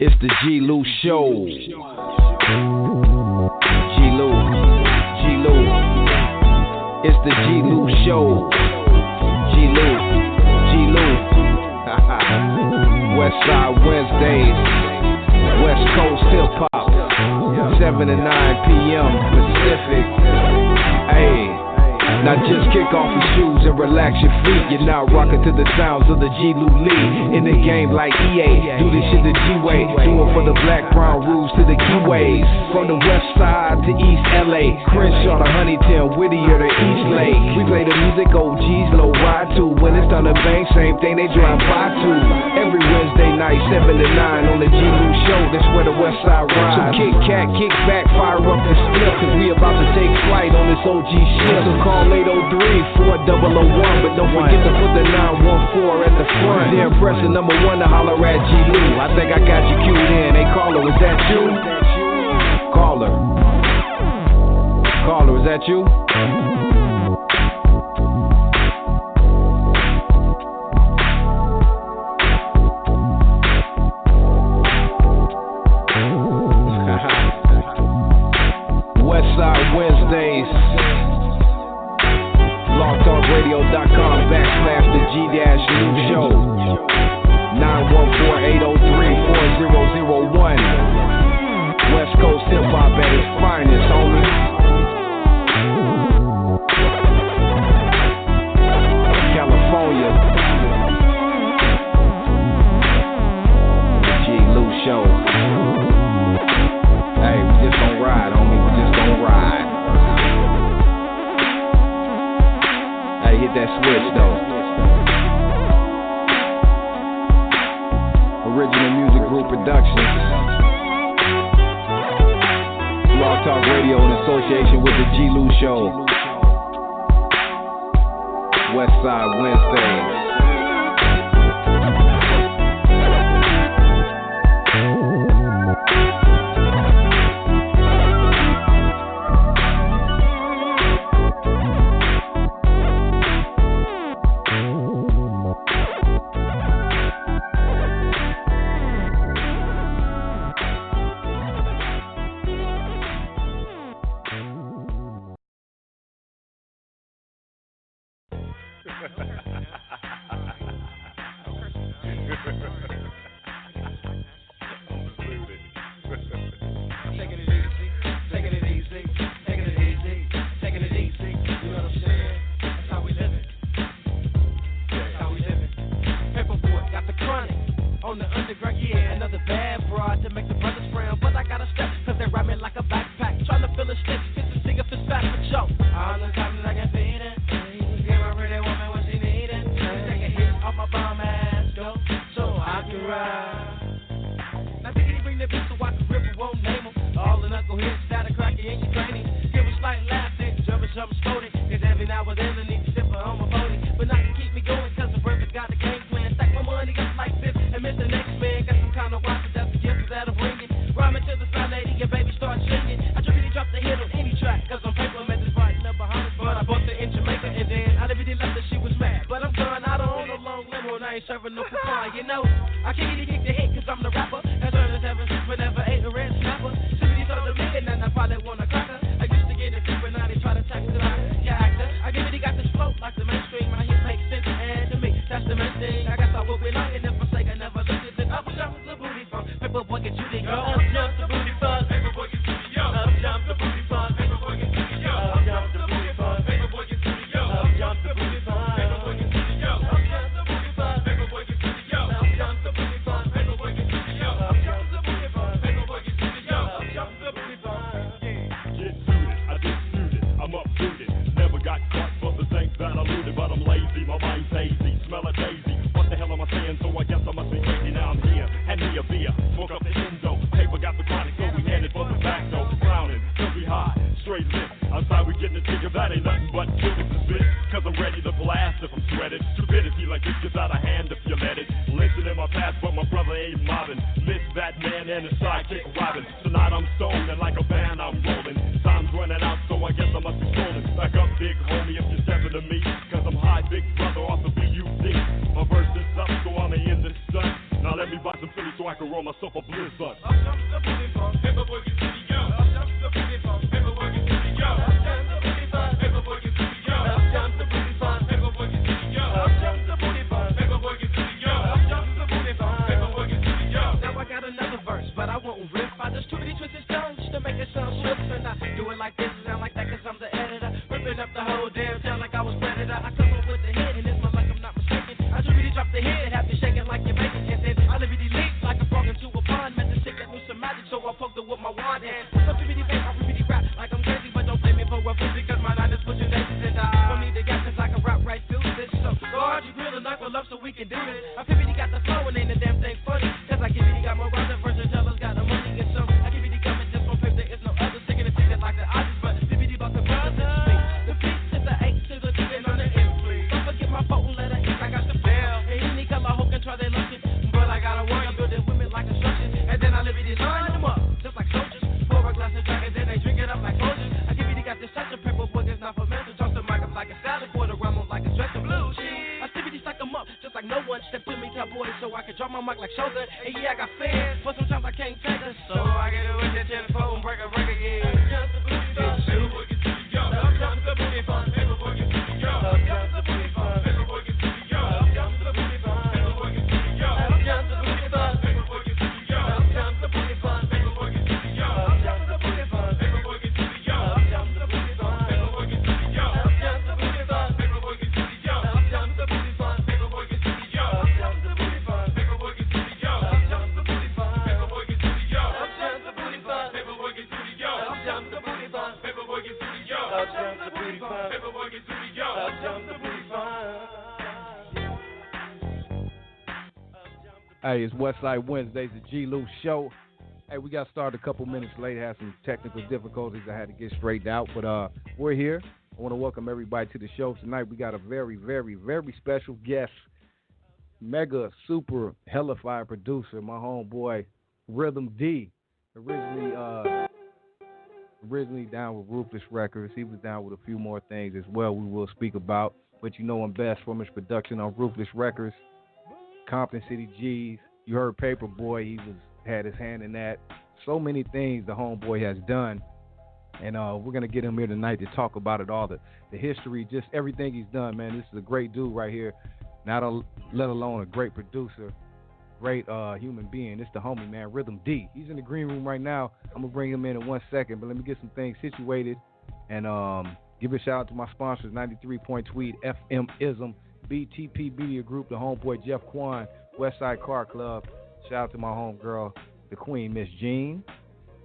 It's the G-Lew Show. G-Lew. It's the G-Lew Show. G-Lew. Westside Wednesdays. West Coast Hip Hop. 7 to 9 p.m. Pacific. Hey. Now just kick off your shoes and relax your feet. You're now rocking to the sounds of the G-Lew lead. In the game like EA, do this shit the G-way. Do it for the black, brown rules to the keyways. From the west side to East LA, Crenshaw to Huntington, Whittier to East Lake. We play the music OGs, low ride to. When it's done the bang, same thing they drive by to. Every Wednesday night, 7 to 9 on the G-Lew Show. That's where the west side rides. So kick cat, kick back, fire up the split, cause we about to take flight on this OG shit. So call 803-4001, but don't forget to put the 914 at the front. The impression number one to holler at G-Lew. I think I got you queued in. Hey caller, is that you? Caller, is that you? Westside Wednesdays. blogtalkradio.com/the G-Lew Show. 914-803-4001. West Coast Hip Hop at its finest, homie. California. The G-Lew Show. Hey, we just gon' ride, homie. We just gon' ride. Hey, hit that switch though. Original Music Group Productions. Blog Talk Radio in association with the G-Lew Show. Westside Wednesdays. Big brother off the BUD. My verse is up, so I'ma end this stunt. Now let me buy some Philly so I can roll myself a blizzard. Up jumps the booty funk, paper boy gets to the yo. Up jumps the booty funk, paper boy gets to the yo. Up jumps the booty funk, paper boy gets to the yo. Up jumps the booty funk, paper boy gets to the yo. Up jumps the booty funk, paper boy gets to the yo. Up jumps the booty funk, paper boy gets to the yo. Now I got another verse, but I won't rip. I just too many twisted tongues to make it sound slip, and I do it like this, sound like that, 'cause I'm the editor, ripping up the whole damn town like I was predator. I come up with the hit, and it's my luck, I'm not mistaken. I just really drop the hit, have you shaking like you're making, and then I live it elite like a frog into a pond. Met the shit that knew some magic, so I poked it with my wand hand. Some really fake, I really rap like I'm crazy, but don't blame me for a fool, because my line is pushing aces, and I don't need the gas, 'cause I can rap right through this. So go hard, you grill and knuckle up so we can do this. I pippity got the flow and ain't a damn thing funny, 'cause I give it, got more rhymes than versatiles, got the money and some. I give it, coming just on paper, there is no other. Sticking and thinking like the odds, but pippity about the brothers. The P to the A to the D and on the M, please. Don't forget my potent letter H, I got the bell. And any color who can try their luck, but I got a warrior, I'm building women like construction, and then I live it, line them up, just like soldiers. Pour a glass of drink and then they drink it up like soldiers. I give it, got this touch of paper, boy, it's not for mental. Toss the mic up like a salad, quarter rum up like a stretch of blue cheese. I stibbity suck them up, just like no one. Step to me, cowboy, so I can drop my mic like shoulder. And yeah, I got fans, but sometimes I can't take it, so I get it with the telephone, break a record, yeah. Up jumps the booty funk, paper boy gets to the yo. Up jumps the booty funk, paper boy gets to the yo. Up jumps the booty funk, paper boy gets to the yo. Up jumps the booty funk, paper boy gets to the yo. Up jumps the booty funk, paper boy gets to the yo. Up jumps the booty funk, paper boy gets to the yo. Up jumps the booty funk, paper boy gets to the yo. Up jumps the booty funk, paper boy gets to the yo. Up jumps the booty funk, paper boy gets to the yo. Up jumps the booty funk, paper boy gets to the yo. Up jumps the booty funk, paper boy gets to the yo. Up jumps the booty funk, paper boy gets to the yo. Up jumps the booty funk, paper boy gets to the yo. Up jumps the booty funk, paper boy gets to the yo. Up jumps the booty funk, paper boy gets to the yo. Up jumps the booty funk. Hey, it's Westside Wednesdays, the G-Lew show. Hey, we got started a couple minutes late. Had some technical difficulties I had to get straightened out, but we're here. I want to welcome everybody to the show tonight. We got a very, very, very special guest, mega, super, hellified producer, my homeboy, Rhythm D. Originally down with Ruthless Records. He was down with a few more things as well we will speak about, but you know him best from his production on Ruthless Records, Compton City G's. You heard Paperboy, he had his hand in that. So many things the homeboy has done, and we're going to get him here tonight to talk about it all, the history, just everything he's done, man. This is a great dude right here, let alone a great producer, great human being. It's the homie, man, Rhythm D. He's in the green room right now. I'm going to bring him in 1 second, but let me get some things situated and give a shout out to my sponsors, 93.2 FM Ism, BTP Media Group, the homeboy Jeff Quan, Westside Car Club. Shout out to my homegirl, the queen, Miss Jean.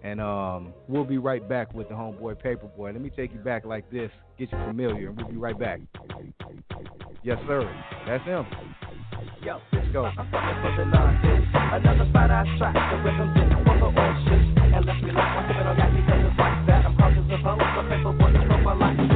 And we'll be right back with the homeboy Paperboy. Let me take you back like this, get you familiar, and we'll be right back. Yes, sir. That's him. Yo, let's go. I'm fucking for the nonsense. Another spot I track, the rhythm did for the oceans. And let's relax, I'm sipping on yak because it's like that. I'm cautious of hoes, so Paperboy is from a like this.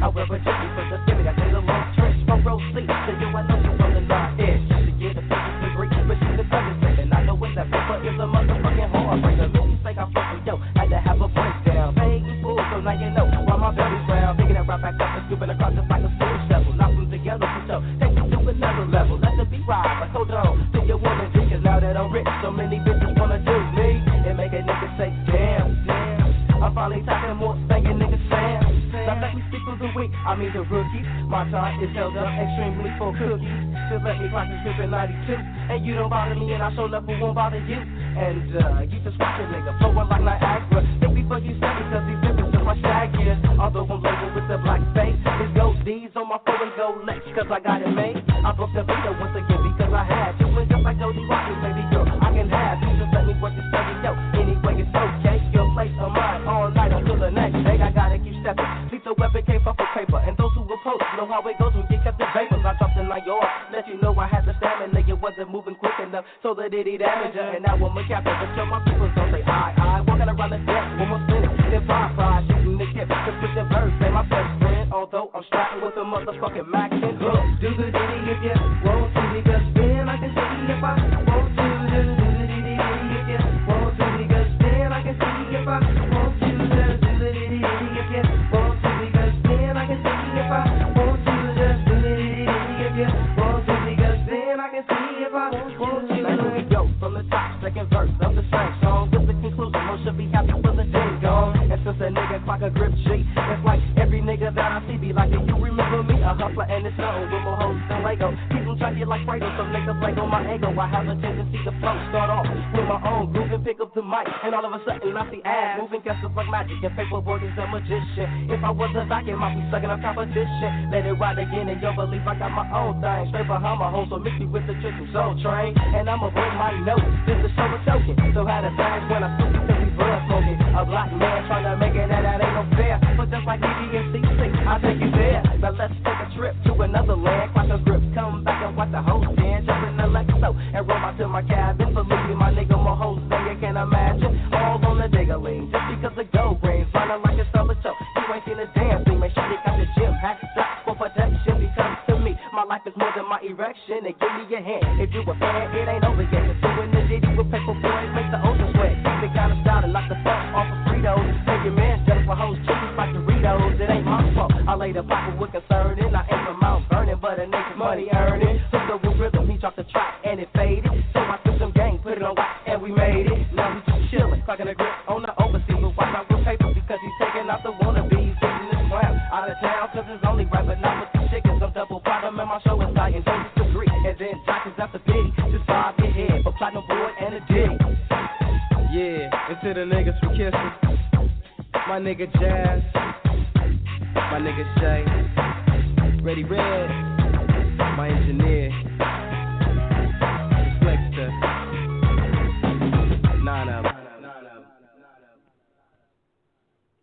However, just for the stimmy, I take a long trench from road sleep. So you, I know you from the night edge. To get a physics degree, but she's a president. And I know when that paper is a motherfucking heartbreaker. Little mistake I fuck with, yo, had to have a breakdown. Hey, you fool, so now you know why my belly's round. Taking it right back up and scooping across just like a spoon shovel. Knock them together for sure, take you to another level. Let the beat ride, but hold on, till you wanna do, 'cause now that I'm rich, so many bitches wanna do me. And make a nigga say, damn, damn. I'm finally talking more, thinking niggas Sam. Now let me speak for the week, I mean the rookies. My time is held up extremely for cookies. Just let me practice drippin' 92. And you don't bother me and I sure enough won't bother you. And you just watch a nigga flowing like Niagara. Think before you say it, 'cause these different just like shag is. Although I'm labeled with the black face, it's gold D's on my phone and gold legs, 'cause I got it made. I broke the video once again because I had to. And just like Jody Rockets, baby girl, I can have you. Just let me work this stereo. Anyway, it's okay. Your place or mine all night until the next day. I gotta keep stepping. Lethal weapon came from paper. And those who oppose know how it goes when you kept the vapors. I dropped in my yard, let you know I had the stamina. It wasn't moving quick enough, so that it damaged her. And now I'm a captain, but show my people don't say I. Walking around the deck, one more spinning. Then fly, shooting the tip. Just put the verse, say my best friend. Although I'm strapping with a motherfucking Mac and hook. Do the ditty if you want to, because then I can see if I want to. Do the ditty if you want to, because then I can see if I want to. Do the ditty if you want to, because then I can see if I want to. Just do the ditty if you want to, because then I can see if I want to. Let me go from the top, second zone with more hoes than Lego. People try to get like Fredo, so niggas play on my ego. I have a tendency to flow, start off with my own groove and pick up the mic. And all of a sudden I see ass moving, guess it's like magic. And paperboard is a magician. If I was a doc, it might be sucking up competition. Let it ride again and you'll believe I got my own thing. Straight behind my hole, so mix me with the trick and soul train. And I'ma bring my notes, just to show a token. So how the times when I speak to we blood smoking. A black man trying to make it that ain't no fair. But just like BB and CC, I take you there. Now let's take a trip to another land. Crack a grip, come back and watch the whole stand. Jump in the Lexo and roll out to my cabin. Believe me, my nigga, more hoes than you can imagine. All on the diggaling, just because the gold rings. Running like a summer show. You ain't seen a damn thing. Make sure you got your gym hat, straps for protection. Because to me, my life is more than my erection. And give me your hand. If you a fan, it ain't over yet. Just doing the ditty with paper boys, make the ocean sweat. Keep it kind of style and knock the fuck off of Fritos. Make your man jealous for hoes, cheese like Doritos. It ain't my fault. I lay the pocket with concern and I ain't from Mount Vernon, but a nigga money earning. Took the root rhythm, he dropped the track and it faded. So I took some gang, put it on wax and we made it. Now we just chillin', cracking a grip on the overseas. But watch out with paper because he's taking out the wannabes. Getting this ground out of town cause it's only right, but not with the chickens. I'm double platinum and my show is dying. Don't disagree. And then Jockers after Biddy. Just bob your head for platinum board and a ditty. Yeah, and to the niggas for kissing. My nigga Jazz, my nigga Shay, Ready Red, my engineer, Dyslexica, Nana.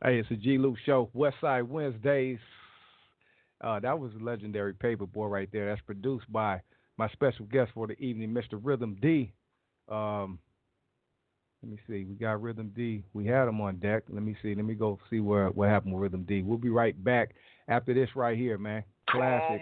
Hey, it's a G-Lew show, Westside Wednesdays. That was a legendary Paperboy right there. That's produced by my special guest for the evening, Mr. Rhythm D. Let me see. We got Rhythm D. We had him on deck. Let me see. Let me go see what happened with Rhythm D. We'll be right back after this right here, man. Classic.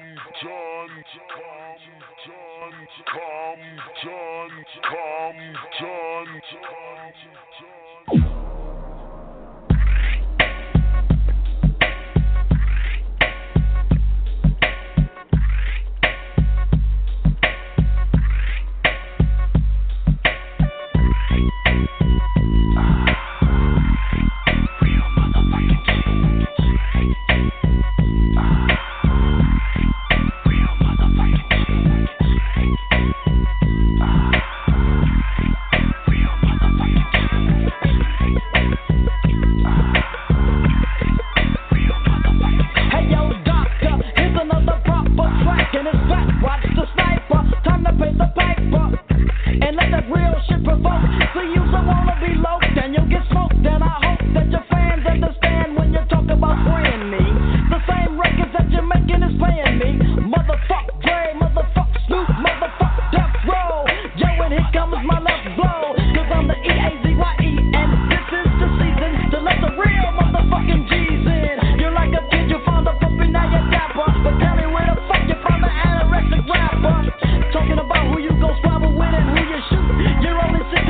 Talking about who you gon' squabble with and who you shoot. You're only 16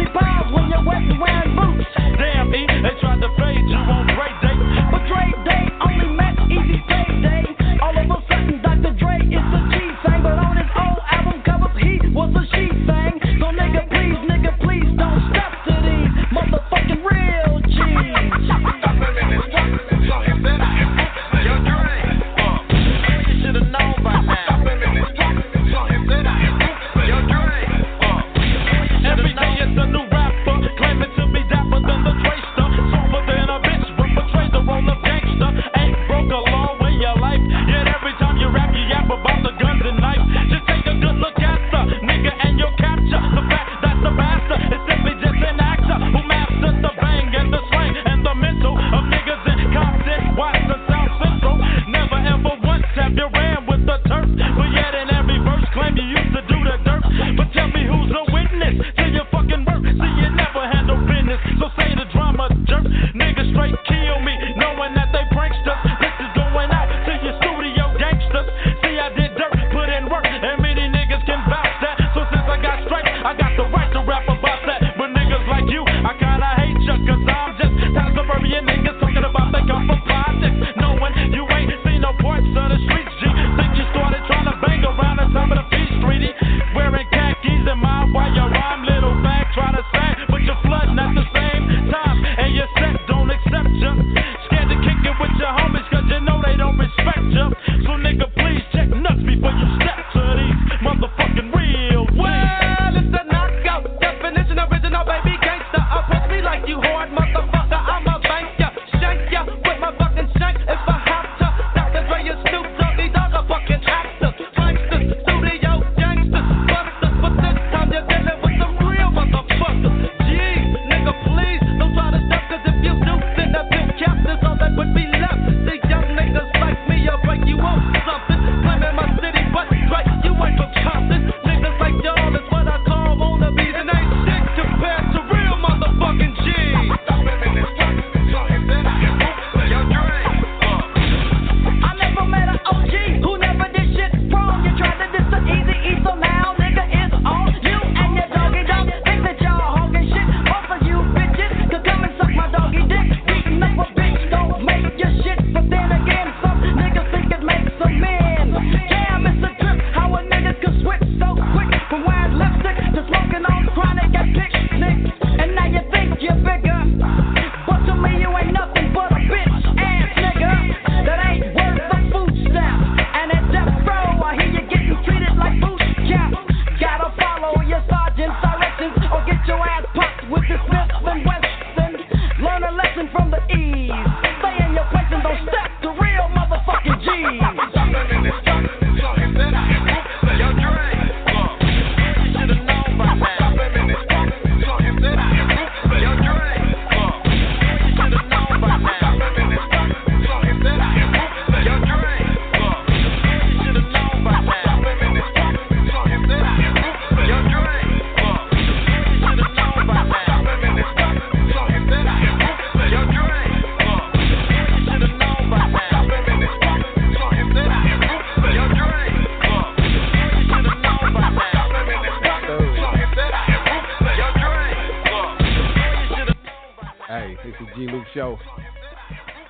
It's the G-Lew Show.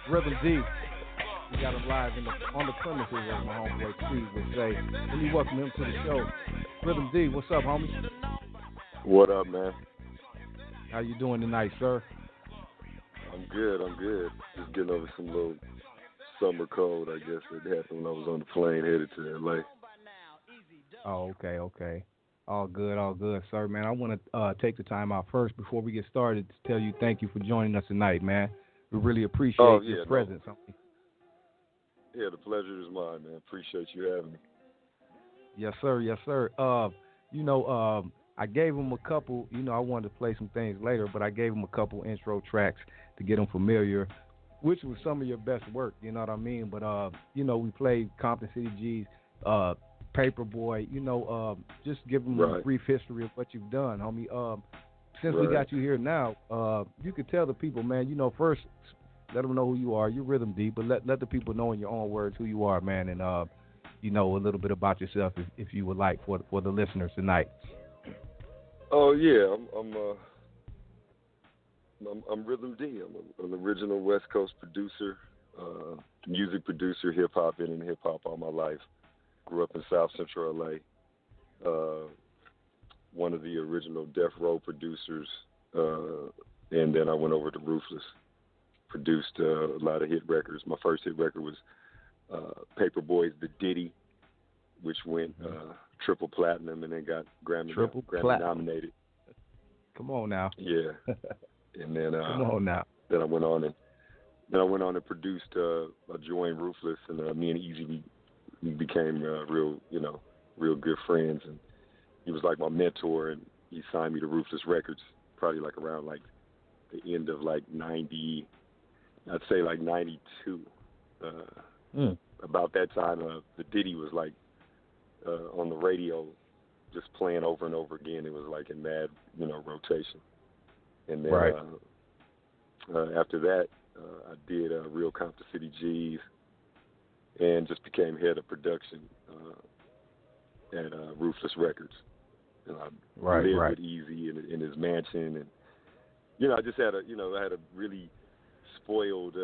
Rhythm D. We got him live on the premises, as my homeboy Steve would say. Let me welcome him to the show. Rhythm D, what's up, homie? What up, man? How you doing tonight, sir? I'm good. Just getting over some little summer cold, I guess, that happened when I was on the plane headed to L.A. Oh, okay. All good, sir, man. I want to take the time out first before we get started to tell you thank you for joining us tonight, man. We really appreciate your presence. Yeah, the pleasure is mine, man. Appreciate you having me. Yes, sir. I gave him a couple, I wanted to play some things later, but I gave him a couple intro tracks to get him familiar, which was some of your best work, you know what I mean? But, we played Compton City G's, Paperboy, just give them a brief history of what you've done, homie. Since we got you here now, you could tell the people, man, first let them know who you are. You're Rhythm D, but let the people know in your own words who you are, man, and, a little bit about yourself if you would like for the listeners tonight. Oh, yeah, I'm Rhythm D. I'm an original West Coast producer, music producer, hip-hop, been in hip-hop all my life. Grew up in South Central L.A., one of the original Death Row producers, and then I went over to Ruthless, produced a lot of hit records. My first hit record was Paperboy's The Ditty, which went triple platinum and then got Grammy nominated. Come on now. Yeah. And then come on now. Then I went on and produced I joined Ruthless, and me and Easy we became real good friends, and he was like my mentor, and he signed me to Ruthless Records probably like around like the end of like 90, I'd say like 92. About that time, the Ditty was like on the radio, just playing over and over again. It was like in mad, rotation. And then after that, I did Real Compton City G's, and just became head of production at Ruthless Records. I lived with Easy in his mansion, and I just had a really spoiled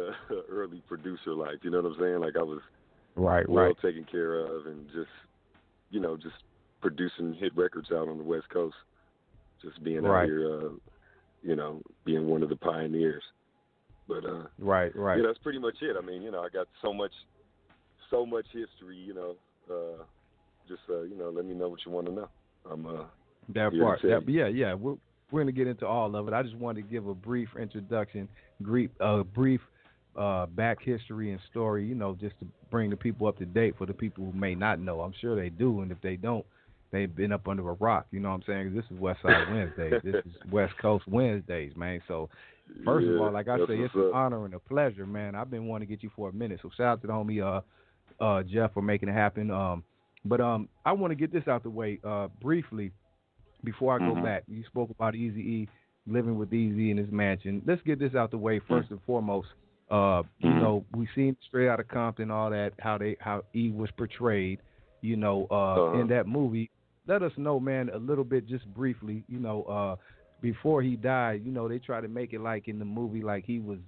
early producer life. You know what I'm saying? Like I was well taken care of, and just producing hit records out on the West Coast, just being out here, being one of the pioneers. But that's pretty much it. I mean, I got so much history. Let me know what you want to know. I'm that part. Yeah. We're going to get into all of it. I just wanted to give a brief introduction, brief back history and story, just to bring the people up to date for the people who may not know. I'm sure they do, and if they don't, they've been up under a rock. You know what I'm saying? This is Westside Wednesdays. This is West Coast Wednesdays, man. So, first of all, like I say, it's an honor and a pleasure, man. I've been wanting to get you for a minute. So, shout out to the homie Jeff for making it happen. But I want to get this out the way briefly before I go back. You spoke about Eazy-E, living with Eazy in his mansion. Let's get this out the way first and foremost. We seen Straight Outta Compton, all that, how E was portrayed, in that movie. Let us know, man, a little bit, just briefly, before he died, they try to make it like in the movie, like he was,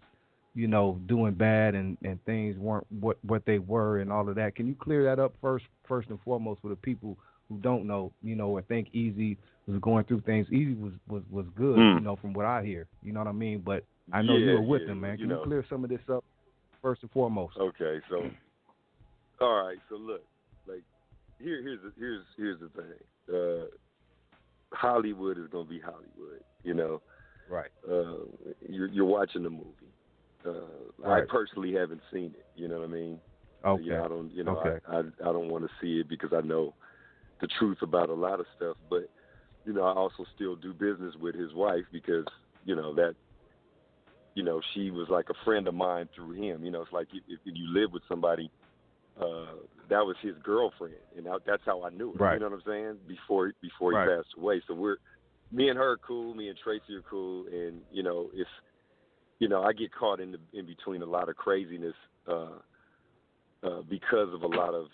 doing bad and things weren't what they were and all of that. Can you clear that up first and foremost for the people who don't know, or think Eazy was going through things? Eazy was good, from what I hear. You know what I mean? But I know you were with him, man. Can you clear some of this up first and foremost? Okay, so all right, so look, like here's the thing. Hollywood is gonna be Hollywood, Right. You're watching the movie. I personally haven't seen it. You know what I mean? Okay. I don't. I don't want to see it because I know the truth about a lot of stuff. But I also still do business with his wife because that. She was like a friend of mine through him. It's like if you live with somebody, that was his girlfriend, and that's how I knew her. Right. You know what I'm saying? Before he passed away. So me and her are cool. Me and Tracy are cool, and it's. I get caught in between a lot of craziness because of a lot of,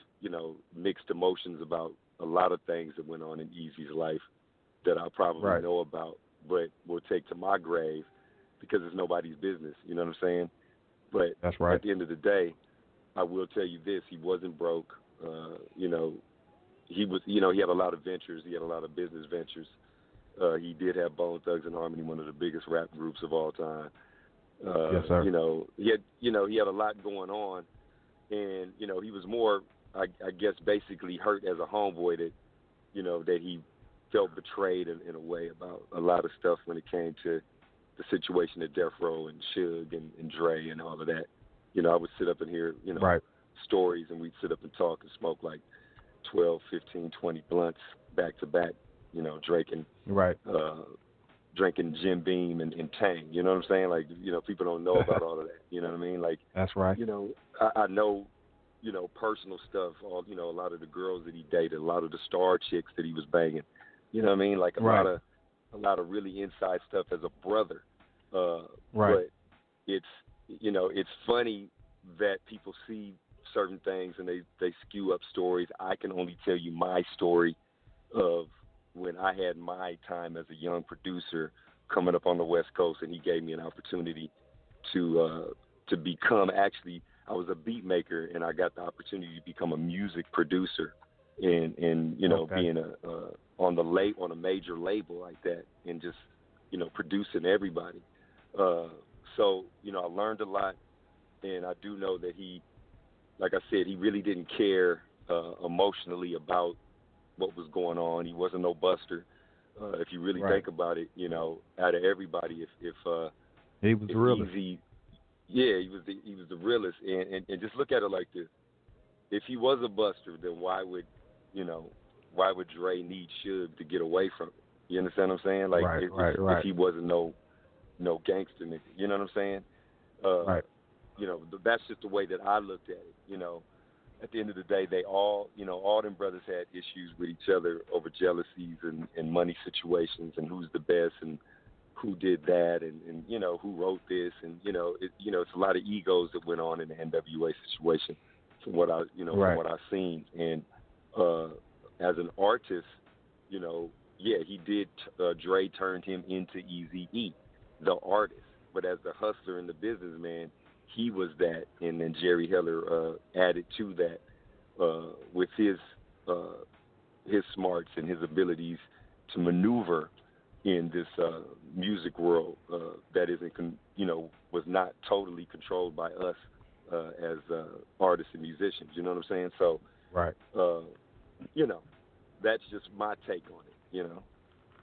mixed emotions about a lot of things that went on in Eazy's life that I probably know about, but will take to my grave. because it's nobody's business. You know what I'm saying? But that's right. At the end of the day, I will tell you this: he wasn't broke. You know, he was. You know, he had a lot of ventures. He had a lot of business ventures. He did have Bone Thugs and Harmony, one of the biggest rap groups of all time. Yes, sir. You know, he had a lot going on, and you know, he was more, I guess, basically hurt as a homeboy that, you know, that he felt betrayed in a way about a lot of stuff when it came to the situation at Death Row and Suge and Dre and all of that. You know, I would sit up and hear, you know, stories, and we'd sit up and talk and smoke like 12, 15, 20 blunts back to back, you know, drinking Jim Beam and Tang. You know what I'm saying? Like, you know, people don't know about all of that. You know what I mean? Like, that's right. You know, I know, you know, personal stuff, all, you know, a lot of the girls that he dated, a lot of the star chicks that he was banging. You know what I mean? Like a lot of really inside stuff as a brother. But it's, you know, it's funny that people see certain things and they skew up stories. I can only tell you my story of when I had my time as a young producer coming up on the West Coast, and he gave me an opportunity to become, actually, I was a beat maker, and I got the opportunity to become a music producer, and you know, being on a major label like that, and just, you know, producing everybody. So, you know, I learned a lot, and I do know that he, like I said, he really didn't care emotionally about what was going on. He wasn't no buster. If you really think about it, you know, out of everybody, if he was the realest. He was the realest. And just look at it like this: if he was a buster, then why would Dre need Suge to get away from it? You understand what I'm saying? Like, if he wasn't no gangster nigga, you know what I'm saying? You know, that's just the way that I looked at it. You know, at the end of the day, they all, you know, all them brothers had issues with each other over jealousies and money situations and who's the best and who did that and you know, who wrote this, and you know, it's a lot of egos that went on in the NWA situation from what I, you know, from what I've seen. And as an artist, you know, he did. Dre turned him into Eazy-E, the artist, but as the hustler and the businessman, he was that, and then Jerry Heller added to that with his smarts and his abilities to maneuver in this music world that isn't, you know, was not totally controlled by us as artists and musicians. You know what I'm saying? So, you know, that's just my take on it. You know.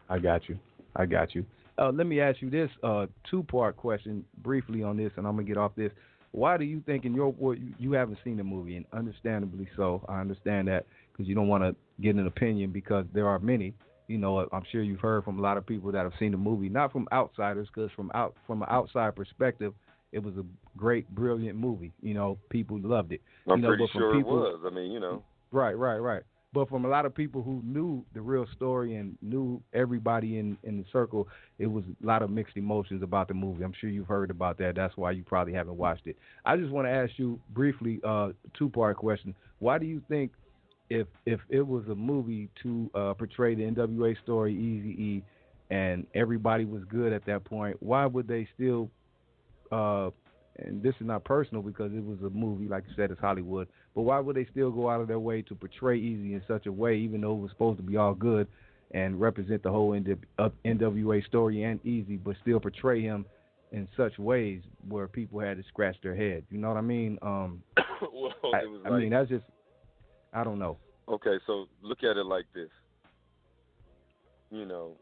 I got you. Let me ask you this two-part question briefly on this, and I'm going to get off this. Why do you think, in your world, you haven't seen the movie, and understandably so, I understand that, because you don't want to get an opinion, because there are many, you know, I'm sure you've heard from a lot of people that have seen the movie, not from outsiders, because from an outside perspective, it was a great, brilliant movie. You know, people loved it. I'm pretty sure it was. I mean, you know. Right. But from a lot of people who knew the real story and knew everybody in the circle, it was a lot of mixed emotions about the movie. I'm sure you've heard about that. That's why you probably haven't watched it. I just want to ask you briefly a two-part question. Why do you think if it was a movie to portray the NWA story, Eazy-E, and everybody was good at that point, why would they still and this is not personal because it was a movie, like you said, it's Hollywood, but why would they still go out of their way to portray Eazy in such a way, even though it was supposed to be all good and represent the whole NWA story and Eazy, but still portray him in such ways where people had to scratch their head? You know what I mean? I mean, that's just, I don't know. Okay, so look at it like this. You know,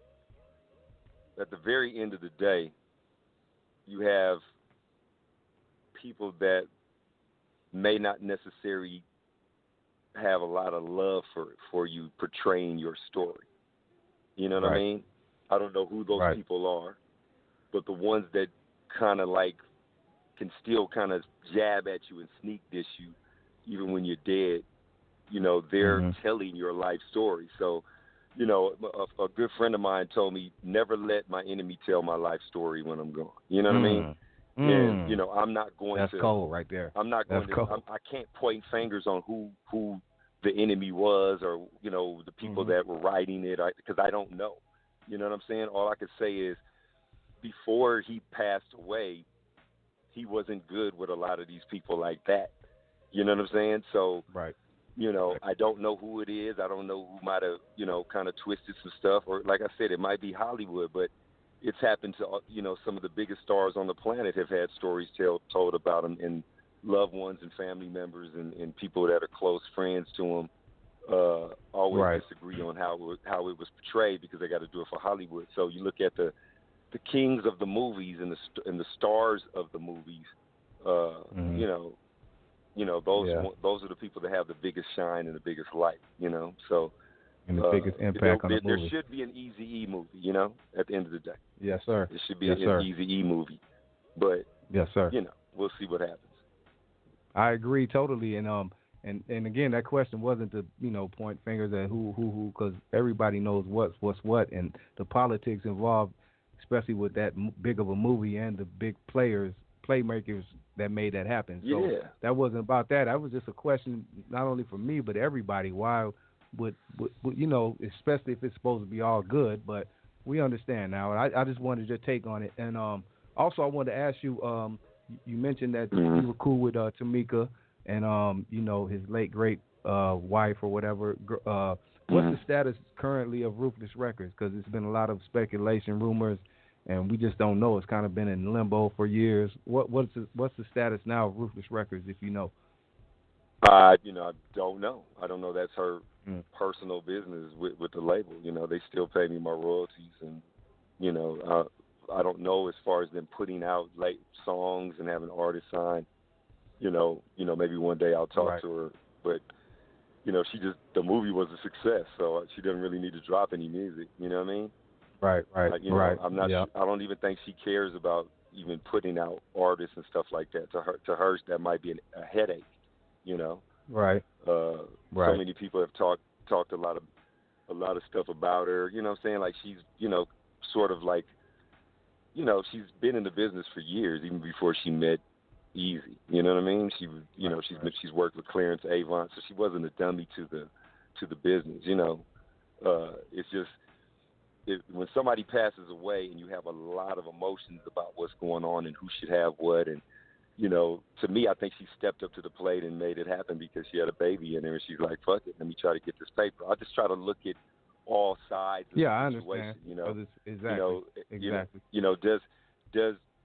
at the very end of the day, you have people that may not necessarily have a lot of love for you portraying your story. You know what I mean? I don't know who those people are, but the ones that kind of like can still kind of jab at you and sneak diss you even when you're dead, you know, they're telling your life story. So, you know, a good friend of mine told me, never let my enemy tell my life story when I'm gone. You know what I mean? And, you know, I'm not going to. That's cold right there. I'm not going to. I can't point fingers on who the enemy was, or, you know, the people that were writing it, because I don't know. You know what I'm saying? All I can say is before he passed away, he wasn't good with a lot of these people like that. You know what I'm saying? So, Right. you know, I don't know who it is. I don't know who might have, you know, kind of twisted some stuff. Or like I said, it might be Hollywood, but it's happened to, you know, some of the biggest stars on the planet have had stories told about them, and loved ones and family members and people that are close friends to them always disagree on how it was portrayed because they got to do it for Hollywood. So you look at the kings of the movies and the stars of the movies, you know those are the people that have the biggest shine and the biggest light, you know. So and the biggest impact on the movie. There should be an Eazy-E movie, you know, at the end of the day. Yes, sir. It should be an Eazy-E movie, but yes, sir. You know, we'll see what happens. I agree totally, and again, that question wasn't to, you know, point fingers at who, because everybody knows what's what, and the politics involved, especially with that big of a movie and the big playmakers that made that happen. So that wasn't about that. That was just a question, not only for me but everybody. Why would you know, especially if it's supposed to be all good, but we understand now. I just wanted your take on it, and also I wanted to ask you. You mentioned that you were cool with Tamika and you know, his late great wife or whatever. What's the status currently of Ruthless Records? Because there's been a lot of speculation, rumors, and we just don't know. It's kind of been in limbo for years. What's the status now of Ruthless Records, if you know? You know, I don't know. I don't know. That's her personal business with the label. You know, they still pay me my royalties, and you know, I don't know as far as them putting out late songs and having artists sign. You know, maybe one day I'll talk to her, but you know, the movie was a success, so she doesn't really need to drop any music. You know what I mean? Right. Like, you know, I'm not. I don't even think she cares about even putting out artists and stuff like that. To her, that might be a headache. You know? Right. So many people have talked a lot of stuff about her. You know what I'm saying? Like, she's, you know, sort of like, you know, she's been in the business for years, even before she met Easy. You know what I mean? She, you know, she's worked with Clarence Avant, so she wasn't a dummy to the business. You know, it's just when somebody passes away and you have a lot of emotions about what's going on and who should have what, and you know, to me, I think she stepped up to the plate and made it happen because she had a baby in there, and she's like, "Fuck it, let me try to get this paper." I just try to look at all sides of the situation. I understand. You know, Exactly. You know,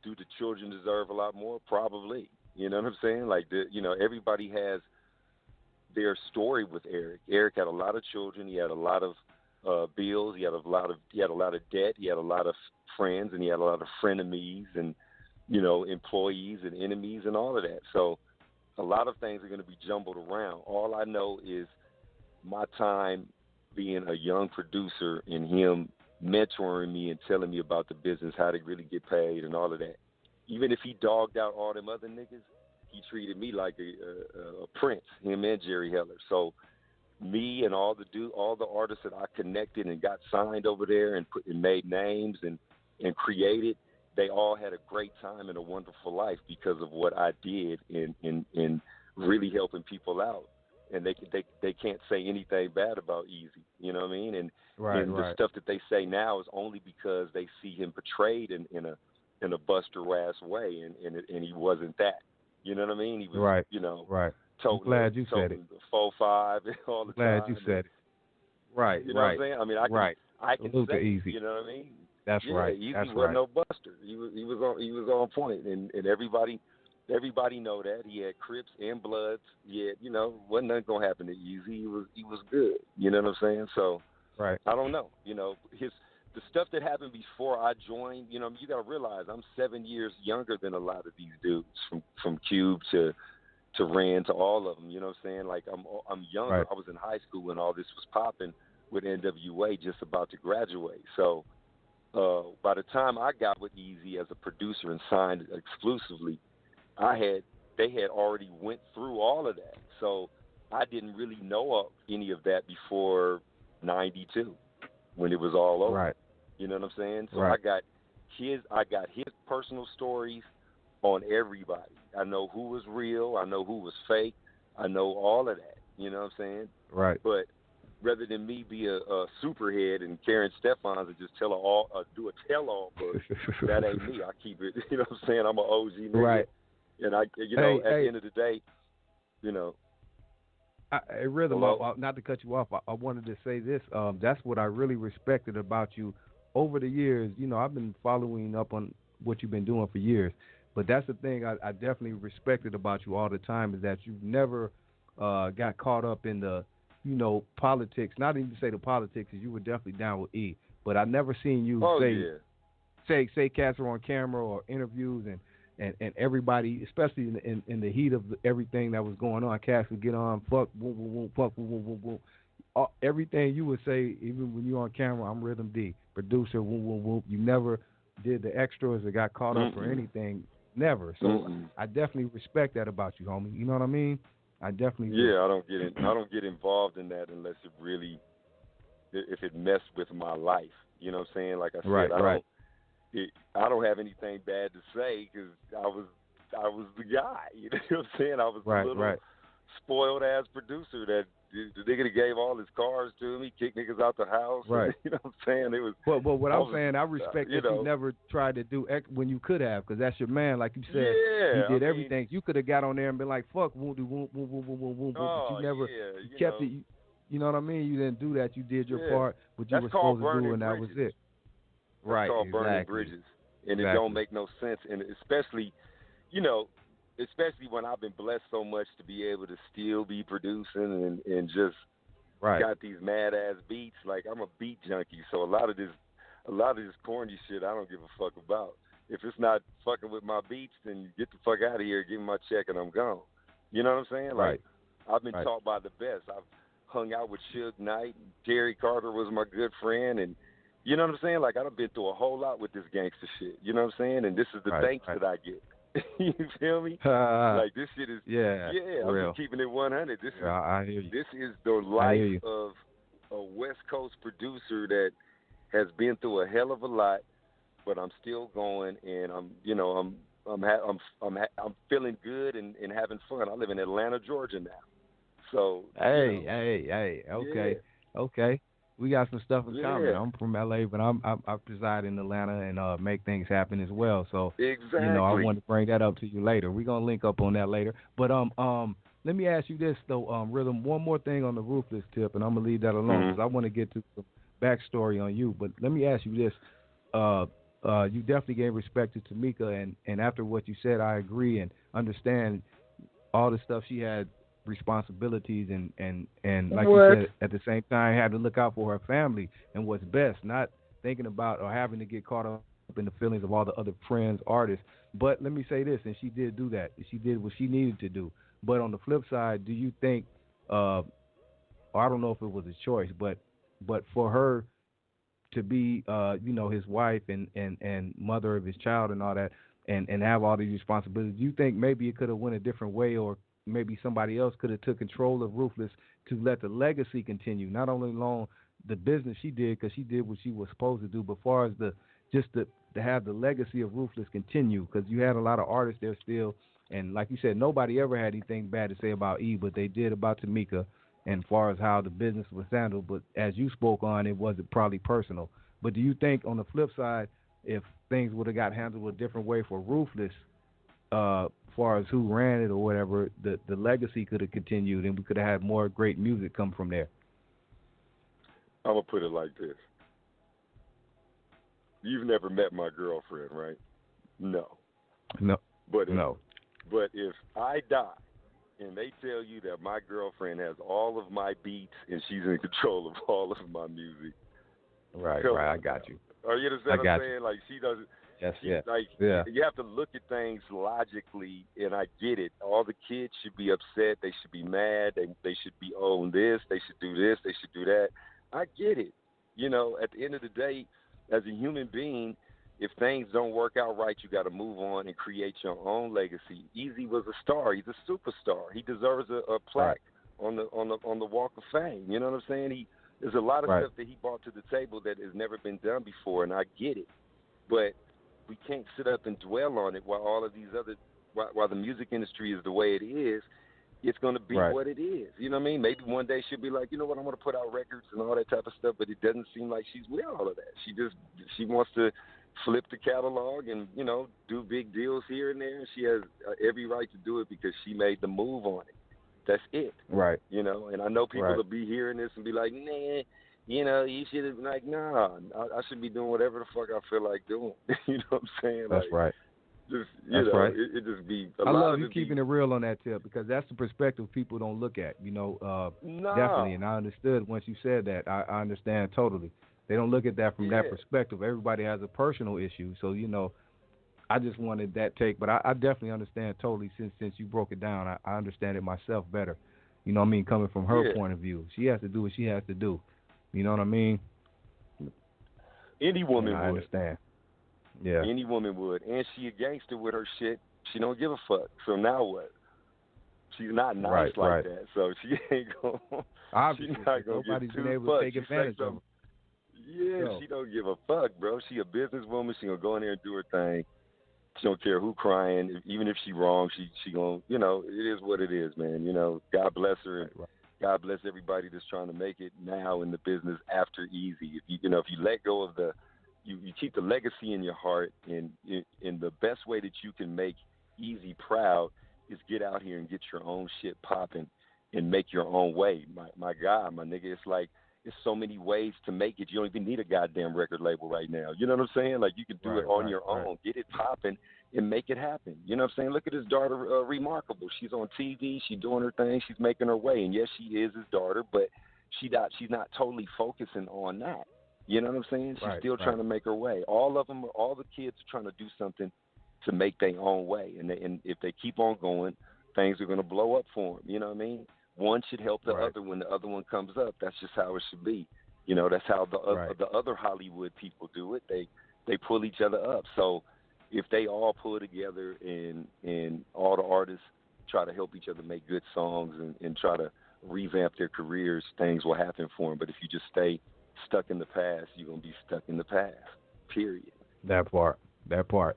do the children deserve a lot more? Probably. You know what I'm saying? Like, you know, everybody has their story with Eric. Eric had a lot of children. He had a lot of bills. He had a lot of debt. He had a lot of friends, and he had a lot of frenemies, and you know, employees and enemies and all of that. So a lot of things are going to be jumbled around. All I know is my time being a young producer and him mentoring me and telling me about the business, how to really get paid and all of that. Even if he dogged out all them other niggas, he treated me like a prince, him and Jerry Heller. So me and all the artists that I connected and got signed over there and made names and created, they all had a great time and a wonderful life because of what I did in really helping people out. And they can't say anything bad about Easy, you know what I mean? And the stuff that they say now is only because they see him portrayed in a Buster ass way, and he wasn't that. You know what I mean? He was, you know, I'm glad you said it. 4-5 all the time. Glad you said it. Right. You know what I'm saying? I mean, I can say, Easy. You know what I mean? That's right. Easy That's wasn't no Buster. He was on point, and everybody know that. He had Crips and Bloods. Yet, you know, wasn't nothing gonna happen to Easy. He was good. You know what I'm saying? So I don't know. You know, the stuff that happened before I joined. You know, you got to realize I'm 7 years younger than a lot of these dudes, from Cube to Ren to all of them. You know what I'm saying? Like I'm younger. Right. I was in high school when all this was popping with NWA, just about to graduate. So by the time I got with Easy as a producer and signed exclusively, they had already went through all of that. So I didn't really know of any of that before '92 when it was all over. Right. You know what I'm saying? So I got his personal stories on everybody. I know who was real. I know who was fake. I know all of that. You know what I'm saying? Right. But rather than me be a superhead and Karen Stefans and just tell her all, do a tell-all book. That ain't me. I keep it. You know what I'm saying? I'm an OG nigga. Right. And at the end of the day, Rhythm, not to cut you off, I wanted to say this. That's what I really respected about you over the years. I've been following up on what you've been doing for years, but that's the thing I definitely respected about you all the time, is that you never got caught up in the, politics. Not even to say the politics, because you were definitely down with E, but I never seen you say cats are on camera or interviews and everybody, especially in the heat of everything that was going on, cats would get on, fuck, boom, boom, boom, fuck, boom, boom, boom, boom. Everything you would say, even when you're on camera, I'm Rhythm D, producer, whoop, whoop, whoop. You never did the extras or got caught up or anything. Never. So I definitely respect that about you, homie. You know what I mean? I definitely do. I don't get involved in that unless it really, if it messed with my life. You know what I'm saying? Like I said, I don't have anything bad to say because I was the guy. You know what I'm saying? I was the little spoiled ass producer that the nigga that gave all his cars to me, kicked niggas out the house. Right. And, you know what I'm saying? It was. But what I'm saying, I respect that you never tried to do when you could have, because that's your man. Like you said, he did everything. You could have got on there and been like, "Fuck, won't do, won't, but you never kept it. You know what I mean? You didn't do that. You did your part, what you were supposed to do, and that was it. Right, it's called burning bridges, and it don't make no sense. And especially when I've been blessed so much to be able to still be producing and just got these mad ass beats. Like, I'm a beat junkie, so a lot of this corny shit I don't give a fuck about. If it's not fucking with my beats, then get the fuck out of here, give me my check, and I'm gone. You know what I'm saying? Like, I've been taught by the best. I've hung out with Suge Knight. Terry Carter was my good friend, and you know what I'm saying? Like, I've been through a whole lot with this gangster shit. You know what I'm saying? And this is the thanks that I get. You feel me? Like, this shit is, I'm just keeping it 100. I hear you. This is the life of a West Coast producer that has been through a hell of a lot, but I'm still going, and I'm feeling good and having fun. I live in Atlanta, Georgia now. So okay. We got some stuff in common. I'm from LA, but I reside in Atlanta and make things happen as well. So I want to bring that up to you later. We're gonna link up on that later. But let me ask you this though, Rhythm. One more thing on the Ruthless tip, and I'm gonna leave that alone because I want to get to some backstory on you. But let me ask you this: you definitely gave respect to Tamika, and after what you said, I agree and understand all the stuff she had. Responsibilities and like you said, at the same time had to look out for her family and what's best, not thinking about or having to get caught up in the feelings of all the other friends, artists. But let me say this, and she did do that. She did what she needed to do. But on the flip side, do you think I don't know if it was a choice, but for her to be his wife and mother of his child and all that and have all these responsibilities, do you think maybe it could have went a different way, or maybe somebody else could have took control of Ruthless to let the legacy continue? Not only alone the business she did, because she did what she was supposed to do, but far as to have the legacy of Ruthless continue, because you had a lot of artists there still, and like you said, nobody ever had anything bad to say about E, but they did about Tamika, and far as how the business was handled. But as you spoke on, it wasn't probably personal. But do you think on the flip side, if things would have got handled a different way for Ruthless, far as who ran it or whatever, the legacy could have continued and we could have had more great music come from there? I'm going to put it like this. You've never met my girlfriend, right? No. But if I die and they tell you that my girlfriend has all of my beats and she's in control of all of my music. Right, I got you. Are you understand what I'm saying? Like, she doesn't. Yes, You have to look at things logically, and I get it. All the kids should be upset. They should be mad. They should be on this. They should do this. They should do that. I get it. At the end of the day, as a human being, if things don't work out right, you got to move on and create your own legacy. Easy was a star. He's a superstar. He deserves a plaque on the Walk of Fame. You know what I'm saying? There's a lot of stuff that he brought to the table that has never been done before, and I get it. But we can't sit up and dwell on it while all of these while the music industry is the way it is, it's going to be Right. what it is. You know what I mean? Maybe one day she'll be like, you know what, I want to put out records and all that type of stuff, but it doesn't seem like she's with all of that. She wants to flip the catalog and, you know, do big deals here and there. She has every right to do it because she made the move on it. That's it. Right. You know, and I know people Right. will be hearing this and be like, nah, you know, you should have been like, nah, I should be doing whatever the fuck I feel like doing. You know what I'm saying? That's like, right. Just, That's you know, right. it just be a I lot love of you it keeping it real on that tip because that's the perspective people don't look at. You know, Nah. definitely, and I understood once you said that. I understand totally. They don't look at that from that perspective. Everybody has a personal issue, so you know, I just wanted that take. But I definitely understand totally since you broke it down. I understand it myself better. You know what I mean? Coming from her point of view, she has to do what she has to do. You know what I mean? Any woman I would. understand. Yeah. Any woman would. And she a gangster with her shit. She don't give a fuck. So now what? She's not nice like that. So she ain't going Obviously, she's not going to nobody's get been too able fucked. to take advantage of her. Yeah, So. she don't give a fuck, bro. She a businesswoman. She going to go in there and do her thing. She don't care who crying. Even if she wrong, she going to, you know, it is what it is, man. You know, God bless her. And God bless everybody that's trying to make it now in the business after Easy. If you know, if you let go of you keep the legacy in your heart, and the best way that you can make Easy proud is get out here and get your own shit popping and make your own way. My God, my nigga, it's like there's so many ways to make it. You don't even need a goddamn record label right now. You know what I'm saying? Like you can do it on your own, get it popping and make it happen. You know what I'm saying? Look at his daughter, Remarkable. She's on TV, she's doing her thing, she's making her way, and yes, she is his daughter, but she's not totally focusing on that. You know what I'm saying? She's still trying to make her way. All of them, all the kids are trying to do something to make their own way. And if they keep on going, things are going to blow up for them. You know what I mean? One should help the other when the other one comes up. That's just how it should be. You know, that's how the other Hollywood people do it. They pull each other up. So if they all pull together and all the artists try to help each other make good songs and try to revamp their careers, things will happen for them. But if you just stay stuck in the past, you're going to be stuck in the past, period. That part.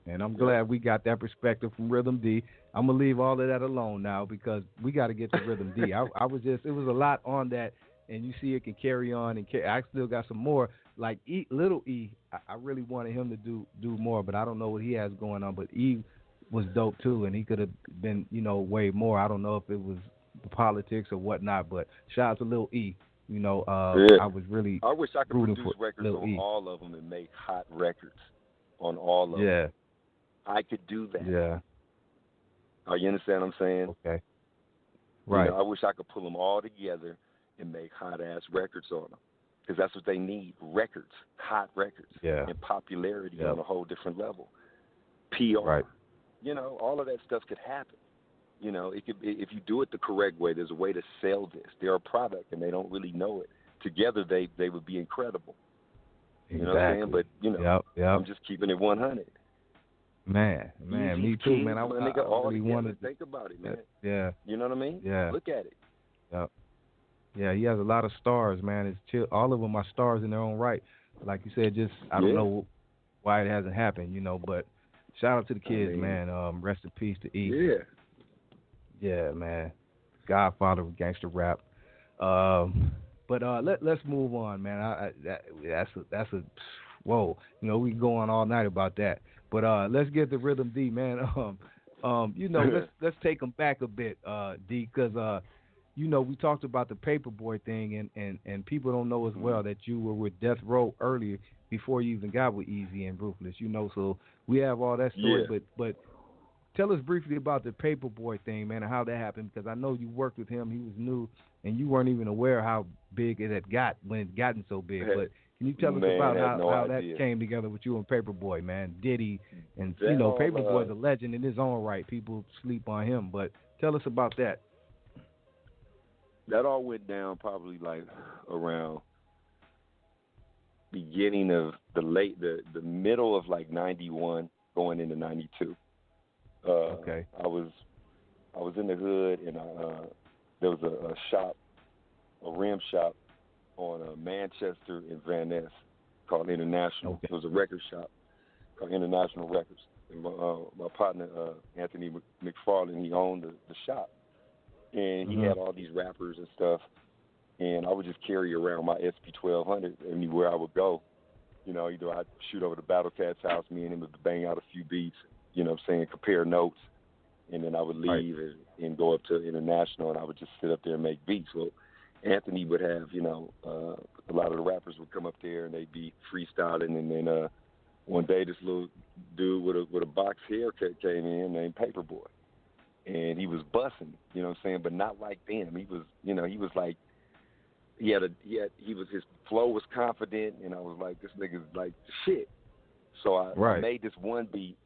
And I'm glad we got that perspective from Rhythm D. I'm going to leave all of that alone now because we got to get to Rhythm D. I was just, it was a lot on that, and you see it can carry on. And I still got some more. Like Little E, I really wanted him to do more, but I don't know what he has going on. But E was dope, too, and he could have been, you know, way more. I don't know if it was politics or whatnot, but shout out to Lil E. You know, I was really I wish I could produce records Lil on E. all of them and make hot records on all of them. Yeah. I could do that. Yeah. Oh, you understand what I'm saying? Okay. Right. You know, I wish I could pull them all together and make hot-ass records on them because that's what they need, records, hot records, and popularity on a whole different level. PR. Right. You know, all of that stuff could happen. You know, it could, if you do it the correct way, there's a way to sell this. They're a product, and they don't really know it. Together, they would be incredible. Exactly. You know what I'm saying? But, you know, I'm just keeping it 100. Man, me too, man. I really wanted to think about it, man. Yeah. You know what I mean? Yeah. Look at it. Yep. Yeah, he has a lot of stars, man. All of them are stars in their own right. Like you said, just I don't know why it hasn't happened, you know, but shout out to the kids, man. Rest in peace to E. Yeah. Yeah, man. Godfather of gangster rap. But let's move on, man. That's a whoa. You know, we can go on all night about that. But let's get to Rhythm D, man. You know, let's take them back a bit, D, because you know, we talked about the Paperboy thing, and people don't know as well that you were with Death Row earlier before you even got with Easy and Ruthless. You know, so we have all that story, but tell us briefly about the Paperboy thing, man, and how that happened, because I know you worked with him. He was new, and you weren't even aware how big it had got when it gotten so big. But can you tell us about how that came together with you and Paperboy, man? Diddy, and, you know, Paperboy's a legend in his own right. People sleep on him, but tell us about that. That all went down probably like around beginning of the middle of like 91 going into 92. Okay. I was in the hood, and there was a shop, a rim shop on Manchester and Van Ness called International. Okay. It was a record shop called International Records. And my partner, Anthony McFarlane, he owned the shop. and he had all these rappers and stuff, and I would just carry around my SP1200 anywhere I would go. You know, either I'd shoot over to Battle Cat's house, me and him would bang out a few beats, you know what I'm saying, compare notes, and then I would leave and go up to International, and I would just sit up there and make beats. Well, Anthony would have, you know, a lot of the rappers would come up there and they'd be freestyling, and then one day this little dude with a box haircut came in named Paperboy, and he was bussing, you know what I'm saying, but not like them. He was, you know, he was like, his flow was confident, and I was like, this nigga's like shit. So I made this one beat.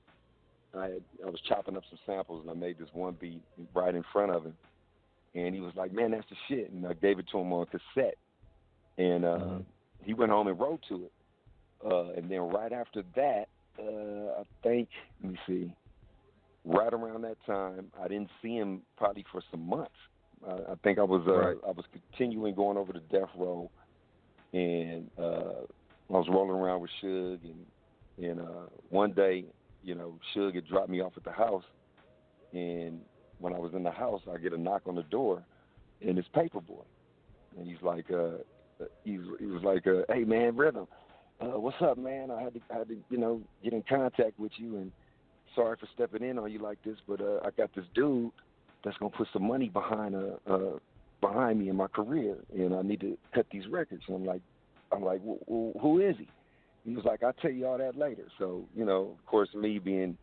I was chopping up some samples, and I made this one beat right in front of him, and he was like, man, that's the shit, and I gave it to him on cassette, and he went home and wrote to it. And then right after that, I think, let me see, right around that time, I didn't see him probably for some months. I think I was continuing over to Death Row, and I was rolling around with Suge, and one day, you know, Suge had dropped me off at the house, and when I was in the house, I get a knock on the door, and it's Paperboy, and he's like, he was like, hey man, Rhythm. What's up, man? I had to, you know, get in contact with you, and sorry for stepping in on you like this, but I got this dude that's gonna put some money behind me in my career, and I need to cut these records. And I'm like, well, who is he? He was like, I'll tell you all that later. So, you know, of course, me being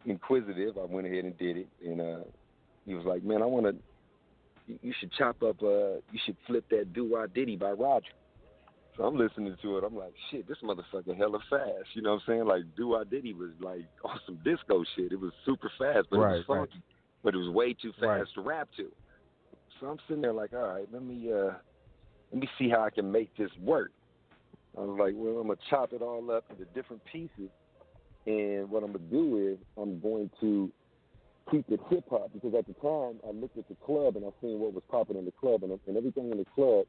inquisitive, I went ahead and did it, and he was like, man, you should chop up, you should flip that Do Wah Diddy by Roger. So I'm listening to it. I'm like, shit, this motherfucker hella fast. You know what I'm saying? Like, Do Wah Diddy was like on some disco shit. It was super fast, but it was funky. But it was way too fast to rap to. So I'm sitting there like, all right, let me see how I can make this work. I was like, well, I'm going to chop it all up into different pieces. And what I'm going to do is I'm going to keep it hip-hop, because at the time I looked at the club and I seen what was popping in the club. And everything in the club,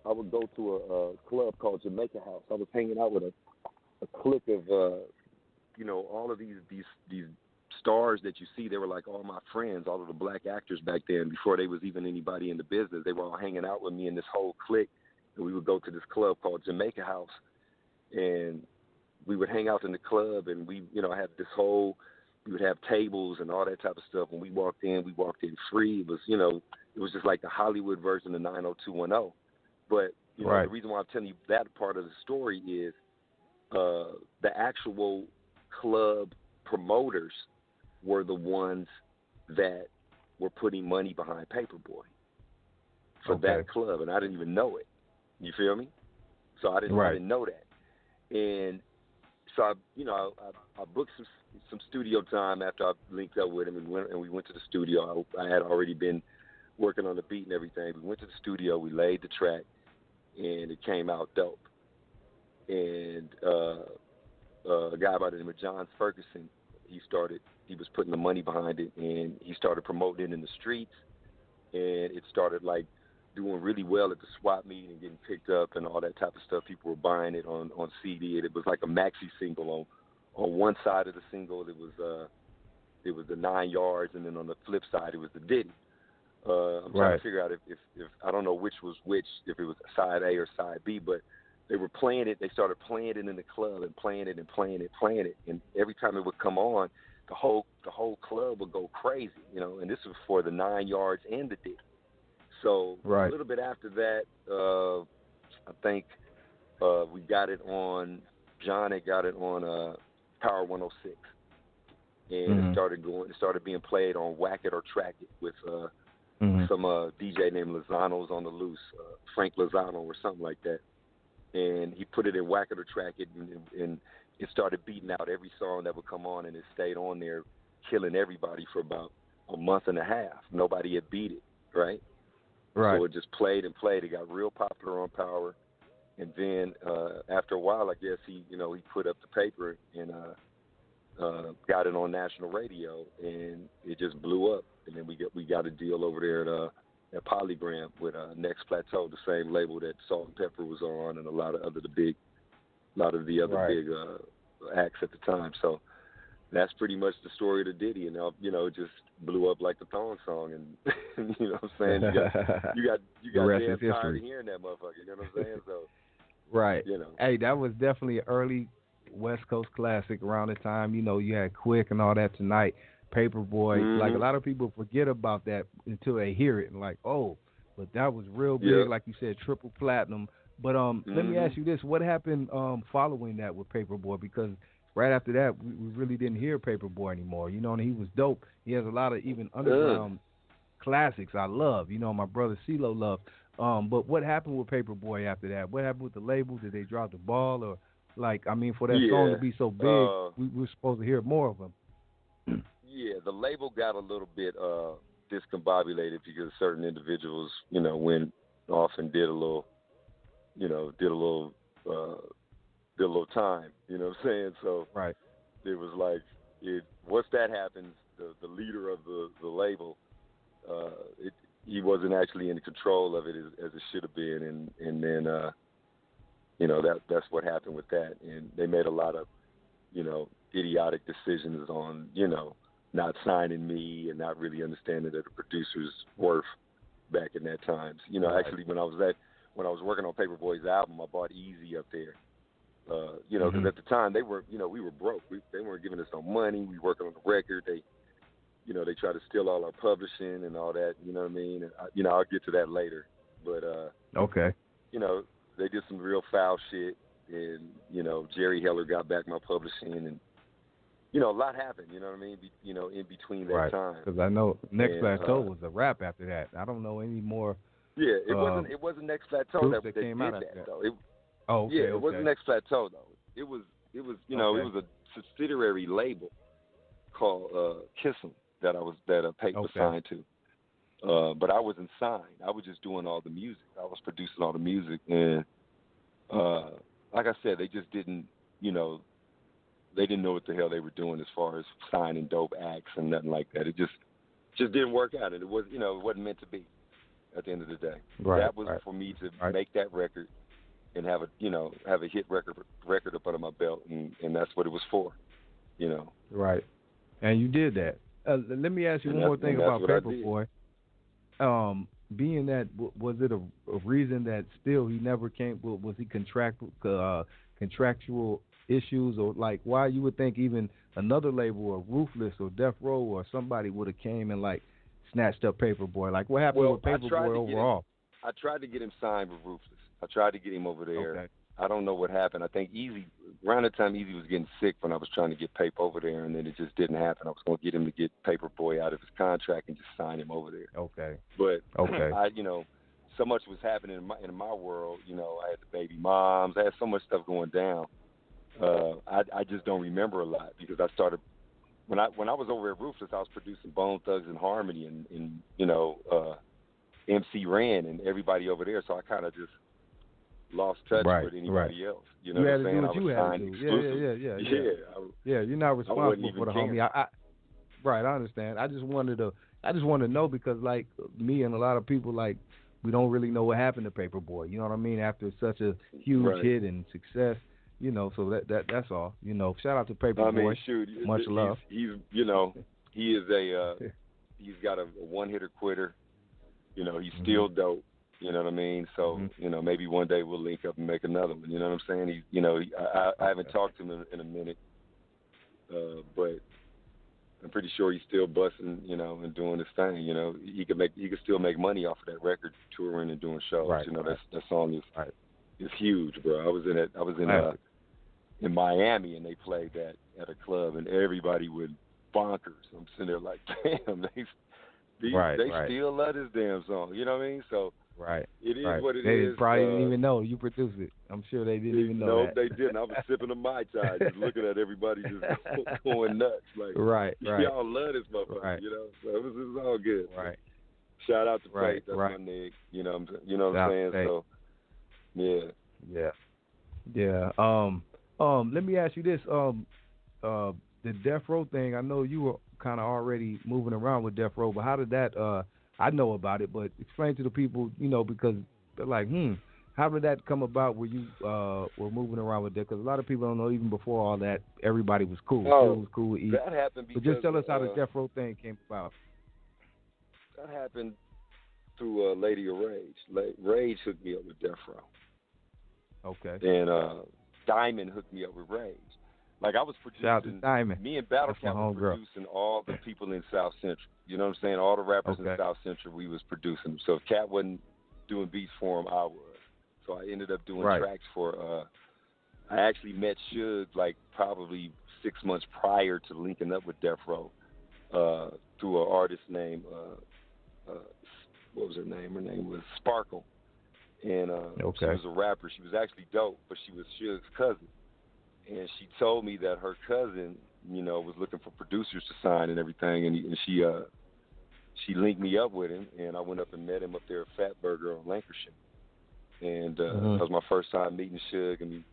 I would go to a club called Jamaica House. I was hanging out with a clique of, you know, all of these stars that you see. They were like all my friends, all of the black actors back then, before they was even anybody in the business. They were all hanging out with me in this whole clique, and we would go to this club called Jamaica House, and we would hang out in the club, and we, you know, had this whole, we would have tables and all that type of stuff. When we walked in free. It was, you know, it was just like the Hollywood version of 90210. But, you know, the reason why I'm telling you that part of the story is the actual club promoters were the ones that were putting money behind Paperboy for that club, and I didn't even know it. You feel me? So I didn't know that. And so I booked some studio time after I linked up with him, and we went to the studio. I had already been working on the beat and everything. We went to the studio, we laid the track, and it came out dope. And a guy by the name of John Ferguson, he was putting the money behind it, and he started promoting it in the streets, and it started like doing really well at the swap meet and getting picked up and all that type of stuff. People were buying it on CD, and it was like a maxi single. On one side of the single, it was the 9 Yards, and then on the flip side, it was the Diddy. I'm trying to figure out if I don't know which was which, if it was side A or side B, but they were playing it. They started playing it in the club and playing it, and every time it would come on, the whole club would go crazy, you know. And this was for the 9 Yards and the Diddy. So a little bit after that, I think we got it on. John had got it on Power 106, and it started being played on Whack It or Track It with some DJ named Lozano's on the Loose, Frank Lozano or something like that. And he put it in Whack It or Track It, and it started beating out every song that would come on, and it stayed on there, killing everybody for about a month and a half. Nobody had beat it, right? So it just played and played. It got real popular on Power, and then after a while, I guess he put up the paper and got it on national radio, and it just blew up. And then we got a deal over there at Polygram with Next Plateau, the same label that Salt and Pepper was on, and a lot of the other big acts at the time. So that's pretty much the story of the ditty, and it just blew up like the thong song, and you know what I'm saying? You got the rest damn is tired history. of hearing that motherfucker. You know what I'm saying? So Right. you know, Hey, that was definitely an early West Coast classic around the time. You had Quick and all that tonight. Paperboy. Like a lot of people forget about that until they hear it and like, oh, but that was real big, like you said, triple platinum. But let me ask you this: what happened following that with Paperboy? Because right after that, we really didn't hear Paperboy anymore. And he was dope. He has a lot of even underground classics I love. My brother CeeLo loved. But what happened with Paperboy after that? What happened with the label? Did they drop the ball, or for that song to be so big, we were supposed to hear more of him? Yeah, the label got a little bit discombobulated because certain individuals, went off and did a little time. You know what I'm saying? So right. It was like once that happens, the leader of the label, he wasn't actually in control of it as it should have been, and then that's what happened with that, and they made a lot of idiotic decisions on not signing me and not really understanding that the producer's worth back in that times. Right. Actually when I was working on Paperboy's album, I bought Easy up there. Because at the time we were broke. They weren't giving us no money. We working on the record. They tried to steal all our publishing and all that. You know what I mean? And I'll get to that later. But okay. They did some real foul shit, and Jerry Heller got back my publishing, and a lot happened. You know what I mean? In between that time. Because I know Next Plateau was a rap after that. I don't know any more. Yeah, it wasn't Next Plateau that came did out that though. It wasn't Next Plateau though. It was it was a subsidiary label called Kiss'em that Pate was signed to. But I wasn't signed. I was just doing all the music. I was producing all the music, and like I said, they just didn't they didn't know what the hell they were doing as far as signing dope acts and nothing like that. It just didn't work out, and it was it wasn't meant to be. At the end of the day, that was for me to make that record and have a hit record up under my belt, and that's what it was for, Right, and you did that. Let me ask you one more thing about Paperboy. Being that, was it a reason that still he never came? Was he contractual issues, or like why you would think even another label or Ruthless or Death Row or somebody would have came and like snatched up Paperboy? Like what happened with Paperboy overall? I tried to get him signed with Ruthless. I tried to get him over there. Okay. I don't know what happened. I think around the time Easy was getting sick when I was trying to get Pape over there, and then it just didn't happen. I was going to get him to get Paperboy out of his contract and just sign him over there. Okay. But so much was happening in my world. I had the baby moms. I had so much stuff going down. I just don't remember a lot because I started when I was over at Ruthless. I was producing Bone Thugs and Harmony and MC Ran and everybody over there. So I kind of just lost touch with anybody else. You know what I'm saying? I was signed exclusive. Yeah, you're not responsible for the homie. I understand. I just wanted to know because like me and a lot of people like we don't really know what happened to Paperboy. You know what I mean? After such a huge hit and success, so that's all. Shout out to Paperboy. I mean, shoot, much love. He's he is he's got a one-hitter quitter. He's still dope. You know what I mean? So, maybe one day we'll link up and make another one. You know what I'm saying? I haven't talked to him in a minute, but I'm pretty sure he's still busting, and doing his thing. He could still make money off of that record, touring and doing shows. That song is huge, bro. I was in Miami and they played that at a club and everybody went bonkers. I'm sitting there like, damn, they still love this damn song. You know what I mean? So it is what it is. They probably didn't even know you produced it. I'm sure they didn't even know that. No, they didn't. I was sipping a Mai Tai, just looking at everybody just going nuts. Like, y'all love this motherfucker, So it was all good. Right. Shout out to Faith. That's my nigga. You know what I'm saying? So, yeah. Let me ask you this. The Death Row thing, I know you were kind of already moving around with Death Row, but how did that, I know about it, but explain to the people, because they're like, How did that come about? Where you were moving around with that? Because a lot of people don't know. Even before all that, everybody was cool. Oh, It was cool with E. that happened because. But just tell us how the Death Row thing came about. That happened through Lady of Rage. Rage hooked me up with Death Row. Okay. And Diamond hooked me up with Rage. Like I was producing. Shout out to Diamond. Me and Battle Cat was producing all the people in South Central. You know what I'm saying? All the rappers in South Central, we was producing them. So if Cat wasn't doing beats for him, I was. So I ended up doing tracks for. I actually met Suge like probably 6 months prior to linking up with Death Row through an artist named what was her name? Her name was Sparkle, and she was a rapper. She was actually dope, but she was Suge's cousin. And she told me that her cousin, you know, was looking for producers to sign and everything, and she linked me up with him, and I went up and met him up there at Fat Burger on Lancashire, and that was my first time meeting Suge, and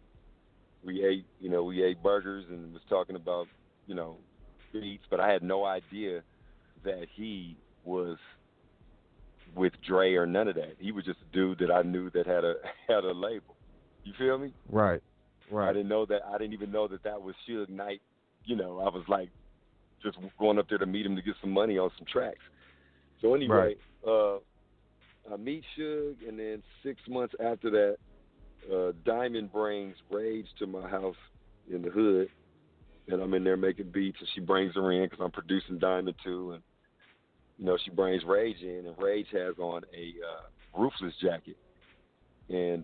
we ate burgers and was talking about, you know, beats, but I had no idea that he was with Dre or none of that. He was just a dude that I knew that had a label. You feel me? Right. I didn't know that. I didn't even know that was Suge Knight. You know, I was like just going up there to meet him to get some money on some tracks. So anyway, I meet Suge, and then 6 months after that, Diamond brings Rage to my house in the hood, and I'm in there making beats, and she brings her in because I'm producing Diamond too, and you know she brings Rage in, and Rage has on a Ruthless jacket, and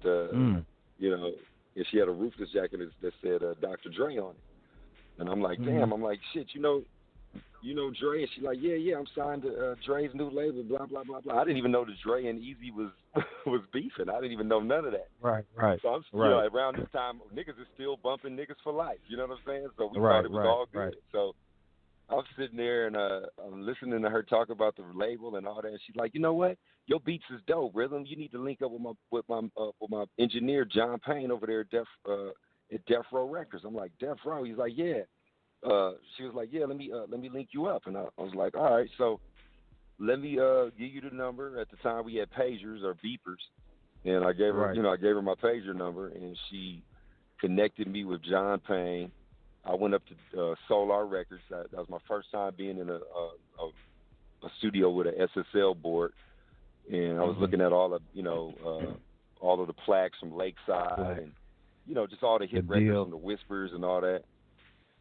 you know. And she had a Ruthless jacket that said Dr. Dre on it. And I'm like, damn, I'm like, shit, you know Dre? And she's like, yeah, I'm signed to Dre's new label, blah, blah, blah, blah. I didn't even know that Dre and Easy was beefing. I didn't even know none of that. Right. So I'm still, around this time, niggas is still bumping niggas for life. You know what I'm saying? So we thought it was all good. Right. So I'm sitting there and I'm listening to her talk about the label and all that. And she's like, you know what? Your beats is dope, Rhythm. You need to link up with my engineer John Payne over there at Death Row Records. I'm like, Death Row? He's like, yeah. She was like, yeah, let me link you up. And I was like, all right, so let me give you the number. At the time we had pagers or beepers, and I gave her my pager number, and she connected me with John Payne. I went up to Solar Records. That was my first time being in a studio with an SSL board, and I was looking at all of all of the plaques from Lakeside, and you know just all the hit records from the Whispers and all that.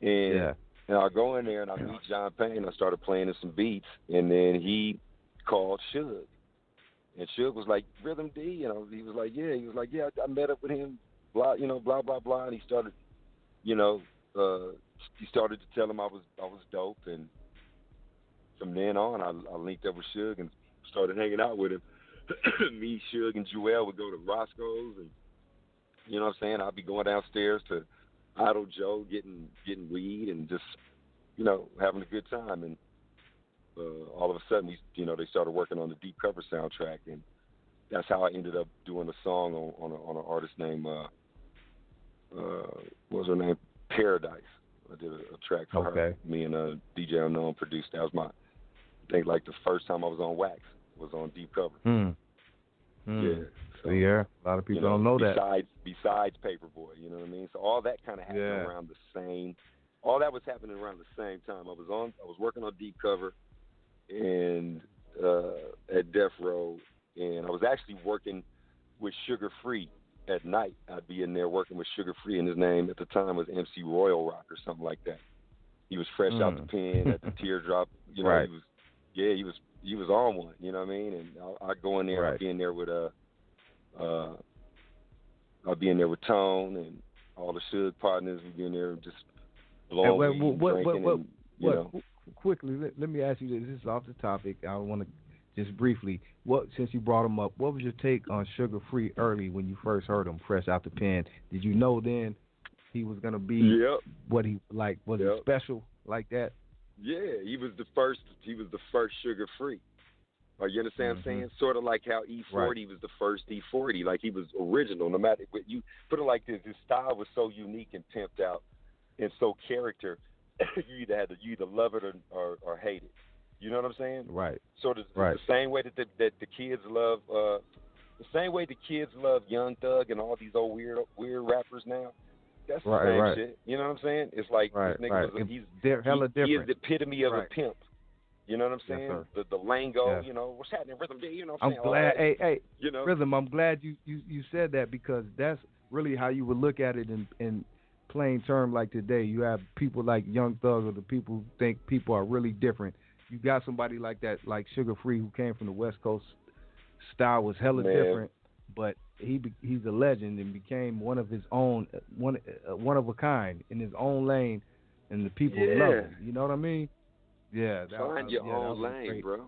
And I go in there and I meet John Payne. I started playing him some beats, and then he called Suge, and Suge was like, Rhythm D, you know, he was like, yeah, I met up with him, blah, blah, blah, blah, and he started, he started to tell him I was dope, and from then on, I linked up with Suge and started hanging out with him. Me, Suge, and Joel would go to Roscoe's, and you know what I'm saying? I'd be going downstairs to Idle Joe, getting weed, and just having a good time. And all of a sudden, they started working on the Deep Cover soundtrack, and that's how I ended up doing a song on an artist named what was her name? Paradise. I did a track for her. Me and DJ Unknown produced. That was I think like the first time I was on Wax was on Deep Cover. Yeah. So, a lot of people don't know that. Besides Paperboy, you know what I mean? So all that kind of happened around the same. All that was happening around the same time. I was working on Deep Cover, and at Death Row, and I was actually working with Sugar Free at night. I'd be in there working with Sugar Free, and his name at the time was MC Royal Rock or something like that. He was fresh out the pen at the Teardrop. He was on one. You know what I mean? And I'd go in there. I'd be in there with Tone and all the Suge partners. We'd be in there just blowing drinking. Quickly, let me ask you this. This is off the topic. I want to just briefly. Since you brought him up, what was your take on Sugar Free early when you first heard him fresh out the pen? Did you know then he was gonna be what he like? Was it special like that? Yeah, he was the first Sugar Free. You understand what I'm saying? Sort of like how E40 was the first E40. Like he was original. No matter what you put it like this, his style was so unique and pimped out, and so character. You either love it or hate it. You know what I'm saying? Right. Sort of the same way that the kids love The same way the kids love Young Thug and all these old weird rappers now. That's the same shit. You know what I'm saying? It's like this nigga was hella different. He is the epitome of a pimp. You know what I'm saying? Yes, the lingo, you know, what's happening, Rhythm D, you know what I'm saying? I'm glad, hey, you know? Rhythm, I'm glad you said that, because that's really how you would look at it in plain term. Like today, you have people like Young Thug, or the people who think people are really different. You got somebody like that, like Sugar Free, who came from the West Coast. Style was hella different, but he's a legend and became one of his own, one of a kind in his own lane, and the people love him. You know what I mean? Yeah. Find your own lane, great. bro.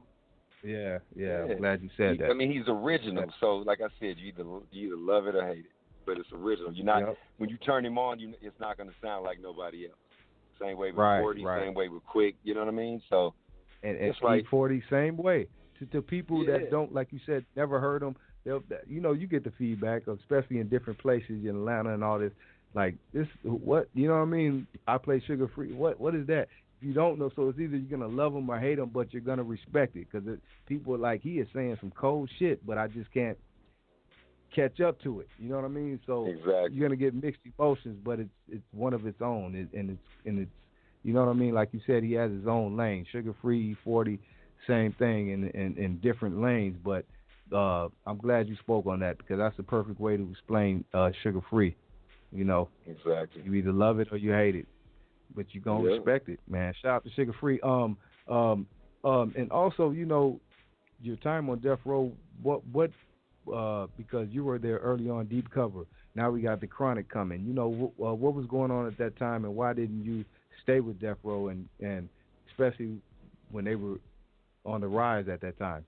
Yeah. I'm glad you said that. I mean, he's original. So, like I said, you either love it or hate it, but it's original. You're not when you turn him on, it's not going to sound like nobody else. Same way with 40, same way with Quick. You know what I mean? So, and it's like E40, same way. To people that don't, like you said, never heard them, you get the feedback, especially in different places in Atlanta and all this. Like this, what you know what I mean? I play Sugar Free. What is that? If you don't know, so it's either you're gonna love them or hate them, but you're gonna respect it, because people are like, he is saying some cold shit, but I just can't catch up to it. You know what I mean? So you're gonna get mixed emotions, but it's one of its own, and it's you know what I mean? Like you said, he has his own lane. Sugar Free, 40. Same thing in different lanes, but I'm glad you spoke on that, because that's the perfect way to explain Sugar Free. You know, exactly. You either love it or you hate it, but you're gonna respect it, man. Shout out to Sugar Free. And also, you know, your time on Death Row. What because you were there early on, deep cover. Now we got the Chronic coming. You know, what was going on at that time, and why didn't you stay with Death Row, and especially when they were on the rise at that time?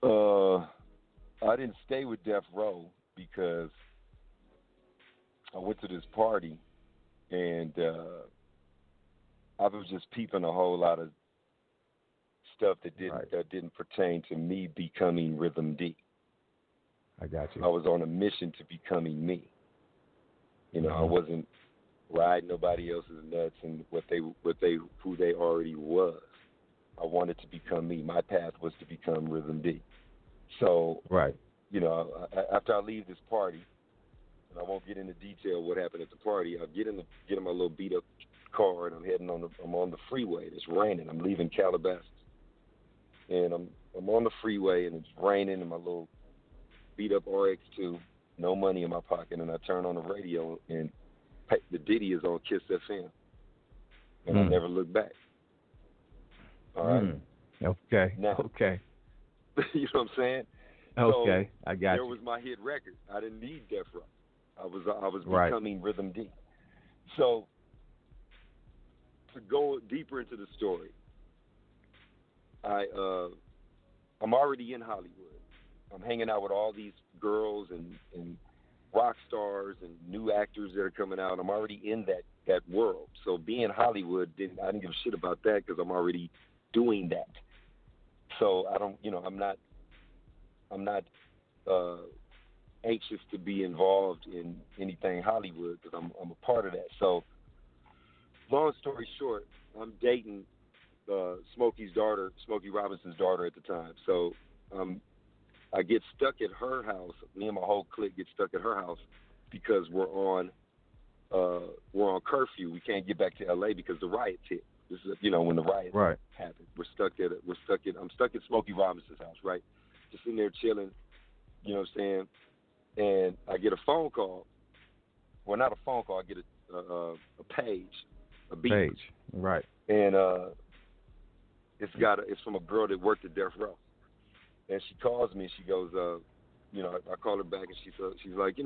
I didn't stay with Death Row because I went to this party, and I was just peeping a whole lot of stuff that didn't pertain to me becoming Rhythm D. I got you. I was on a mission to becoming me. You know, I wasn't riding nobody else's nuts and who they already was. I wanted to become me. My path was to become Rhythm D. So, you know, after I leave this party, and I won't get into detail what happened at the party, I'll get in my little beat up car, and I'm on the freeway. It's raining. I'm leaving Calabasas, and I'm on the freeway, and it's raining, and my little beat up RX2, no money in my pocket, and I turn on the radio, and the Diddy is on Kiss FM, and I never look back. All right. Okay. Now, okay. You know what I'm saying? Okay, so I got there you. was my hit record. I didn't need Death Row. I was becoming Rhythm D. So to go deeper into the story, I'm already in Hollywood. I'm hanging out with all these girls and rock stars and new actors that are coming out. I'm already in that world. So being Hollywood, I didn't give a shit about that, because I'm already doing that. So I'm not anxious to be involved in anything Hollywood, because I'm a part of that. So long story short, I'm dating Smokey Robinson's daughter at the time. So I get stuck at her house. Me and my whole clique get stuck at her house because we're on curfew. We can't get back to LA because the riots hit. This is, when the riots happened. I'm stuck at Smokey Robinson's house, right? Just in there chilling, you know what I'm saying? And I get a phone call. Well, not a phone call. I get a page, a beat. Page, right? And it's from a girl that worked at Death Row. And she calls me and she goes, I call her back and she's like,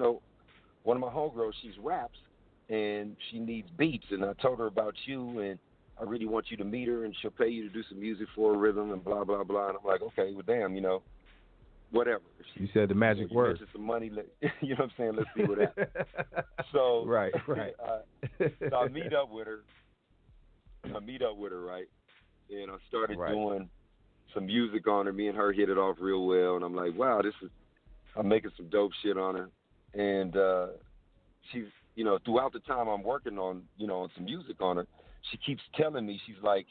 one of my homegirls, she's raps and she needs beats, and I told her about you, and I really want you to meet her, and she'll pay you to do some music for her, rhythm, and blah, blah, blah. And I'm like, okay, well, damn, whatever. You said the magic word. Some money, you know what I'm saying? Let's see what happens. So, right. So I meet up with her, right? And I started doing some music on her. Me and her hit it off real well, and I'm like, wow, I'm making some dope shit on her. And she's, throughout the time I'm working on, on some music on her, she keeps telling me, she's like,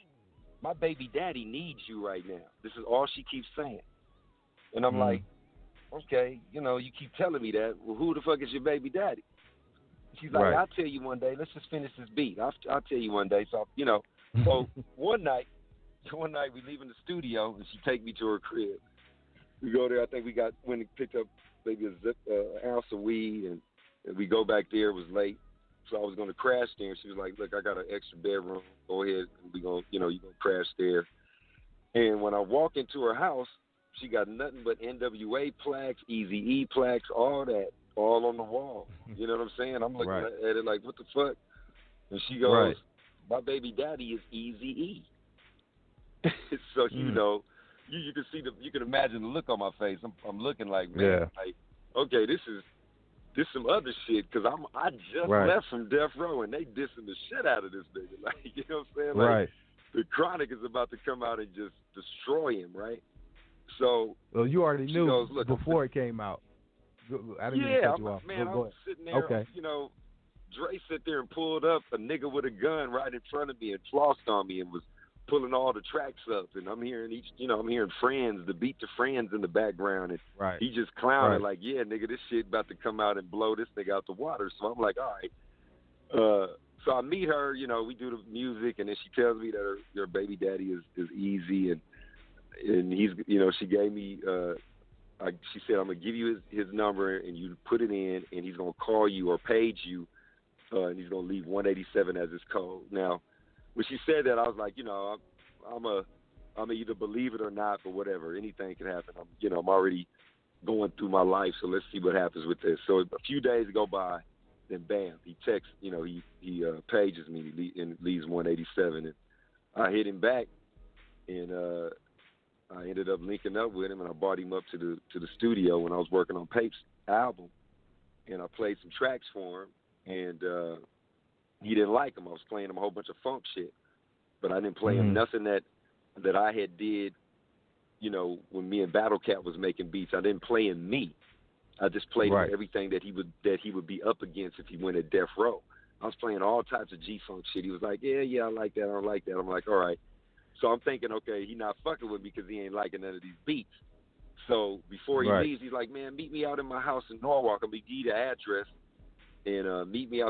my baby daddy needs you right now. This is all she keeps saying. And I'm like, okay, you know, you keep telling me that. Well, who the fuck is your baby daddy? She's like, Right. I'll tell you one day. Let's just finish this beat. I'll tell you one day. So, you know, so one night we leave in the studio, and she take me to her crib. We go there. I think we went and picked up maybe an ounce of weed, and we go back there. It was late, so I was going to crash there. And she was like, look, I got an extra bedroom. Go ahead, and we going, you know, you gonna crash there. And when I walk into her house, she got nothing but NWA plaques, Eazy-E plaques, all that, all on the wall. You know what I'm saying? I'm looking Right. at it like, what the fuck? And she goes, Right. my baby daddy is Eazy-E. So, you know, you can see you can imagine the look on my face. I'm looking like, man, like, okay, this is some other shit, because I just left from Death Row, and they dissing the shit out of this nigga. Like, you know what I'm saying? Like, the Chronic is about to come out and just destroy him, right? So, well, you already knew goes, look, before it came out. I didn't mean to cut you off. Man, go I was ahead. sitting there, you know, Dre sit there and pulled up a nigga with a gun right in front of me and flossed on me and was pulling all the tracks up, and I'm hearing I'm hearing Friends, the beat to Friends in the background, and he just clowning like, yeah, nigga, this shit about to come out and blow this nigga out the water. So I'm like, all right. So I meet her, you know, we do the music, and then she tells me that her baby daddy is Easy, and he's, you know, she gave me, she said, I'm gonna give you his number, and you put it in, and he's gonna call you or page you, and he's gonna leave 187 as his code. Now, when she said that, I was like, you know, I'm either believe it or not, but whatever. Anything can happen. I'm already going through my life, so let's see what happens with this. So a few days go by, then bam, he texts, you know, he pages me and leaves 187, and I hit him back, and I ended up linking up with him, and I brought him up to the studio when I was working on Pape's album, and I played some tracks for him, and he didn't like them. I was playing him a whole bunch of funk shit, but I didn't play him nothing that I had did, you know, when me and Battle Cat was making beats. I didn't play him me. I just played him everything that he would be up against if he went at Death Row. I was playing all types of G-Funk shit. He was like, yeah, I like that, I don't like that. I'm like, all right. So I'm thinking, okay, he not fucking with me because he ain't liking none of these beats. So before he leaves, he's like, man, meet me out in my house in Norwalk. I'm gonna give you the address, and meet me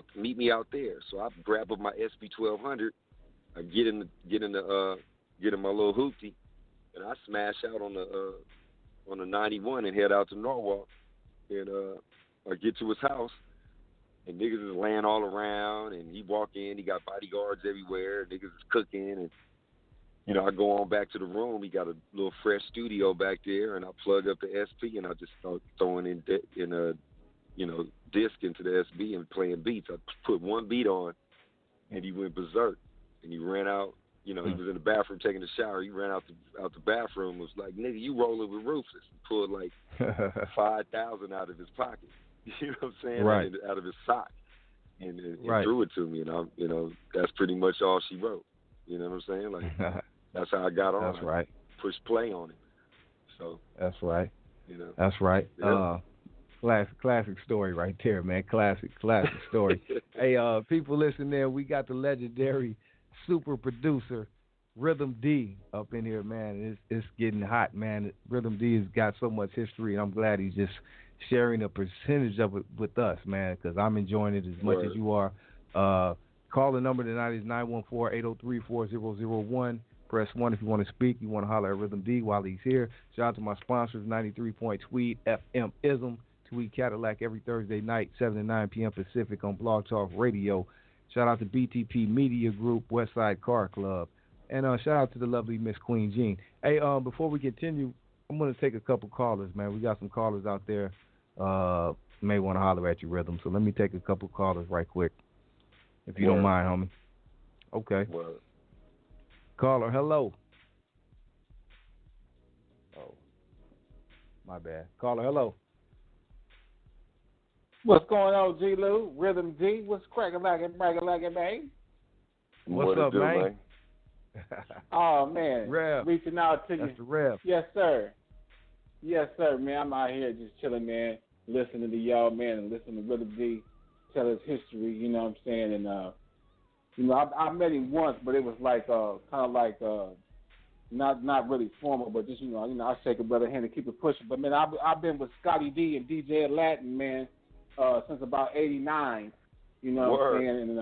out there. So I grab up my SB 1200, I get in my little hoopty, and I smash out on the 91 and head out to Norwalk, and I get to his house, and niggas is laying all around, and he walk in, he got bodyguards everywhere, niggas is cooking, and you know, I go on back to the room. He got a little fresh studio back there, and I plug up the SP, and I just start throwing in a disc into the SB and playing beats. I put one beat on, and he went berserk, and he ran out. You know, he was in the bathroom taking a shower. He ran out the bathroom. Was like, nigga, you rolling with Ruthless. And pulled like 5,000 out of his pocket. You know what I'm saying? Right. Out of his sock, and threw it to me. And that's pretty much all she wrote. You know what I'm saying? Like. That's how I got on. That's right. Push play on it. So. That's right. You know. That's right. Yeah. Classic story right there, man. Classic story. Hey, people listening there, we got the legendary super producer Rhythm D up in here, man. It's getting hot, man. Rhythm D has got so much history, and I'm glad he's just sharing a percentage of it with us, man, because I'm enjoying it as much as you are. Call the number tonight is 914-803-4001. Press 1 if you want to speak. You want to holler at Rhythm D while he's here. Shout out to my sponsors, 93 Tweed, FM Ism, Tweed Cadillac every Thursday night, 7 to 9 p.m. Pacific on Blog Talk Radio. Shout out to BTP Media Group, Westside Car Club. And shout out to the lovely Miss Queen Jean. Hey, before we continue, I'm going to take a couple callers, man. We got some callers out there. May want to holler at you, Rhythm. So let me take a couple callers right quick, if you don't mind, homie. Okay. Well. Caller, hello. Oh, my bad. Caller, hello. What's going on, G-Lew? Rhythm D? What's cracking like it, man? What's up, man? Oh, man. Rev. Reaching out to you. That's the Rev. Yes, sir. Yes, sir, man. I'm out here just chilling, man, listening to y'all, man, and listening to Rhythm D tell his history, you know what I'm saying? And, you know, I met him once, but it was like kind of like, not really formal, but just I shake a brother hand and keep it pushing. But man, I've been with Scotty D and DJ Latin, man, since about '89. You know what I'm saying?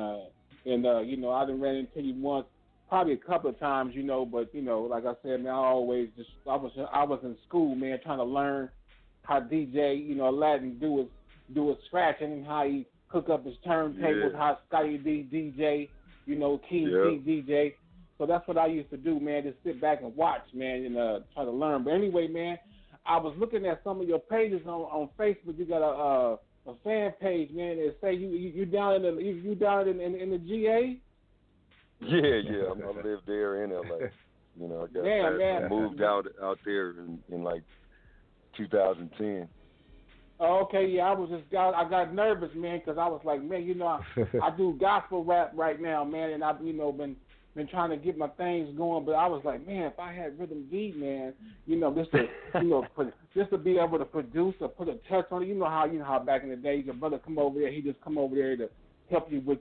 And I done ran into you once, probably a couple of times, but like I said, man, I was in school, man, trying to learn how DJ, Latin do his scratching and how he hook up his turntables, how Scotty D DJ, King D DJ. So that's what I used to do, man, just sit back and watch, man, and try to learn. But anyway, man, I was looking at some of your pages on Facebook. You got a fan page, man, that say you down in the GA. Yeah. I live there in LA. I moved out there in like 2010. Oh, okay, yeah, I got nervous, man, because I was like, man, I do gospel rap right now, man, and I've been trying to get my things going, but I was like, man, if I had Rhythm D, man, just to be able to produce or put a touch on it. You know how back in the day your brother come over there, he just come over there to help you with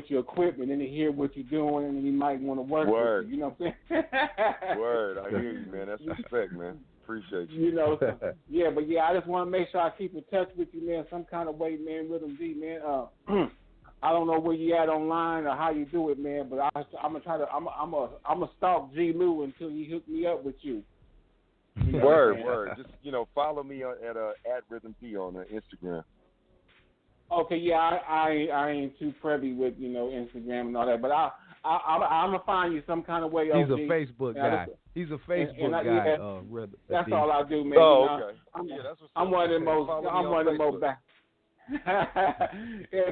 your equipment and to hear what you're doing, and he might want to work with you. You know what I'm saying? Word, I hear you, man. That's respect, man. Appreciate you. I just want to make sure I keep in touch with you, man, some kind of way, man. Rhythm D, man. I don't know where you at online or how you do it, man, but I'm gonna stalk G-Lew until he hook me up with you. Word. Just follow me at Rhythm D on Instagram. Okay, yeah, I ain't too privy with Instagram and all that, but I'm gonna find you some kind of way. He's a Facebook guy. He's a Facebook guy. That's all I do, man. Oh, okay. I'm one of them most back.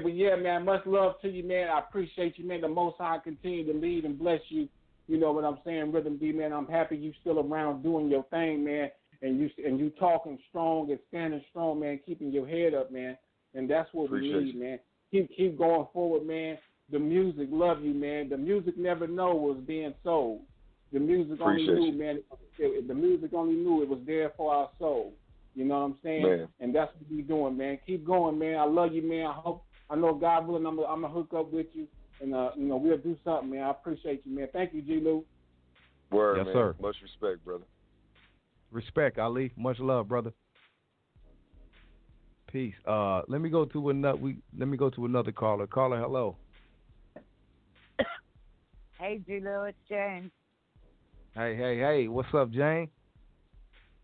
But yeah, man, much love to you, man. I appreciate you, man. The Most High continue to lead and bless you. You know what I'm saying, Rhythm D, man. I'm happy you still around doing your thing, man. And you talking strong and standing strong, man. Keeping your head up, man. And that's what we need, man. Keep going forward, man. The music, love you, man. The music never know was being sold. The music only knew, man. The music only knew it was there for our soul. You know what I'm saying? Man. And that's what we doing, man. Keep going, man. I love you, man. I know God willing, I'm gonna hook up with you, and we'll do something, man. I appreciate you, man. Thank you, G-Lew. Word, yes, man. Sir. Much respect, brother. Respect, Ali. Much love, brother. Peace. Let me go to another caller. Caller, hello. Hey, G-Lew, it's Jane. Hey. What's up, Jane?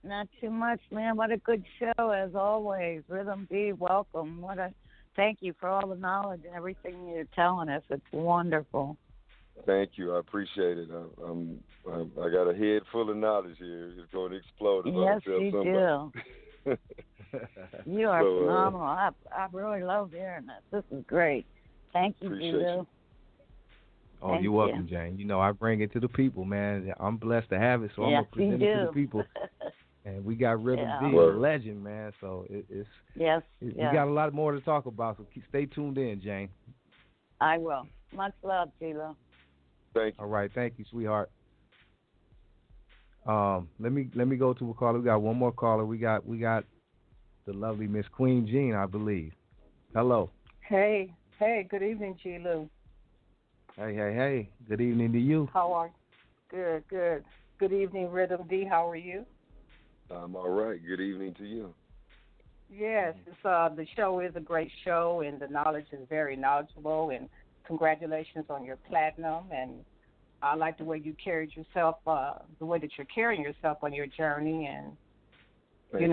Not too much, man. What a good show, as always. Rhythm D, welcome. Thank you for all the knowledge and everything you're telling us. It's wonderful. Thank you. I appreciate it. I got a head full of knowledge here. It's going to explode. Yes, you do. You are phenomenal. I really love hearing this. This is great. Thank you, G-Lew. Oh, you're welcome, Jane. I bring it to the people, man. I'm blessed to have it, so I'm going to present it to the people. And we got Rhythm D, a legend, man. So we got a lot more to talk about. So stay tuned in, Jane. I will. Much love, G-Lew. Thank you. All right, thank you, sweetheart. Let me go to a caller. We got one more caller. We got the lovely Miss Queen Jean, I believe. Hello. Hey. Good evening, G-Lew. Hey. Good evening to you. How are you? Good. Good evening, Rhythm D. How are you? I'm all right. Good evening to you. Yes, the show is a great show, and the knowledge is very knowledgeable, and congratulations on your platinum, and I like the way you carried yourself, the way that you're carrying yourself on your journey, and, you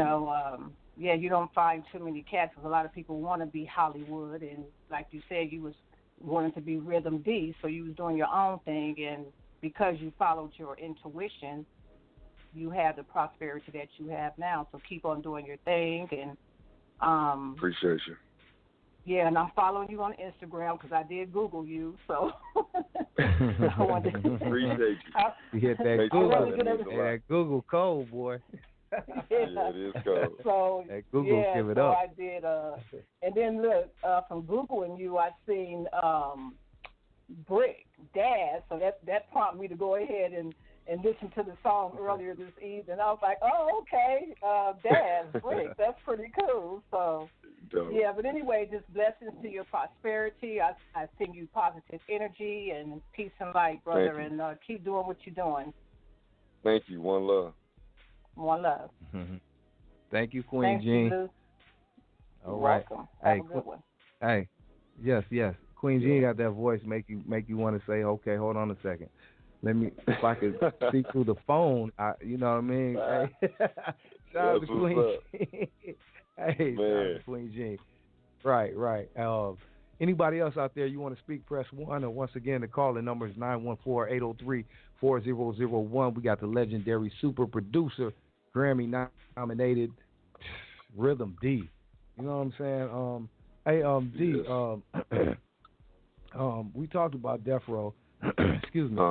don't find too many cats, because a lot of people want to be Hollywood, and like you said, you was wanting to be Rhythm D, so you was doing your own thing, and because you followed your intuition, you have the prosperity that you have now. So keep on doing your thing. And appreciate you. Yeah, and I'm following you on Instagram because I did Google you. So I wanted to appreciate you. You hit that Google code, boy. Yeah, it is cold. So that Google give it up. I did. And then look, from Googling you, I seen Brick Dad. So that prompted me to go ahead and listen to the song earlier this evening. I was like, oh, okay, Dad, Brick, that's pretty cool. So, yeah, but anyway, just blessings to your prosperity. I send you positive energy and peace and light, brother, and keep doing what you're doing. Thank you. One love. One love. Thank you, Queen Thank Jean. you, Lou. All You're right. welcome. Hey, Have a good one. Hey, yes. Queen Jean got that voice make you want to say, okay, hold on a second. Let me, if I could see through the phone, you know what I mean? Hey, shout out to Queen Jean. Hey, shout out to Queen Jean. Right. Anybody else out there you want to speak, press 1. Or once again, the calling number is 914-803-4001. We got the legendary super producer, Grammy-nominated Rhythm D. You know what I'm saying? D, we talked about Death Row. Excuse me.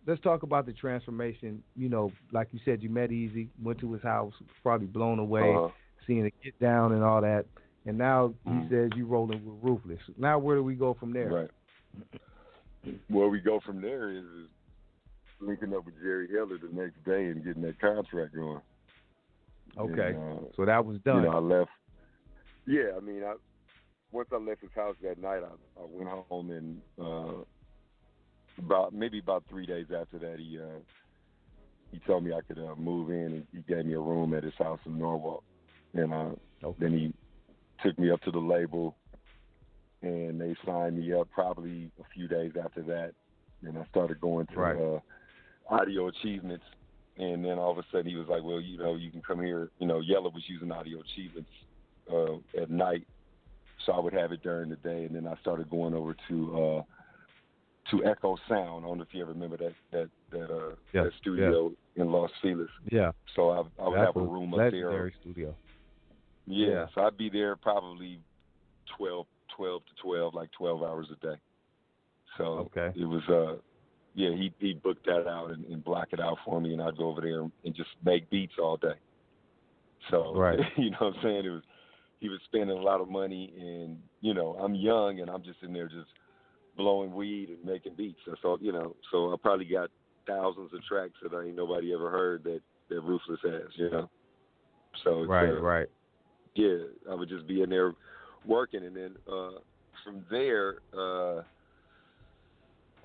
Let's talk about the transformation. You know, like you said, you met Easy, went to his house, probably blown away, seeing it get down and all that. And now he says you rolling with Ruthless. Now where do we go from there? Right. Where we go from there is linking up with Jerry Heller the next day and getting that contract going. Okay. And, so that was done. You know, I left. Yeah, I mean, once I left his house that night, I went home and about 3 days after that, he told me I could move in, and he gave me a room at his house in Norwalk. And then he took me up to the label, and they signed me up probably a few days after that. And I started going to Audio Achievements. And then all of a sudden he was like, well, you know, you can come here. You know, Yella was using Audio Achievements at night, so I would have it during the day. And then I started going over to Echo Sound. I don't know if you ever remember that studio in Los Feliz. Yeah. So I would have a room up there. Legendary studio. Yeah, so I'd be there probably 12 to 12, like 12 hours a day. So it was, he booked that out and block it out for me, and I'd go over there and just make beats all day. So, you know what I'm saying? He was spending a lot of money, and, you know, I'm young, and I'm just in there just blowing weed and making beats. So, you know, so I probably got thousands of tracks that ain't nobody ever heard that Ruthless has, you know? So, right. Yeah, I would just be in there working, and then from there,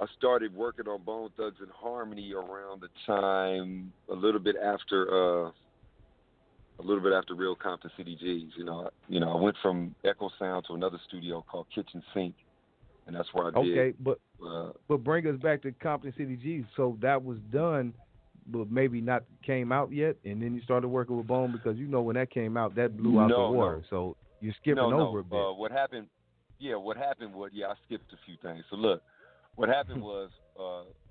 I started working on Bone Thugs and Harmony around the time a little bit after Real Compton City G's. You know, I went from Echo Sound to another studio called Kitchen Sink, and that's where I did. Okay, but bring us back to Compton City G's. So that was done, but maybe not came out yet, and then you started working with Bone, because you know when that came out, that blew out the water. No. So you're skipping over a bit. What happened was, I skipped a few things. So look, what happened was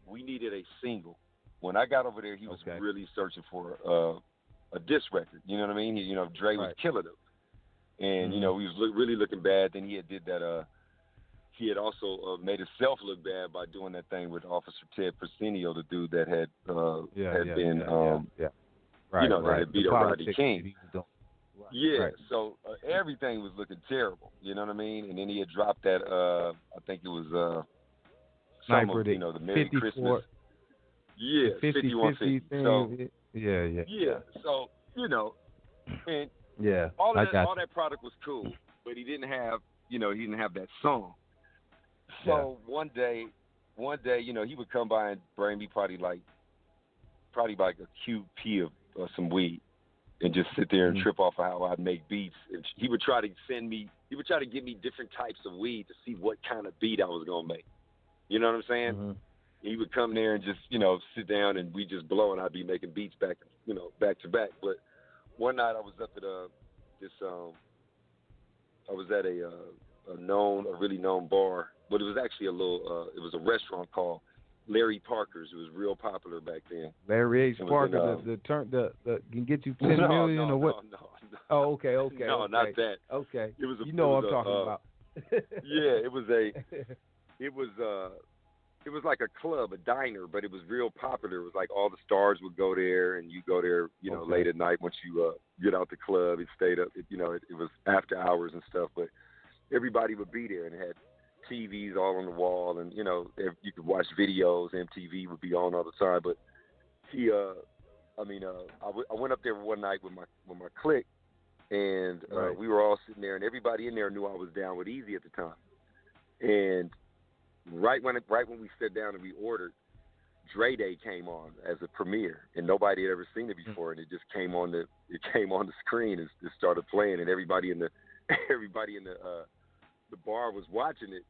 we needed a single. When I got over there, he was really searching for a diss record. You know what I mean? Dre was killing him, and you know he was really looking bad. Then he did that. He had also made himself look bad by doing that thing with Officer Ted Presenio, the dude that had been, that had beat up Rodney King. So everything was looking terrible. You know what I mean? And then he had dropped that. I think it was Sniper, the Merry Christmas. Yeah, 5150 thing. So So and all that product was cool, but he didn't have that song. So one day, he would come by and bring me probably like a QP of some weed, and just sit there and trip off of how I'd make beats. And he would try to give me different types of weed to see what kind of beat I was gonna make. You know what I'm saying? Mm-hmm. He would come there and just, sit down and we just blow, and I'd be making beats back to back. But one night I was up at a really known bar, but it was actually it was a restaurant called Larry Parker's. It was real popular back then. Larry H. Parker, the can get you 10 million or what? No. Oh, okay. No, not that. Okay. It was I'm talking about. It was like a club, a diner, but it was real popular. It was like all the stars would go there, and you go there, late at night once you get out the club. It stayed up, it was after hours and stuff, but everybody would be there, and it had TVs all on the wall, and you could watch videos. MTV would be on all the time. But I went up there one night with my clique, and we were all sitting there, and everybody in there knew I was down with Easy at the time. And right when we sat down and we ordered, Dre Day came on as a premiere, and nobody had ever seen it before, and it just came on the screen and it started playing, and everybody in the the bar was watching it,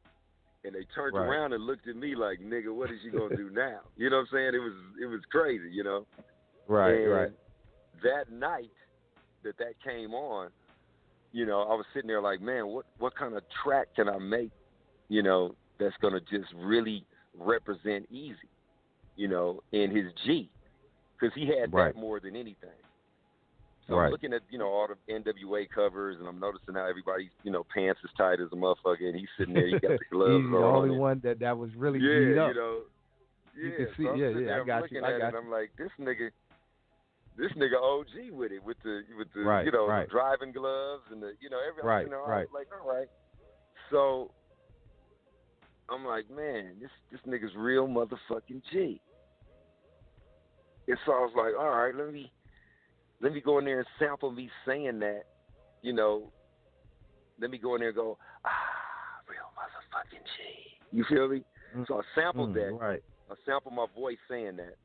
and they turned around and looked at me like, nigga, what is you gonna do now? You know what I'm saying? It was crazy, you know. And that night that came on, you know, I was sitting there like, man, what kind of track can I make, you know, that's gonna just really represent Easy, you know, in his G, because he had that more than anything. So I'm looking at, you know, all the NWA covers, and I'm noticing how everybody's, you know, pants is tight as a motherfucker, and he's sitting there, he got the gloves on. He's the only one that was really beat up. You know, you can see, so I got you. And I'm like, this nigga OG with it, with the you know, the driving gloves and the, you know, everything. You know, I was like, all right. So I'm like, man, this nigga's real motherfucking G. And so I was like, all right, let me go in there and sample me saying that, you know. Let me go in there and go, real motherfucking G. You feel me? So I sampled that. I sampled my voice saying that.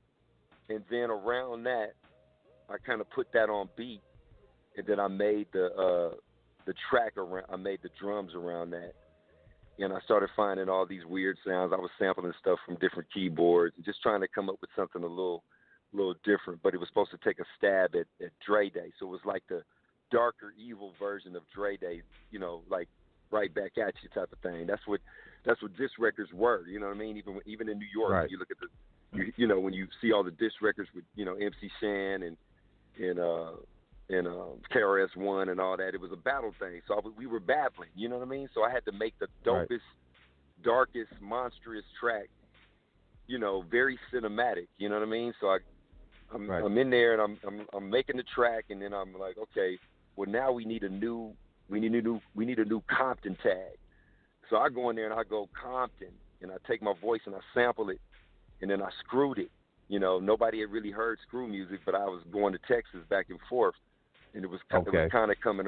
And then around that, I kind of put that on beat. And then I made the track around, I made the drums around that. And I started finding all these weird sounds. I was sampling stuff from different keyboards and just trying to come up with something a little different, but it was supposed to take a stab at Dre Day. So it was like the darker, evil version of Dre Day, you know, like right back at you type of thing. That's what disc records were, you know what I mean? Even in New York, you look at you know, when you see all the disc records with, you know, MC Shan and KRS-One and all that, it was a battle thing. So we were battling, you know what I mean? So I had to make the dopest, darkest, monstrous track, you know, very cinematic, you know what I mean? So I'm in there and I'm making the track, and then I'm like, okay, well now we need a new Compton tag. So I go in there and I go Compton, and I take my voice and I sample it, and then I screwed it. You know, nobody had really heard screw music, but I was going to Texas back and forth, and it was kind of coming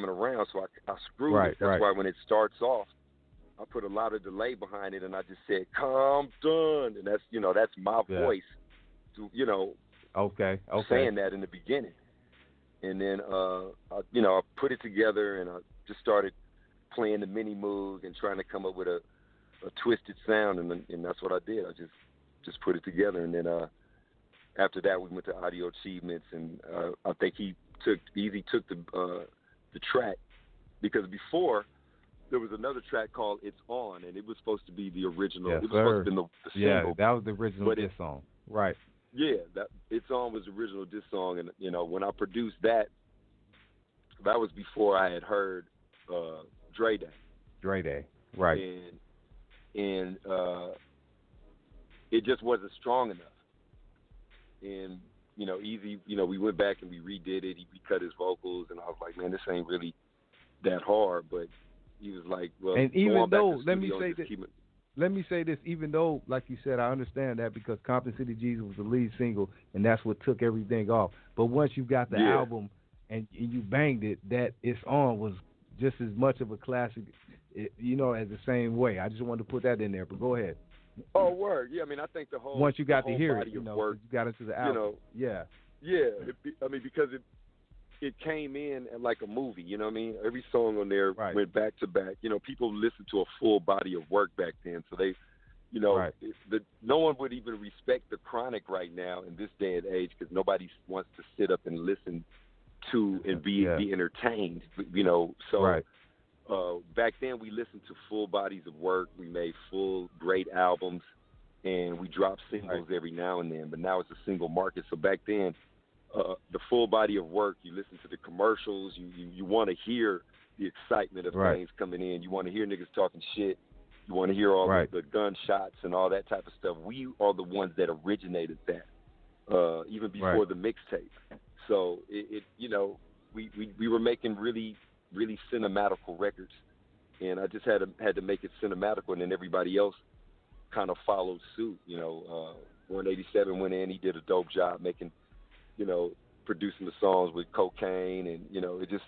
around. So I screwed it. That's why when it starts off, I put a lot of delay behind it, and I just said Compton, and that's my voice, to, you know, saying that in the beginning. And then I put it together, and I just started playing the mini moog and trying to come up with a twisted sound, and that's what I did. I just put it together, and then after that we went to Audio Achievements, and I think Easy took the track, because before there was another track called "It's On," and it was supposed to be the original. It was supposed to be the single. That was the original diss song, right? Yeah, that "It's On" was the original diss song, and you know, when I produced that was before I had heard Dre Day. Dre Day, right? And it just wasn't strong enough. And you know, Easy, you know, we went back and we redid it. He recut his vocals, and I was like, man, this ain't really that hard. But he was like, well, and even though, let me say this, even though, like you said, I understand that, because Compton City Jesus was the lead single, and that's what took everything off. But once you got the album and you banged it, that "It's On" was just as much of a classic, you know, as the same way. I just wanted to put that in there, but go ahead. Oh, word. Yeah, I mean, I think the whole once you got to hear body it, you know, work, you got into the album. You know, I mean, because it came in like a movie, you know what I mean? Every song on there went back to back. You know, people listened to a full body of work back then, so they, you know, no one would even respect the Chronic right now in this day and age, because nobody wants to sit up and listen to and be entertained, you know. So back then we listened to full bodies of work. We made full great albums, and we dropped singles every now and then. But now it's a single market. So back then, the full body of work, you listen to the commercials. You want to hear the excitement of things coming in. You want to hear niggas talking shit. You want to hear all the gunshots and all that type of stuff. We are the ones that originated that, even before the mixtape. So it you know, we were making really, really cinematical records, and I just had to make it cinematical, and then everybody else kind of followed suit. You know, 187 went in, he did a dope job making, you know, producing the songs with Cocaine, and you know, it just,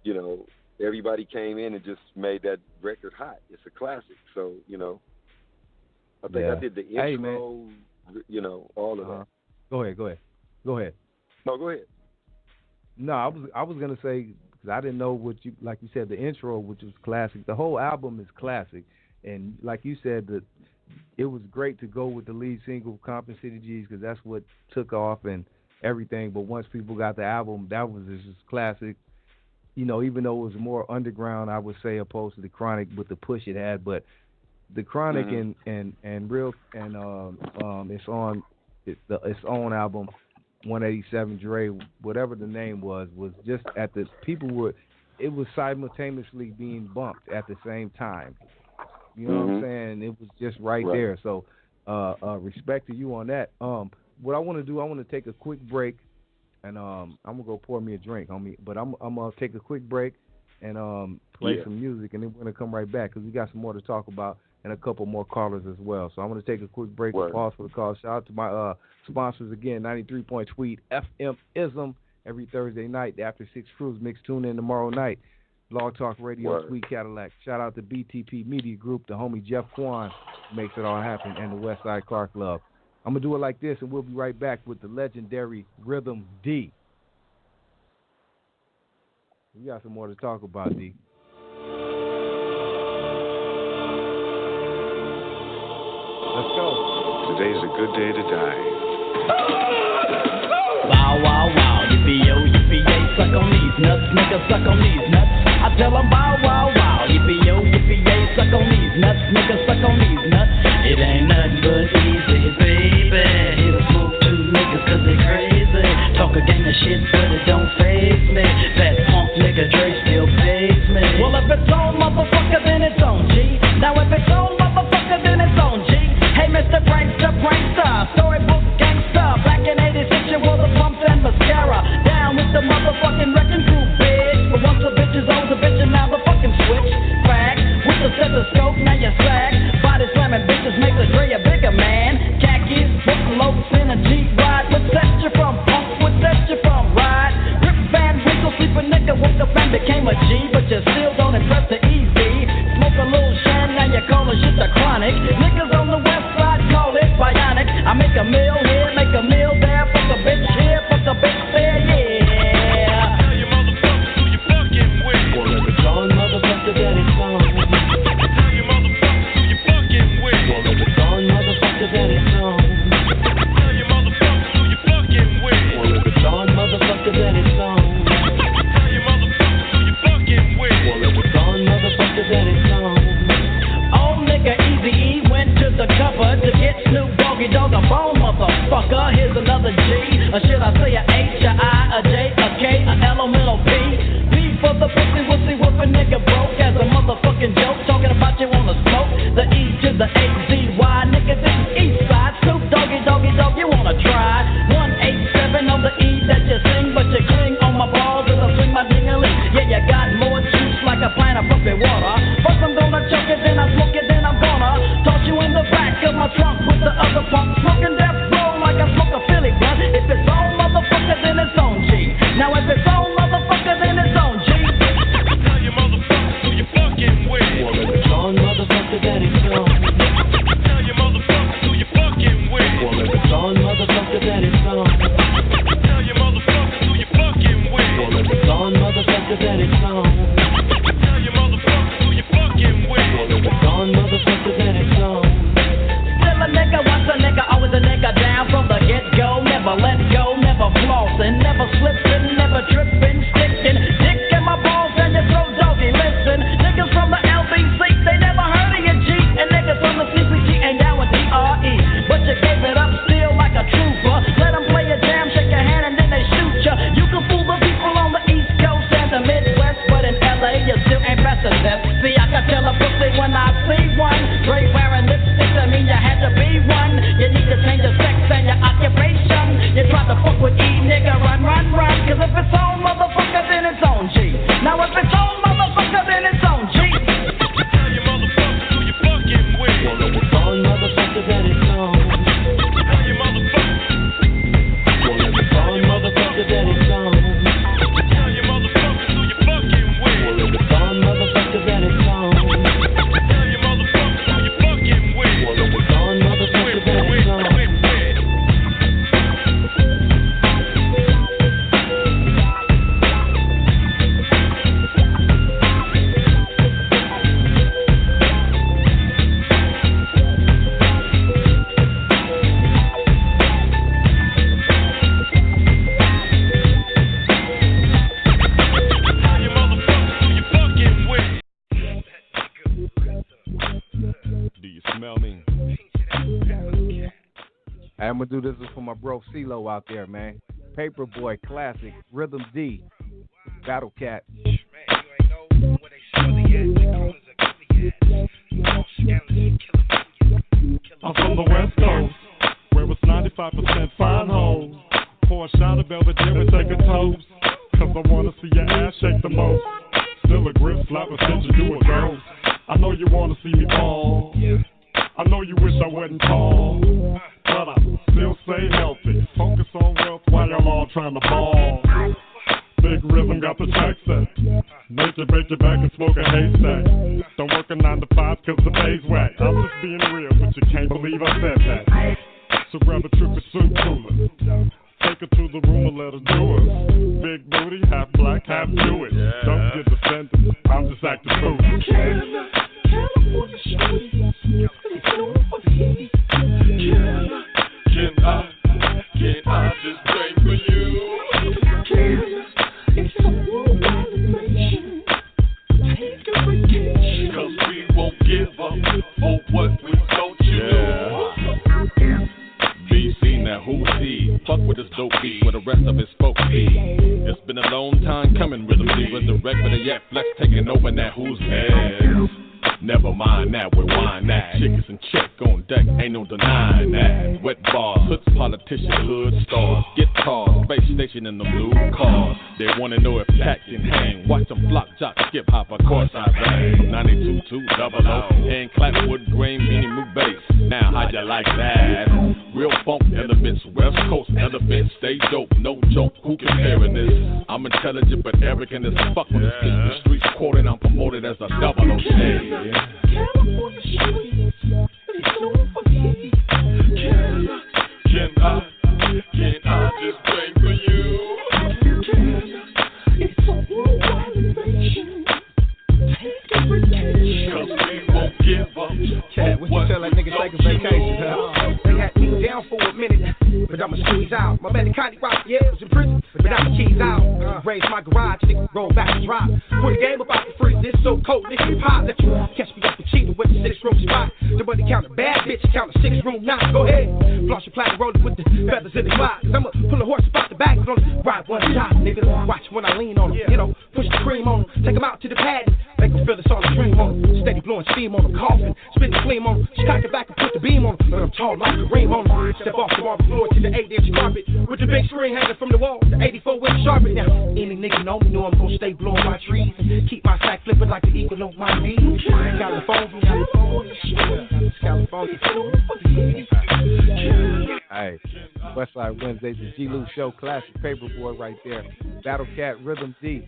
you know, everybody came in and just made that record hot. It's a classic. So, you know, I think I did the intro, all of that. Go ahead. No, go ahead. No, I was gonna say, because I didn't know what you, like you said, the intro, which was classic. The whole album is classic, and like you said, it was great to go with the lead single, Compton City G's, because that's what took off and everything. But once people got the album, that was just classic. Even though it was more underground, I would say, opposed to the Chronic with the push it had. But the Chronic and Real and it's on its own album, 187 Dre, whatever the name was just at the it was simultaneously being bumped at the same time. You know what I'm saying? It was just right there. So respect to you on that. What I want to do, I want to take a quick break, and I'm gonna go pour me a drink, homie. But I'm gonna take a quick break and play some music, and then we're gonna come right back because we got some more to talk about and a couple more callers as well. So I'm gonna take a quick break and pause for the call. Shout out to my sponsors again, 93 Tweet FM Ism every Thursday night. The After 6 Cruise mix. Tune in tomorrow night. Blog Talk Radio, Sweet Cadillac. Shout out to BTP Media Group, the homie Jeff Kwan makes it all happen, and the Westside Car Club. I'm going to do it like this, and we'll be right back with the legendary Rhythm D. We got some more to talk about, D. Let's go. Today's a good day to die. Wow, wow, wow, yippee-yo, yippee-yay, suck on these nuts, nigga, suck on these nuts. I tell them bow, wow, wow, yippee-yo, yippee-yay, suck on these nuts, nigga, suck on these nuts. It ain't nothing but easy, baby. Here to smoke two niggas cause they crazy. Talk a gang of shit, but it don't faze me. That punk nigga Dre still pays me. Well, if it's on, motherfucker, then it's on, G. Now if it's on, motherfucker, then it's on, G. Hey, Mr. Prankster, storybook gangster. Back in 86, you wore the pumps and mascara. Down with the motherfucking wrecking crew, bitch. But once the bitch is on the bitch, and now the fucking switch. Back with the stethoscope, now you're slack. Body slamming bitches make the Dre a bigger man. Khakis, booking loafs in a Jeep ride. What set you from punk? What set you from ride? Rip Van Winkle, sleeping nigga, woke up and became a G. But you still don't impress the easy. Smoke a little shine, now you call the shit the Chronic. Niggas on the west side call it bionic. I make a meal here, make a meal there. Fuck a bitch here, fuck a bitch there, yeah. Tell your motherfuckers who you fucking with. Well, if it's on, motherfucker, that it's on. Tell your motherfuckers who you fucking with. Well, if it's on, motherfucker, that it's on. Tell your motherfuckers who you fucking with. Well, if it's on, motherfucker, that it's on. Tell your motherfuckers who you fucking with. Well, if it's on, motherfucker, that it's on. Oh, nigga, Eazy-E went to the cover to get Snoop Doggy Dogg a bone, motherfucker. Here's another G, or should I say a H, a I, a J, a K, a elemental P. P for the pussy, wussy, whooping nigga broke as a motherfucking joke. Talking about you wanna smoke. The E to the A-Z-Y, nigga, this is Eastside. Snoop Doggy Doggy Dogg, you wanna try? 187 on the E that you sing, but you cling on my balls as I swing my ding-a-ling. Yeah, you got more juice like a pint of puppy water. First I'm gonna choke it, then I smoke it, then I'm gonna toss you in the back of my trunk with the other pump. Smoking death roll like I smoke a Philly blunt. If it's on, motherfucker, then it's on, G. Now if it's on, motherfucker, then it's on, G. Tell your motherfuckers who you fucking with. Well, if it's on, motherfucker, that it's on. Tell your motherfuckers who you fucking with. Well, if it's on, motherfucker, that it's on. Tell your motherfuckers who you fucking with. Well, if it's on, motherfucker, that it's on. Tell your motherfuckers who you fucking with. Well, if it's on, motherfucker, that it's on. Still a nigga, once a nigga, always a nigga down from the get-go. Never let go, never flossing, never slipping, never tripping, sticking. Dick in my balls and your throat, doggy, listen. Niggas from the LBC, they never heard of your G. And niggas from the CPT ain't down with DRE. But you gave it up still like a trooper. Let them play a jam, shake your hand, and then they shoot ya. You can fool the people on the East Coast and the Midwest, but in LA you still ain't past the test. See, I can tell a pussy when I see one. Straight wearing lipstick, I mean you had to be one. You need to change your sex and your occupation. You try to fuck with E, nigga, run, run, run. Cause if it's on, motherfucker, then it's on, G. Now if it's on, motherfucker, then it's on, G. Tell your motherfuckers who you fucking with. Well, if it's on, motherfucker, then it's on. Tell your motherfuckers. Well, if it's on, motherfucker, then it's on. Tell your motherfuckers who you fucking with. Well, if it's on, motherfucker, then it's on. Tell your motherfuckers Smell me. Hey, I'm gonna do this for my bro CeeLo out there, man. Paperboy Classic, Rhythm D, Battle Cat. I'm from the West Coast, where it's 95% fine hoes. Pour a shot of Belvedere and take a toast, 'cause I wanna see your ass shake the most. Still a grip slap, but since you do a ghost. I know you wanna see me fall. I know you wish I wasn't tall, but I still stay healthy. Focus on wealth while y'all all trying to ball. Big Rhythm got the check set. Make it, break it back and smoke a haystack. Don't work a 9 to 5 'cause the pay's whack. I'm just being real, but you can't believe I said that. So grab a triple soup cooler. Take her to the room and let her do it. Big booty, half black, half Jewish. Don't get defended, I'm just acting foolish. Can I just bring for you? It's a worldwide nation. Take a vacation. 'Cause we won't give up for what we told you. BC, now who's he? Fuck with this dope beat where the rest of his folks be. It's been a long time coming, Rhythm D. Resurrect with a yak flex taking over now who's next? Never mind that, rewind that. Chickens in check on deck, ain't no denying that. Wet bars, hoods, politicians, hood stars. Get cars, space station in the blue cars. They wanna know if Pat can hang. Watch them flock, jock, skip, hop, of course I bang. 92.2, double O, and clap wood grain, meaning move bass. Now how you like that? Real funk elements, West Coast elements, stay dope, no joke. Who comparing this? I'm intelligent but arrogant as fuck when it's the streets quoted. I'm promoted as a double O shade. California streets, it's over here. Can I just bring for you? It's a worldwide invasion. Take a vacation. 'Cause we won't give up. Cat, what you tell that nigga take a vacation, huh? They had me down for a minute, but I'ma squeeze out. My belly kinda rock, yeah, was in prison, but I'm keys out. Raise my garage, nigga, roll back and drop. Put a game about to freeze, this so cold, nigga, pop. Let you catch me up the cheetah with the 6-room spot. The money count a bad bitch, count a 6-room knot. Go ahead, floss your platinum roller with the feathers in the clock. 'Cause I'ma pull a horse about the back, but only ride one shot, nigga. Watch when I lean on 'em, you know, push the cream on 'em, take 'em out to the pad. Make 'em feel it's all a dream on 'em. Steady blowing steam on 'em, coughing, spitting flame on 'em. Stack it back and put the beam on 'em, but I'm tall like Kareem on 'em. Step off the marble floor to the 8-inch carpet with the big screen hanging from the wall. The 84-inch sharpie. Now, any nigga know me, know I'm gonna stay blowing my trees and keep my sack flipping like the eagle on my knees. California. Hey, Westside Wednesdays, the G-Lew Show, classic Paperboy right there. Battle Cat, Rhythm D.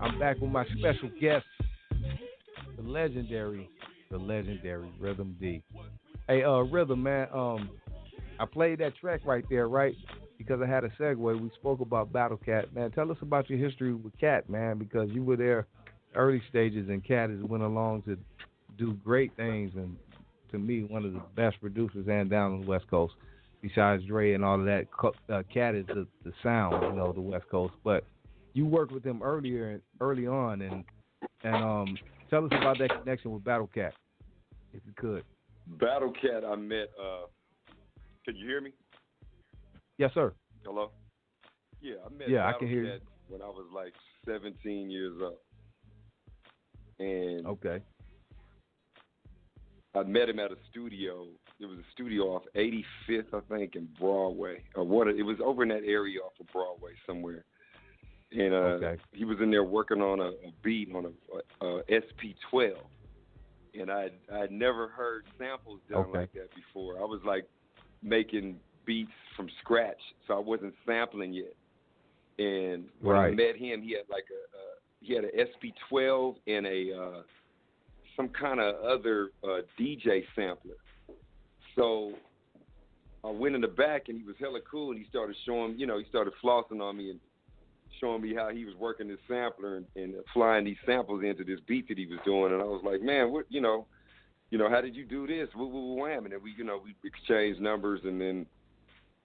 I'm back with my special guest, the legendary Rhythm D. Hey, Rhythm, man, I played that track right there, right? Because I had a segue. We spoke about Battle Cat. Man, tell us about your history with Cat, man, because you were there early stages and Cat has went along to do great things and to me one of the best producers and down on the West Coast. Besides Dre and all of that, Cat is the sound, you know, the West Coast. But you worked with him early on, and tell us about that connection with Battle Cat, if you could. Battle Cat, I met. Can you hear me? Yes, sir. Hello. Yeah, I met. Yeah, Battle I can hear Cat you. when I was like 17 years old, and okay. I met him at a studio. There was a studio off 85th, I think, in Broadway, or what? It was over in that area off of Broadway somewhere. And he was in there working on a beat on a SP12, and I'd never heard samples done like that before. I was like making beats from scratch, so I wasn't sampling yet. And when I met him, he had like he had an SP12 and a some kind of other DJ sampler. So I went in the back, and he was hella cool, and he started showing, he started flossing on me and showing me how he was working his sampler and flying these samples into this beat that he was doing. And I was like, man, what, how did you do this? Wham. And then we exchanged numbers, and then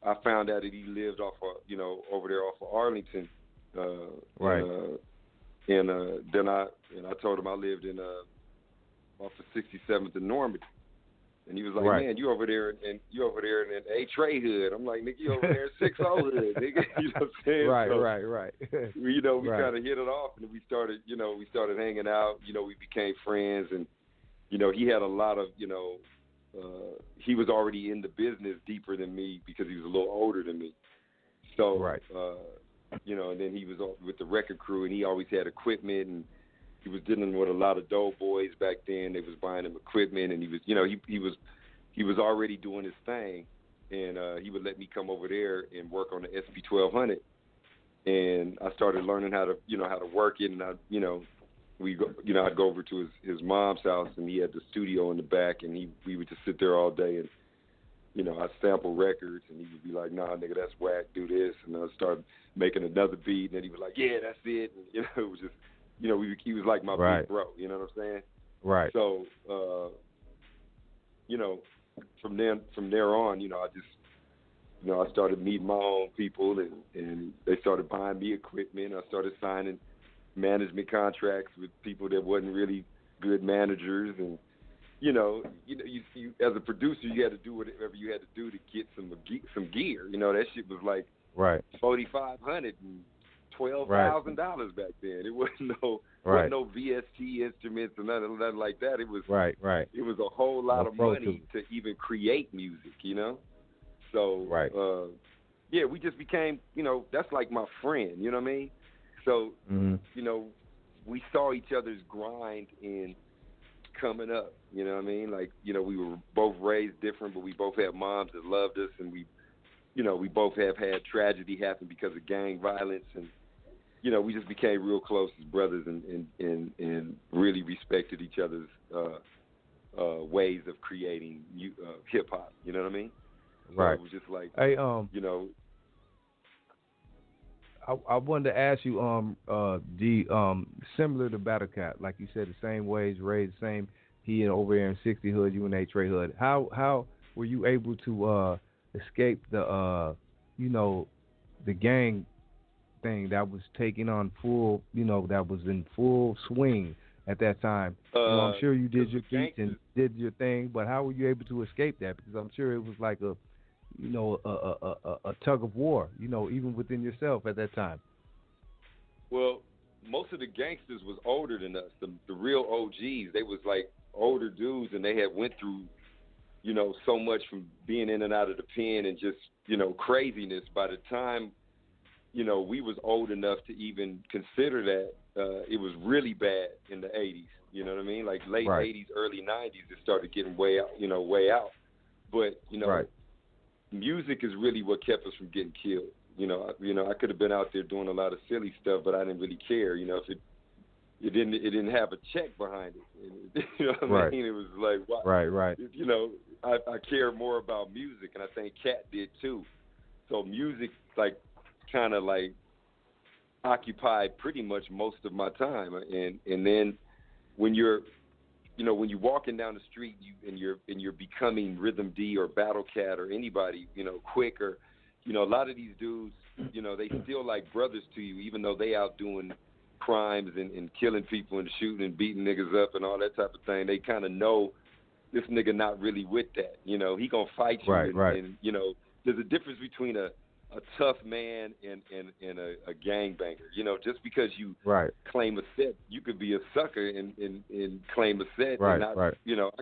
I found out that he lived off of, over there off of Arlington. And then I told him I lived in off of 67th and Normandy. And he was like, right. man, you over there in A Trey hood. I'm like, nigga, you over there in 6-0 hood, nigga. You know what I'm saying? Right, so, right. we right. kind of hit it off, and we started hanging out. We became friends, and he had a lot of, he was already in the business deeper than me because he was a little older than me. So, right. And then he was with the record crew, and he always had equipment, and he was dealing with a lot of dope boys back then. They was buying him equipment, and he was, he was already doing his thing, and he would let me come over there and work on the SP 1200, and I started learning how to work it, and I'd go over to his mom's house, and he had the studio in the back, and we would just sit there all day, and I'd sample records, and he would be like, nah, nigga, that's whack, do this, and I'd start making another beat, and then he was like, yeah, that's it, and it was just, he was like my right. big bro, you know what I'm saying? Right. So, from there on, I just, I started meeting my own people, and they started buying me equipment. I started signing management contracts with people that wasn't really good managers, and you as a producer, you had to do whatever you had to do to get some gear. That shit was like right. $4,500 and $12,000 back then. It wasn't no VST instruments or nothing like that. It was right. It was a whole lot of money to even create music, So we just became, that's like my friend, you know what I mean? So we saw each other's grind in coming up, you know what I mean? Like, we were both raised different, but we both had moms that loved us, and we both have had tragedy happen because of gang violence, and we just became real close as brothers, and really respected each other's ways of creating hip hop. You know what I mean? Right. So it was just like, hey, I wanted to ask you, similar to Battle Cat, like you said, the same ways, raised the same. He over there in 60 Hood, you in A Trey Hood. How were you able to escape the the gang thing that was taking on full, that was in full swing at that time? I'm sure you did your beats and did your thing, but how were you able to escape that? Because I'm sure it was like a tug of war, even within yourself at that time. Well, most of the gangsters was older than us. The real OGs, they was like older dudes, and they had went through, so much from being in and out of the pen and just, craziness. By the time, we was old enough to even consider that, it was really bad in the 80s. You know what I mean? Like late 80s, early 90s, it started getting way out. But, music is really what kept us from getting killed. I could have been out there doing a lot of silly stuff, but I didn't really care. If it didn't have a check behind it. You know what I mean? It was like, wow. Right. I cared more about music, and I think Cat did too. So music, like, kind of like occupied pretty much most of my time. And then when you're walking down the street, and you're becoming Rhythm D or Battle Cat or anybody, Quick, or, a lot of these dudes, they feel like brothers to you, even though they out doing crimes and killing people and shooting and beating niggas up and all that type of thing. They kind of know this nigga not really with that. He gonna fight you. And there's a difference between a tough man and a gangbanger. Just because you claim a set, you could be a sucker and claim a set. Right. I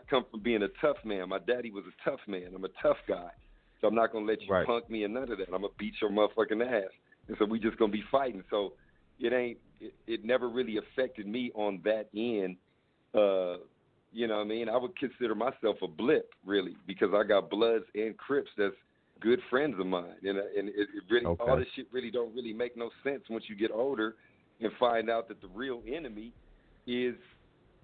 come from being a tough man. My daddy was a tough man. I'm a tough guy. So I'm not going to let you punk me and none of that. I'm going to beat your motherfucking ass. And so we just going to be fighting. So it never really affected me on that end. You know what I mean? I would consider myself a blip, really, because I got Bloods and Crips that's good friends of mine. And it really, all this shit really don't really make no sense once you get older and find out that the real enemy is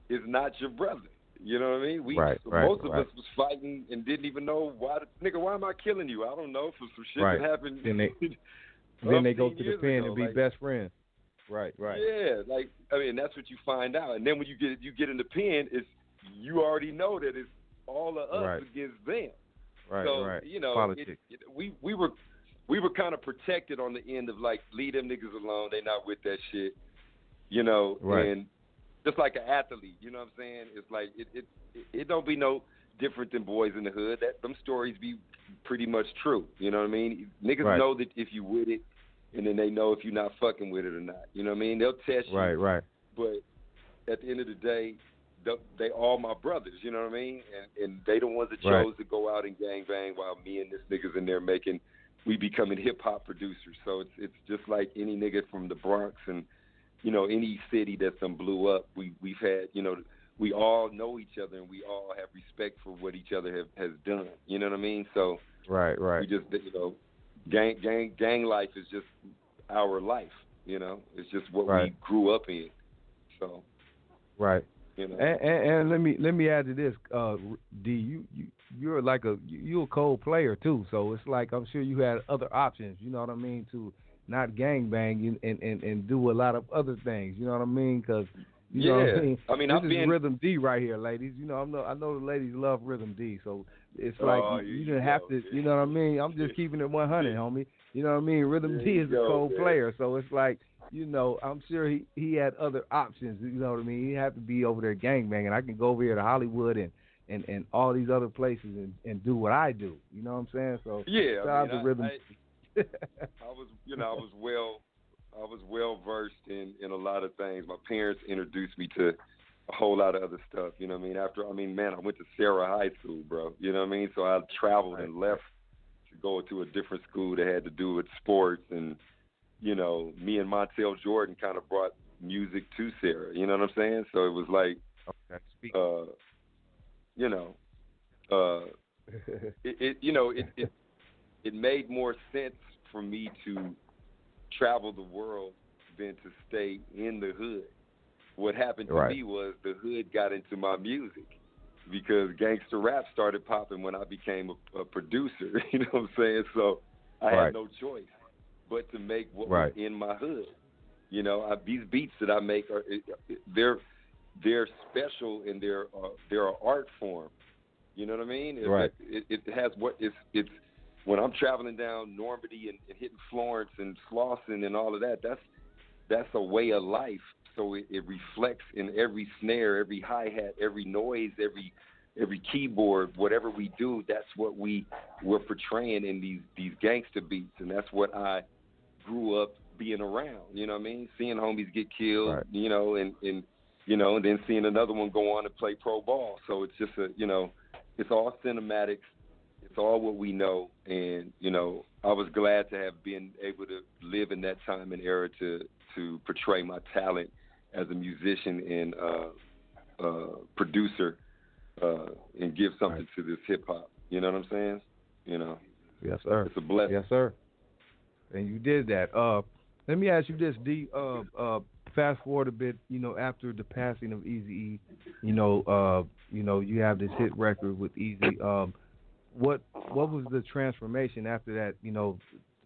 not your brother. You know what I mean? Most of us was fighting and didn't even know why. Nigga, why am I killing you? I don't know, for some shit that happened. Then they go to the pen and be best friends. Right. Yeah, that's what you find out. And then when you get in the pen, you already know that it's all of us against them. Politics. We were kind of protected on the end of like, leave them niggas alone. They not with that shit. And just like an athlete, you know what I'm saying? It's like it don't be no different than Boys in the Hood. That them stories be pretty much true. You know what I mean? Niggas know that if you with it, and then they know if you're not fucking with it or not. You know what I mean? They'll test you. Right. But at the end of the day, they all my brothers. You know what I mean? And they the ones that chose to go out and gangbang while me and this niggas in there we becoming hip hop producers. So it's just like any nigga from the Bronx and any city that's done blew up. We've had we all know each other and we all have respect for what each other has done. You know what I mean? So right. We just gang life is just our life. It's just what we grew up in. So right. And let me add to this, D. You're like you're a cold player too. So it's like I'm sure you had other options. You know what I mean? To not gangbang and do a lot of other things. You know what I mean? Because you know what I mean. This is Rhythm D right here, ladies. I know the ladies love Rhythm D. So it's like you didn't have to. You know what I mean? I'm just keeping it 100, homie. You know what I mean? Rhythm D is a cold player. So it's like. I'm sure he had other options. You know what I mean? He had to be over there gangbanging. I can go over here to Hollywood and all these other places and do what I do. You know what I'm saying? So shout out to Rhythm. I was well versed in a lot of things. My parents introduced me to a whole lot of other stuff. You know what I mean? I went to Sarah High School, bro. You know what I mean? So I traveled and left to go to a different school that had to do with sports and. Me and Montel Jordan kind of brought music to Sarah. You know what I'm saying? So it was like, it made more sense for me to travel the world than to stay in the hood. What happened to me was the hood got into my music because gangster rap started popping when I became a producer. You know what I'm saying? So I had no choice. But to make what was in my hood, these beats that I make they're special and they're an art form. You know what I mean? It has it's when I'm traveling down Normandy and hitting Florence and Slauson and all of that. That's a way of life. So it reflects in every snare, every hi hat, every noise, every keyboard, whatever we do. That's what we're portraying in these gangster beats, and that's what I grew up being around, you know what I mean? Seeing homies get killed, and then seeing another one go on and play pro ball. So it's just it's all cinematics. It's all what we know. And, I was glad to have been able to live in that time and era to portray my talent as a musician and producer and give something to this hip hop. You know what I'm saying? Yes, sir. It's a blessing. Yes, sir. And you did that. Let me ask you this, D. Fast forward a bit. After the passing of Eazy-E, you have this hit record with Eazy. What was the transformation after that? The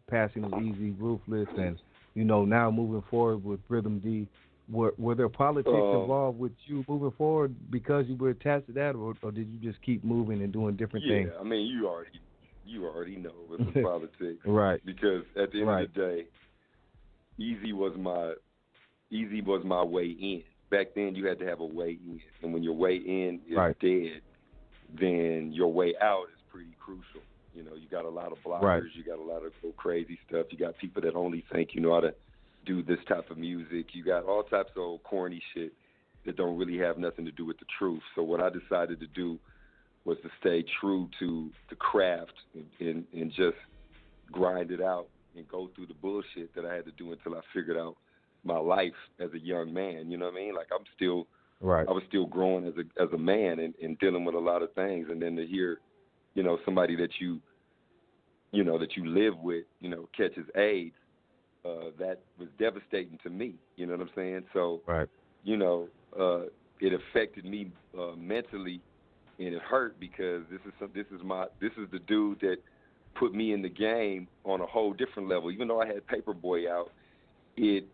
passing of Eazy, Ruthless, and now moving forward with Rhythm D. Were there politics involved with you moving forward because you were attached to that, or did you just keep moving and doing different things? Yeah, I mean, you already know with the politics, right? Because at the end of the day, Eazy was my way in. Back then, you had to have a way in, and when your way in is dead, then your way out is pretty crucial. You got a lot of blockers, you got a lot of crazy stuff. You got people that only think you know how to do this type of music. You got all types of old corny shit that don't really have nothing to do with the truth. So what I decided to do was to stay true to the craft and just grind it out and go through the bullshit that I had to do until I figured out my life as a young man. You know what I mean? Like I was still growing as a man and dealing with a lot of things. And then to hear, somebody that you live with, catches AIDS, that was devastating to me. You know what I'm saying? So, it affected me mentally. And it hurt because this is the dude that put me in the game on a whole different level. Even though I had Paperboy out, it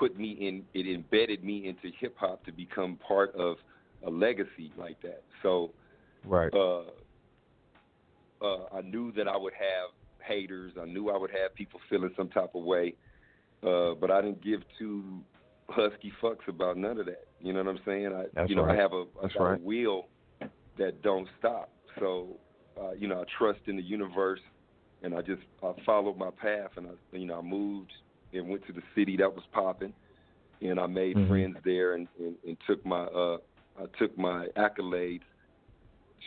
embedded me into hip hop to become part of a legacy like that. So, I knew that I would have haters. I knew I would have people feeling some type of way, but I didn't give two husky fucks about none of that. You know what I'm saying? I have a wheel that don't stop. So, you know, I trust in the universe, and I followed my path, and I moved and went to the city that was popping, and I made friends there, and took my accolades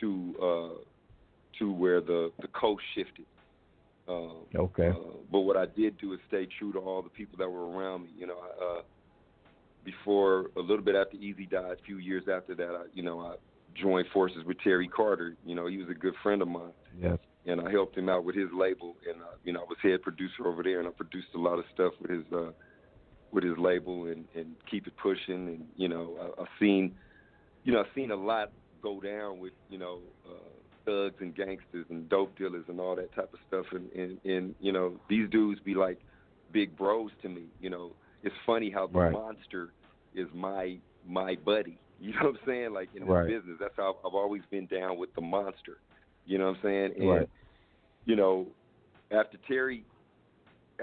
to where the coast shifted. But what I did do is stay true to all the people that were around me. You know, before, a little bit after Easy died, a few years after that, I joined forces with Terry Carter. You know, he was a good friend of mine. Yes. And I helped him out with his label, and I was head producer over there, and I produced a lot of stuff with his label and Keep It Pushing. And I've seen a lot go down with thugs and gangsters and dope dealers and all that type of stuff. And these dudes be like big bros to me. You know, it's funny how the monster is my buddy. You know what I'm saying? Like in this business, that's how I've always been down with the monster. You know what I'm saying? And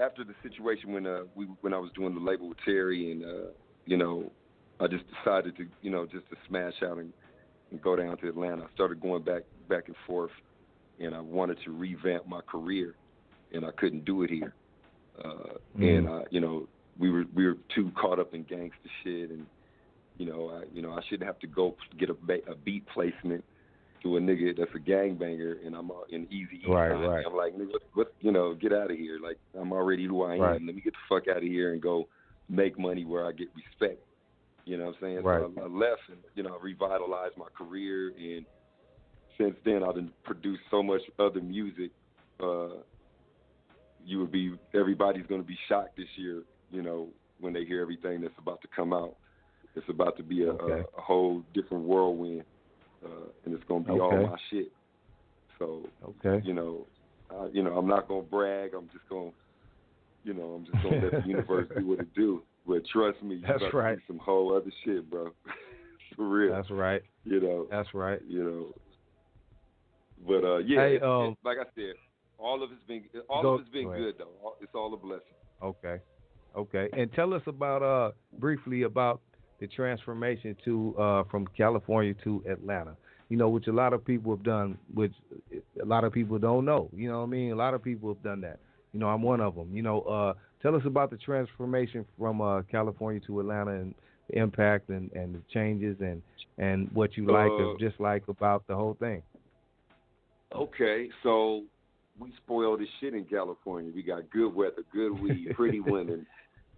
after the situation when I was doing the label with Terry, and I just decided to just to smash out and go down to Atlanta. I started going back and forth, and I wanted to revamp my career, and I couldn't do it here. And we were too caught up in gangster shit, and I shouldn't have to go get a beat placement to a nigga that's a gangbanger, and I'm in Easy. Right. I'm like, nigga, what, get out of here. Like, I'm already who I am. Let me get the fuck out of here and go make money where I get respect. You know what I'm saying? Right. So I left and, I revitalized my career, and since then I've produced so much other music. Everybody's going to be shocked this year, when they hear everything that's about to come out. It's about to be a whole different whirlwind. And it's gonna be all my shit. So I'm not gonna brag. I'm just gonna let the universe do what it do. But trust me, that's right. Some whole other shit, bro. For real. That's right. That's right. But hey, like I said, all of it's been good though. It's all a blessing. Okay. And tell us about briefly about the transformation from California to Atlanta, which a lot of people have done, which a lot of people don't know. You know what I mean? A lot of people have done that. I'm one of them. Tell us about the transformation from California to Atlanta and the impact and the changes and what you like or dislike about the whole thing. Okay, so we spoil this shit in California. We got good weather, good weed, pretty women,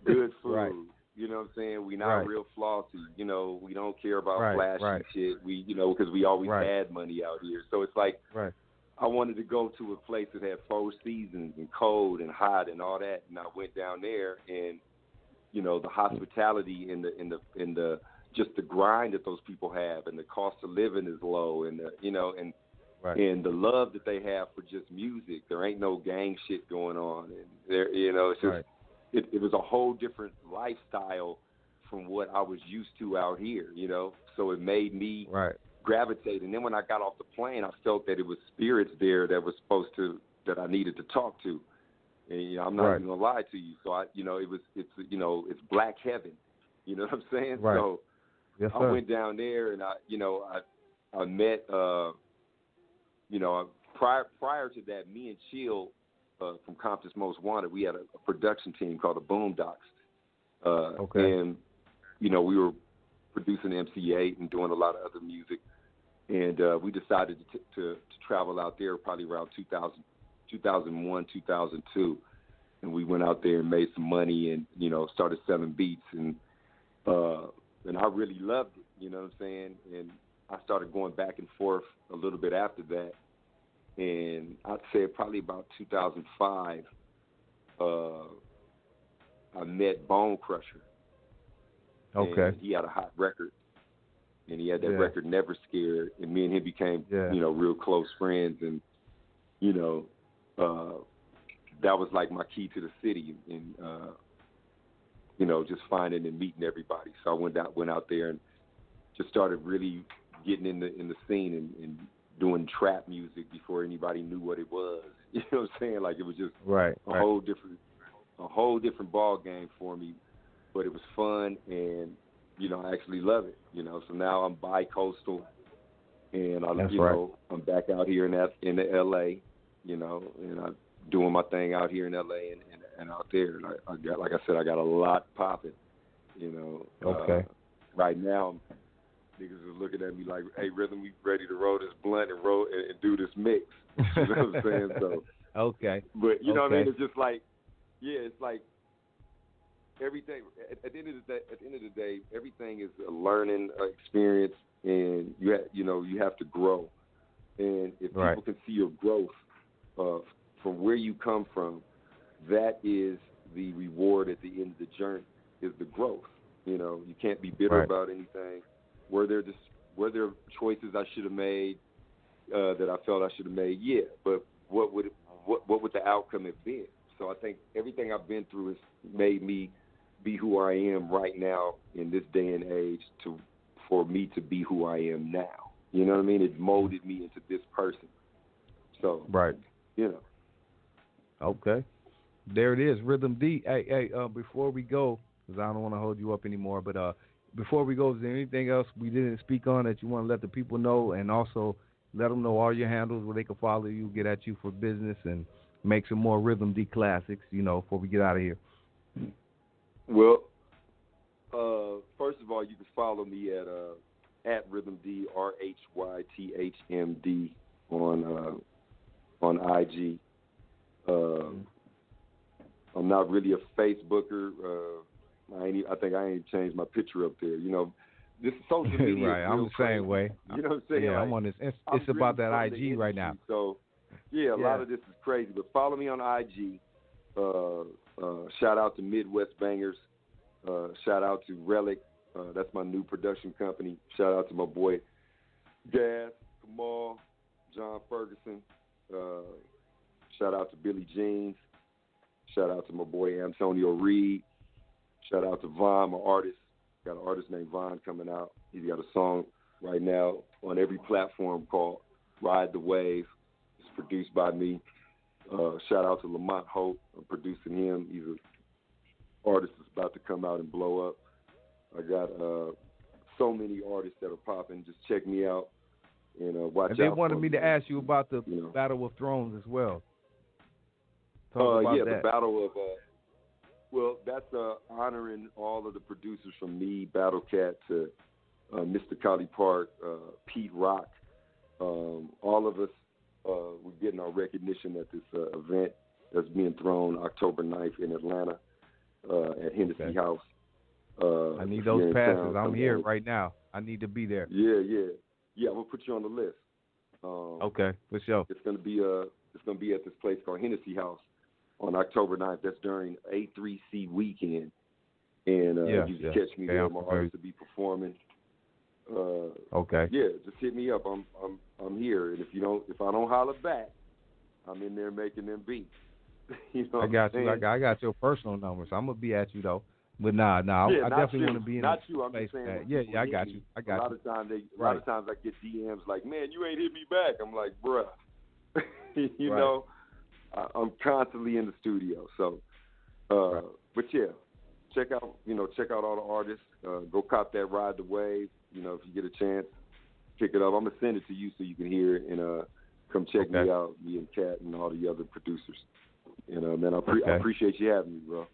good food. Right. You know what I'm saying? We not real flossy. We don't care about flashy shit. We, because we always had money out here. So it's like I wanted to go to a place that had 4 seasons and cold and hot and all that. And I went down there, and the hospitality and the just the grind that those people have, and the cost of living is low, and and the love that they have for just music. There ain't no gang shit going on, and there, it's just. It was a whole different lifestyle from what I was used to out here, So it made me gravitate. And then when I got off the plane, I felt that it was spirits there that I needed to talk to. And I'm not even gonna lie to you. So it's black heaven. You know what I'm saying? Right. So yes, I went down there, and I met prior to that, me and Chill. From Compton's Most Wanted, we had a production team called the Boondocks. And, we were producing MC8 and doing a lot of other music. And we decided to travel out there probably around 2001, 2002. And we went out there and made some money and, started selling beats. And I really loved it, you know what I'm saying? And I started going back and forth a little bit after that. And I'd say probably about 2005, I met Bone Crusher. Okay. And he had a hot record, and he had that record Never Scared, and me and him became, real close friends, and, that was like my key to the city, and, just finding and meeting everybody. So I went out there and just started really getting in the scene and doing trap music before anybody knew what it was. You know what I'm saying? Like, it was just a whole different ball game for me. But it was fun, and I actually love it. So now I'm bi-coastal, and That's you right. know, I'm back out here in the LA, you know, and I'm doing my thing out here in LA and out there. And I got, like I said, I got a lot popping, you know. Okay. Right now, niggas is looking at me like, hey, Rhythm, we ready to roll this blunt and roll and do this mix. You know what I'm saying? So okay. But you know what I mean? Okay. It's just like, yeah, it's like everything. At the end of the day, everything is a learning experience, and you have to grow. And if people can see your growth from where you come from, that is the reward at the end of the journey. Is the growth. You know, you can't be bitter about anything. Were there choices I should have made that I felt I should have made? Yeah, but what would the outcome have been? So I think everything I've been through has made me be who I am right now in this day and age for me to be who I am now. You know what I mean? It molded me into this person. So, you know. Okay. There it is, Rhythm D. Hey, before we go, because I don't want to hold you up anymore, but before we go, is there anything else we didn't speak on that you want to let the people know, and also let them know all your handles where they can follow you, get at you for business, and make some more Rhythm D classics, you know, before we get out of here? Well, first of all, you can follow me at Rhythm D, RHYTHMD on IG. I'm not really a Facebooker. I think I ain't changed my picture up there. You know, this social media. Right, I'm the same way. You know what I'm saying? Yeah, like, I'm on this. It's really about that from the IG right now. So, yeah, a lot of this is crazy. But follow me on IG. Shout out to Midwest Bangers. Shout out to Relic. That's my new production company. Shout out to my boy Gas, Kamal, John Ferguson. Shout out to Billy Jeans. Shout out to my boy Antonio Reed. Shout out to Vaughn, my artist. Got an artist named Vaughn coming out. He's got a song right now on every platform called Ride the Wave. It's produced by me. Shout out to Lamont Hope. I'm producing him. He's an artist that's about to come out and blow up. I got so many artists that are popping. Just check me out and watch out. And they wanted me to ask you about the you know. Battle of Thrones as well. Talk about that. The Battle of well, that's honoring all of the producers from me, Battle Cat, to Mr. Collie Park, Pete Rock. All of us, we're getting our recognition at this event that's being thrown October 9th in Atlanta at Hennessy House. I need those passes. I'm here right now. I need to be there. Yeah. I'm gonna put you on the list. Okay, for sure. It's gonna be at this place called Hennessy House on October 9th. That's during A3C weekend, and you can catch me there. My artists to be performing. Yeah, just hit me up. I'm here, and if I don't holler back, I'm in there making them beats. You know I got what you. I'm I got your personal number, so I'm gonna be at you though. But I definitely want to be in not a you. I'm place just saying. Yeah, I got you. A lot of times I get DMs like, "Man, you ain't hit me back." I'm like, "Bruh," you know. I'm constantly in the studio. So, but yeah, check out all the artists. Go cop that Ride the Wave. You know, if you get a chance, pick it up. I'm gonna send it to you so you can hear it and come check me out. Me and Kat and all the other producers. You know, man, I appreciate you having me, bro.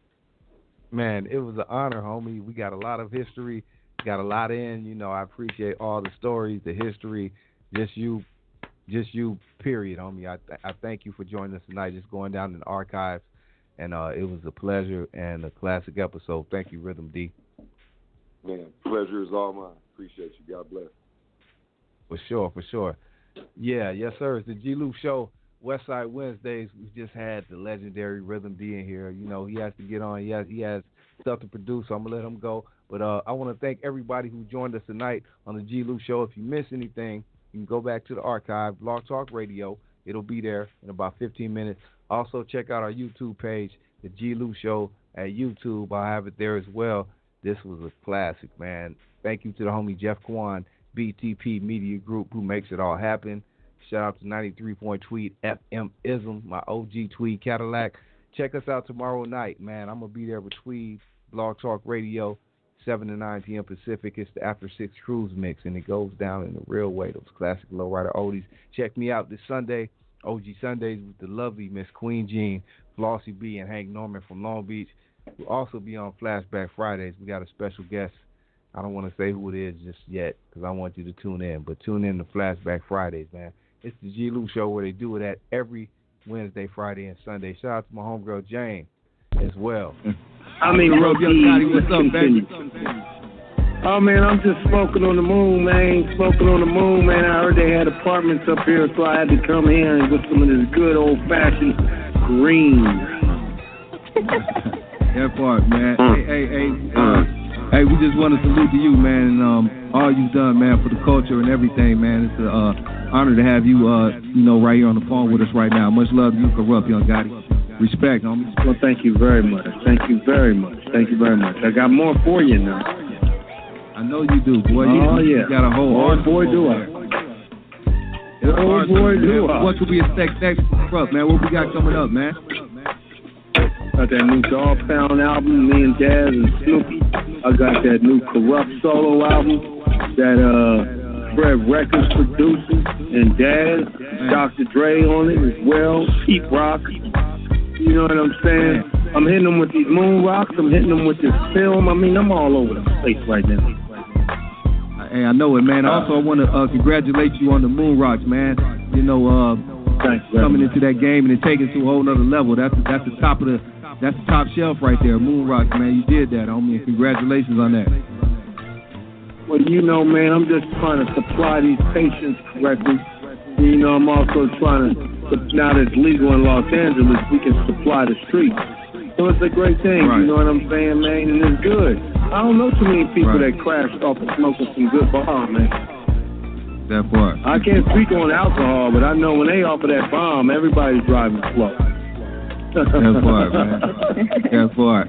Man, it was an honor, homie. We got a lot of history, got a lot in. You know, I appreciate all the stories, the history, just you, period, homie. I thank you for joining us tonight, just going down in the archives, and it was a pleasure and a classic episode. Thank you, Rhythm D. Man, pleasure is all mine. Appreciate you. God bless. For sure. Yeah, yes, sir. It's the G-Lew Show. Westside Wednesdays. We just had the legendary Rhythm D in here. You know, he has to get on. He has stuff to produce, so I'm going to let him go. But I want to thank everybody who joined us tonight on the G-Lew Show. If you missed anything, you can go back to the archive, Blog Talk Radio. It'll be there in about 15 minutes. Also, check out our YouTube page, the G-Lew Show at YouTube. I have it there as well. This was a classic, man. Thank you to the homie Jeff Kwan, BTP Media Group, who makes it all happen. Shout out to 93 Tweet FM Ism, my OG Tweed Cadillac. Check us out tomorrow night, man. I'm going to be there with Tweed, Blog Talk Radio, 7 to 9 p.m. Pacific. It's the After 6 Cruise Mix, and it goes down in the real way. Those classic lowrider oldies. Check me out this Sunday, OG Sundays, with the lovely Miss Queen Jean, Flossie B, and Hank Norman from Long Beach. We'll also be on Flashback Fridays. We got a special guest. I don't want to say who it is just yet because I want you to tune in. But tune in to Flashback Fridays, man. It's the G-Lew Show where they do it at every Wednesday, Friday, and Sunday. Shout out to my homegirl Jane as well. I mean, what's up, baby? Oh, man, I'm just smoking on the moon, man. Smoking on the moon, man. I heard they had apartments up here, so I had to come here and get some of this good old-fashioned green. That part, man. Hey, we just want to salute to you, man, and all you've done, man, for the culture and everything, man. It's an honor to have you, right here on the phone with us right now. Much love to you, Corrupt, young Gotti. Respect, homie. Well, thank you very much. Thank you very much. Thank you very much. I got more for you now. I know you do, boy. You got a whole arsenal. Boy, do I. Oh, boy, do I. What could we expect next, Corrupt, man? What we got coming up, man? Got that new Dog Pound album, me and Daz and Snoopy. I got that new Corrupt solo album that Fred Records produces and Daz, Dr. Dre on it as well, Pete Rock. You know what I'm saying? I'm hitting them with these moon rocks. I'm hitting them with this film. I mean, I'm all over the place right now. Hey, I know it, man. Also, I want to congratulate you on the moon rocks, man. You know, coming into that game and taking it to a whole nother level. That's the top of that's the top shelf right there, moon rocks, man. You did that, homie. And congratulations on that. Well, you know, man, I'm just trying to supply these patients correctly. You know, I'm also trying to. Now that it's legal in Los Angeles, we can supply the streets. So it's a great thing, right. You know what I'm saying, man? And it's good. I don't know too many people that crashed off of smoking some good bomb, man. That part. I can't speak on alcohol, but I know when they offer that bomb, everybody's driving slow. That part, man. That part.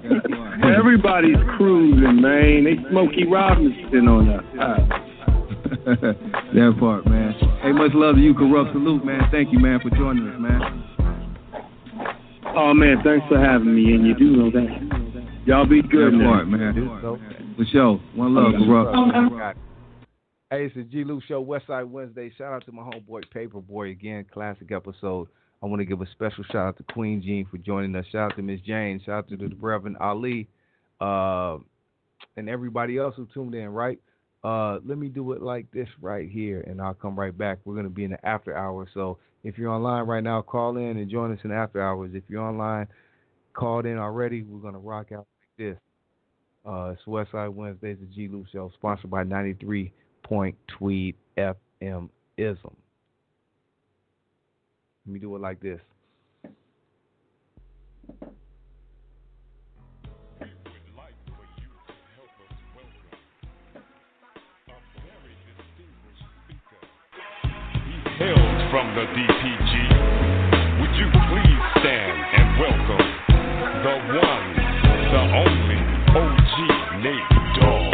Everybody's cruising, man. They Smokey Robinson on that. That part, man. Hey, much love to you, Corrupt. Salute, man. Thank you, man, for joining us, man. Oh, man, thanks for having me, and you do know that. Y'all be good, that part, man. For sure. One love, Corrupt. Hey, it's the G-Lew Show, Westside Wednesday. Shout out to my homeboy, Paperboy, again, classic episode. I want to give a special shout out to Queen Jean for joining us. Shout out to Miss Jane. Shout out to the Reverend Ali, and everybody else who tuned in, right? Let me do it like this right here, and I'll come right back. We're going to be in the after hours, so if you're online right now, call in and join us in the after hours. If you're online, called in already, we're going to rock out like this. It's Westside Wednesdays, the G-Lew Show, sponsored by 93 Point Tweed FM Ism. Let me do it like this. Hails from the DPG. Would you please stand and welcome the one, the only OG Nate Dogg.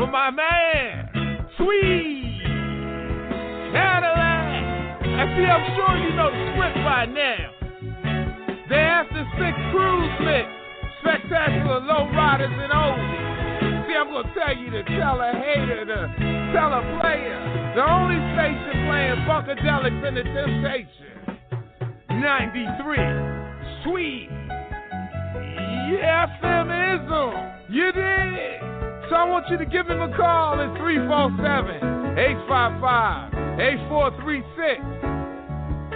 for my man, Sweet Cadillac. And see, I'm sure you know the script by now. They after 6 cruise mix, spectacular low riders and oldies. See, I'm gonna tell you to tell a hater to tell a player. The only station playing Funkadelics and the Temptation. 93, Sweet. Yeah, FMism. You dig? So I want you to give him a call at 347-855-8436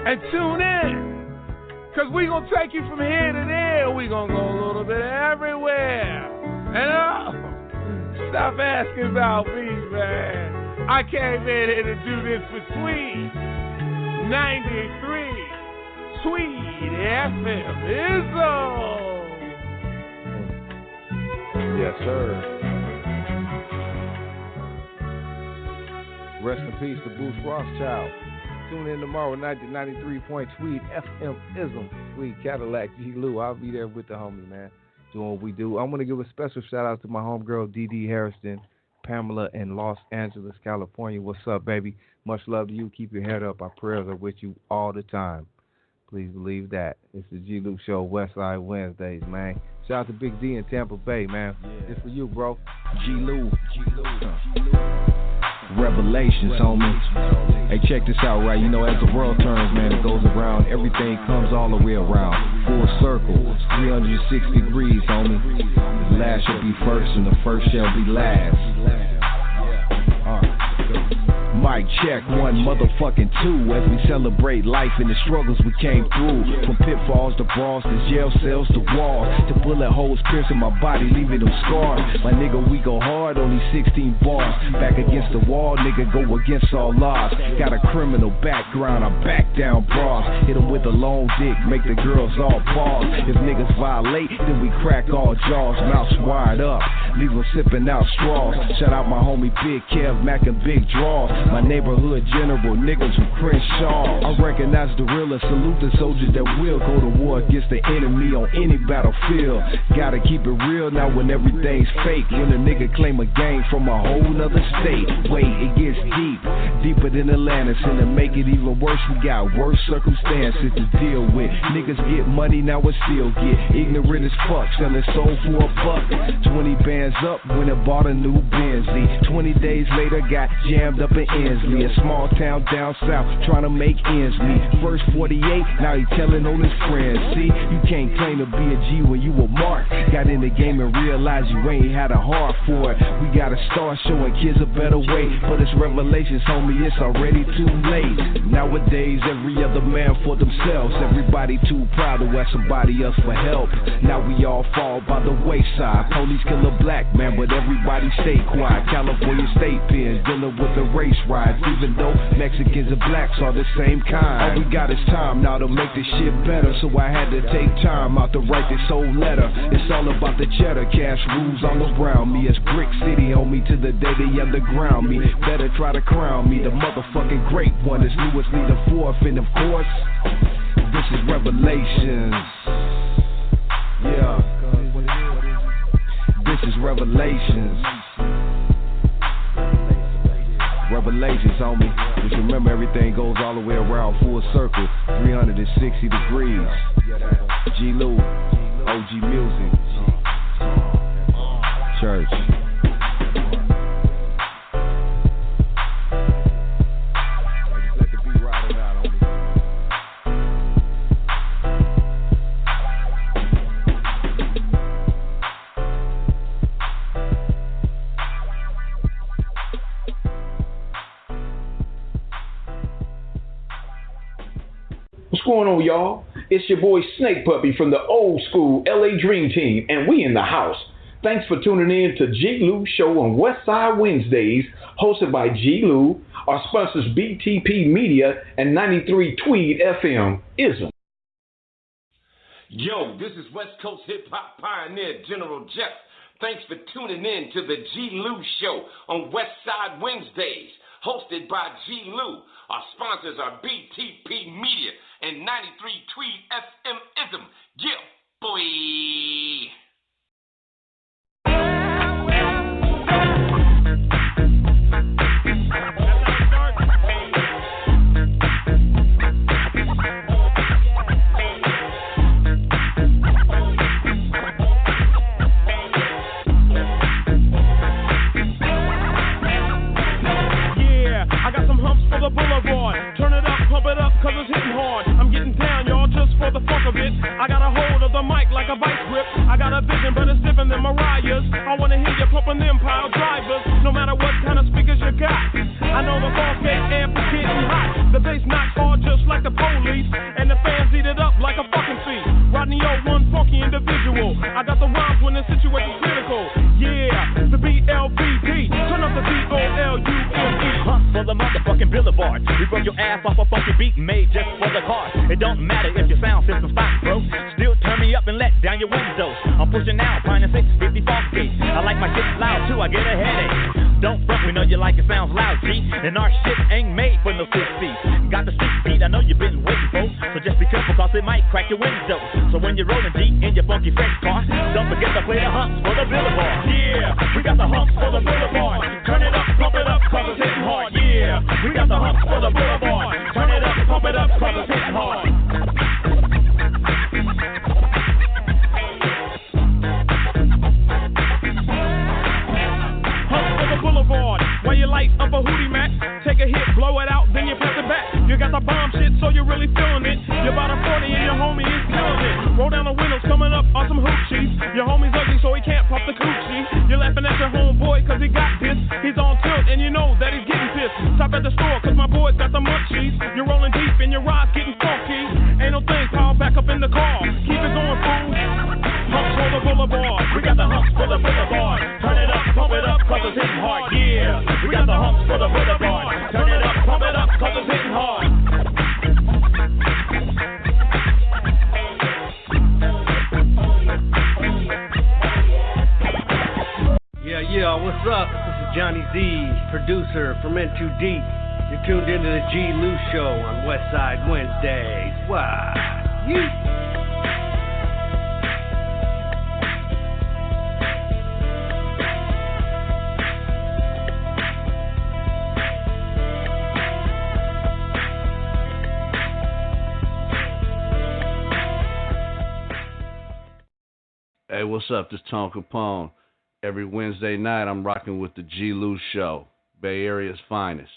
and tune in. Cause we gonna take you from here to there. We gonna go a little bit everywhere. And stop asking about me, man. I came in here to do this for Sweet 93 Sweet FMism. Yes, sir. Rest in peace to Bruce Rothschild. Tune in tomorrow, 93.3 Sweet FMism. Sweet Cadillac, G-Lew. I'll be there with the homie, man, doing what we do. I'm going to give a special shout out to my homegirl, DD Harrison, Pamela in Los Angeles, California. What's up, baby? Much love to you. Keep your head up. Our prayers are with you all the time. Please believe that. It's the G-Lew Show, Westside Wednesdays, man. Shout out to Big D in Tampa Bay, man. Yeah. It's for you, bro. G-Lew. Revelations, homie. Hey, check this out, right? You know, as the world turns, man, it goes around. Everything comes all the way around. Full circle, 360 degrees, homie. The last shall be first, and the first shall be last. Mic check, 1 motherfucking 2 as we celebrate life and the struggles we came through. From pitfalls to brawls to jail cells to walls, to bullet holes piercing my body, leaving them scarred. My nigga, we go hard, only 16 bars. Back against the wall, nigga, go against all odds. Got a criminal background, I back down bras. Hit them with a long dick, make the girls all pause. If niggas violate, then we crack all jaws. Mouths wide up, leave them sipping out straws. Shout out my homie Big Kev, Mac and Big Draws. My neighborhood general, niggas from Crenshaw. I recognize the realest, salute the soldiers that will go to war against the enemy on any battlefield. Gotta keep it real now when everything's fake. When a nigga claim a gang from a whole nother state. Wait, it gets deep, deeper than Atlantis. And to make it even worse, we got worse circumstances to deal with. Niggas get money, now it still get ignorant as fuck. Selling soul for a buck. 20 bands up when it bought a new Benzie. 20 days later, got jammed up in Ensley, a small town down south, trying to make ends meet. First 48, now he telling on his friends. See, you can't claim to be a G when you a mark. Got in the game and realized you ain't had a heart for it. We gotta start showing kids a better way. But it's revelations, homie, it's already too late. Nowadays, every other man for themselves. Everybody too proud to ask somebody else for help. Now we all fall by the wayside. Police kill a black man, but everybody stay quiet. California state pens dealing with the race riots, even though Mexicans and blacks are the same kind. All we got is time now to make this shit better, so I had to take time out to write this whole letter. It's all about the cheddar, cash rules all around me. It's Brick City, homie, to the day they underground me. Better try to crown me the motherfucking great one. It's Lewis Lee the fourth, and of course, this is Revelations. Yeah, this is Revelations. Revelations, homie. Just remember, everything goes all the way around, full circle, 360 degrees. G-Lew, OG Music, Church. Let the beat ride it out, homie. What's going on, y'all? It's your boy Snake Puppy from the old school LA Dream Team, and we in the house. Thanks for tuning in to G-Lew Show on Westside Wednesdays, hosted by G-Lew, our sponsors BTP Media and 93 Tweed FM Ism. Yo, this is West Coast Hip Hop Pioneer General Jeff. Thanks for tuning in to the G-Lew Show on Westside Wednesdays, hosted by G-Lew. Our sponsors are BTP Media and 93 Tweed FM Ism. Yeah, boy. vision, but it's different than Mariah's. I wanna hear you pumping them pile drivers, no matter what kind of speakers you got. I know the boss gate amp is getting hot. The bass knocks hard just like the police, and the fans eat it up like a fucking feast. Rodney O1 funky individual. I got the rhymes when the situation's critical. Yeah, the BLBD. Turn up the BOLUME. Hunt for the motherfucking boulevard. We broke your ass off a funky beat made just for the car. It don't matter if your sound system stops, bro. Still turn me up and let down your windows. I'm pushing now, Pine and 650 Fosgate. I like my shit loud too, I get a headache. Don't front, we know you like it sounds loud, G. And our shit ain't made for no 6 Got the 6 feet, I know you've been waiting for. So just be careful, cause it might crack your window. So when you're rolling G in your funky fresh car, don't forget to play the humps for the boulevard. Yeah, we got the humps for the boulevard. Turn it up, pump it up, cause it's hitting hard. Yeah, we got the humps for the boulevard. Turn it up, pump it up, cause it's hitting hard. Boulevard, while you light up a hootie Mac, take a hit, blow it out, then you pass it back. You got the bomb shit, so you're really feeling it. You're about a 40 and your homie is killing it. Roll down the windows, coming up on some hoochies. Your homie's ugly, so he can't pop the coochie. You're laughing at your homeboy, cause he got this. He's on tilt, and you know that he's getting pissed. Stop at the store, cause my boy's got the munchies. You're rolling deep, and your ride's getting funky. Ain't no thing, power back up in the car. Keep it going, fool. Humps for the boulevard. We got the humps for the boulevard. Turn it up, pump it up, cause it's hitting hard. Yeah, we got the humps for the boulevard. Turn it up, pump it up, cause it's hitting hard. Yeah, what's up? This is Johnny Z, producer from N2D. You're tuned into the G-Lew Show on Westside Wednesdays. Wow. Hey, what's up? This is Tom Capone. Every Wednesday night, I'm rocking with the G-Lew Show, Bay Area's finest.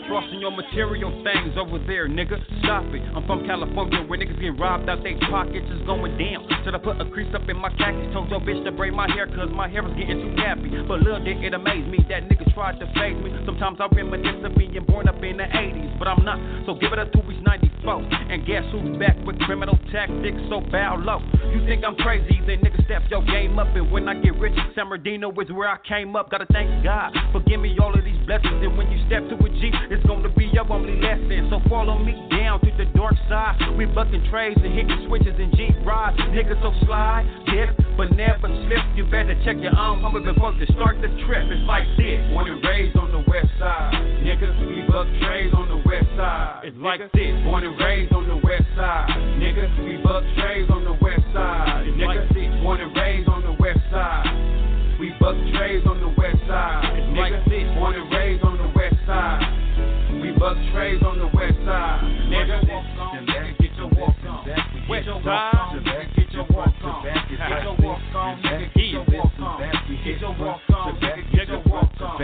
Flossing your material things over there, nigga. Stop it. I'm from California where niggas get robbed out their pockets. It's going down. Should I put a crease up in my khakis? Told your bitch to braid my hair cause my hair was getting too nappy. But little did it amaze me that niggas tried to fade me. Sometimes I reminisce of being born up in the 80s, but I'm not. So give it a 2 weeks 94. And guess who's back with criminal tactics so bow low? You think I'm crazy? Then nigga step your game up. And when I get rich, San Bernardino is where I came up. Gotta thank God for giving me all of these blessings. And when you step to a G, it's gonna be your only lesson. So follow me down to the dark side. We bucking trays and hitting switches and G-Rides. Niggas so slide, dip, but never slip. You better check your own humble before you start the trip. It's like this. Born and raised on the west side. Niggas, we buck trays on the west side. It's like this. Born and raised on the west side. Niggas, we buck trays on the west side. It's like this. Born and raised on the west side. We buck trays on the west side. It's like this. Born and raised on the west side. We buck trays on the west side. Nigga, get your walk on. West side, get your walk on. Get your walk on, nigga, get your walk on. Get your walk on, nigga, get your walk on.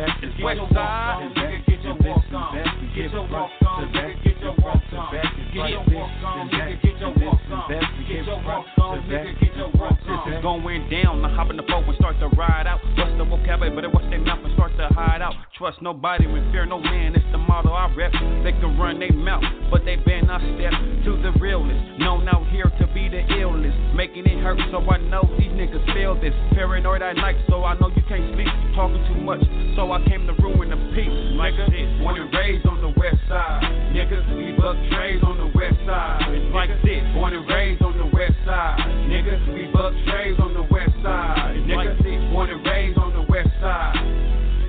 West side, nigga, get your walk on. Get your walk on, nigga, get your walk on. Get your walk on, nigga, get your walk on. Get your walk on, nigga, get your walk on. This is going down. I hop in the boat and start to ride out. Bust the vocabulary, but it watch their mouth and start to hide out. Trust nobody with fear no man. It's the motto I rep. They can run their mouth, but they better not step to the realest. Known out here to be the illest, making it hurt, so I know these niggas feel this. Paranoid at night, so I know you can't sleep. You talking too much, so I came to ruin the peace. Nigga, born and raised on the west side. Niggas, we buck trays on the west side. It's like this. Born and raised on the west side. Niggas, we buck trays on the west side. It's like this. Born and raised on the west side.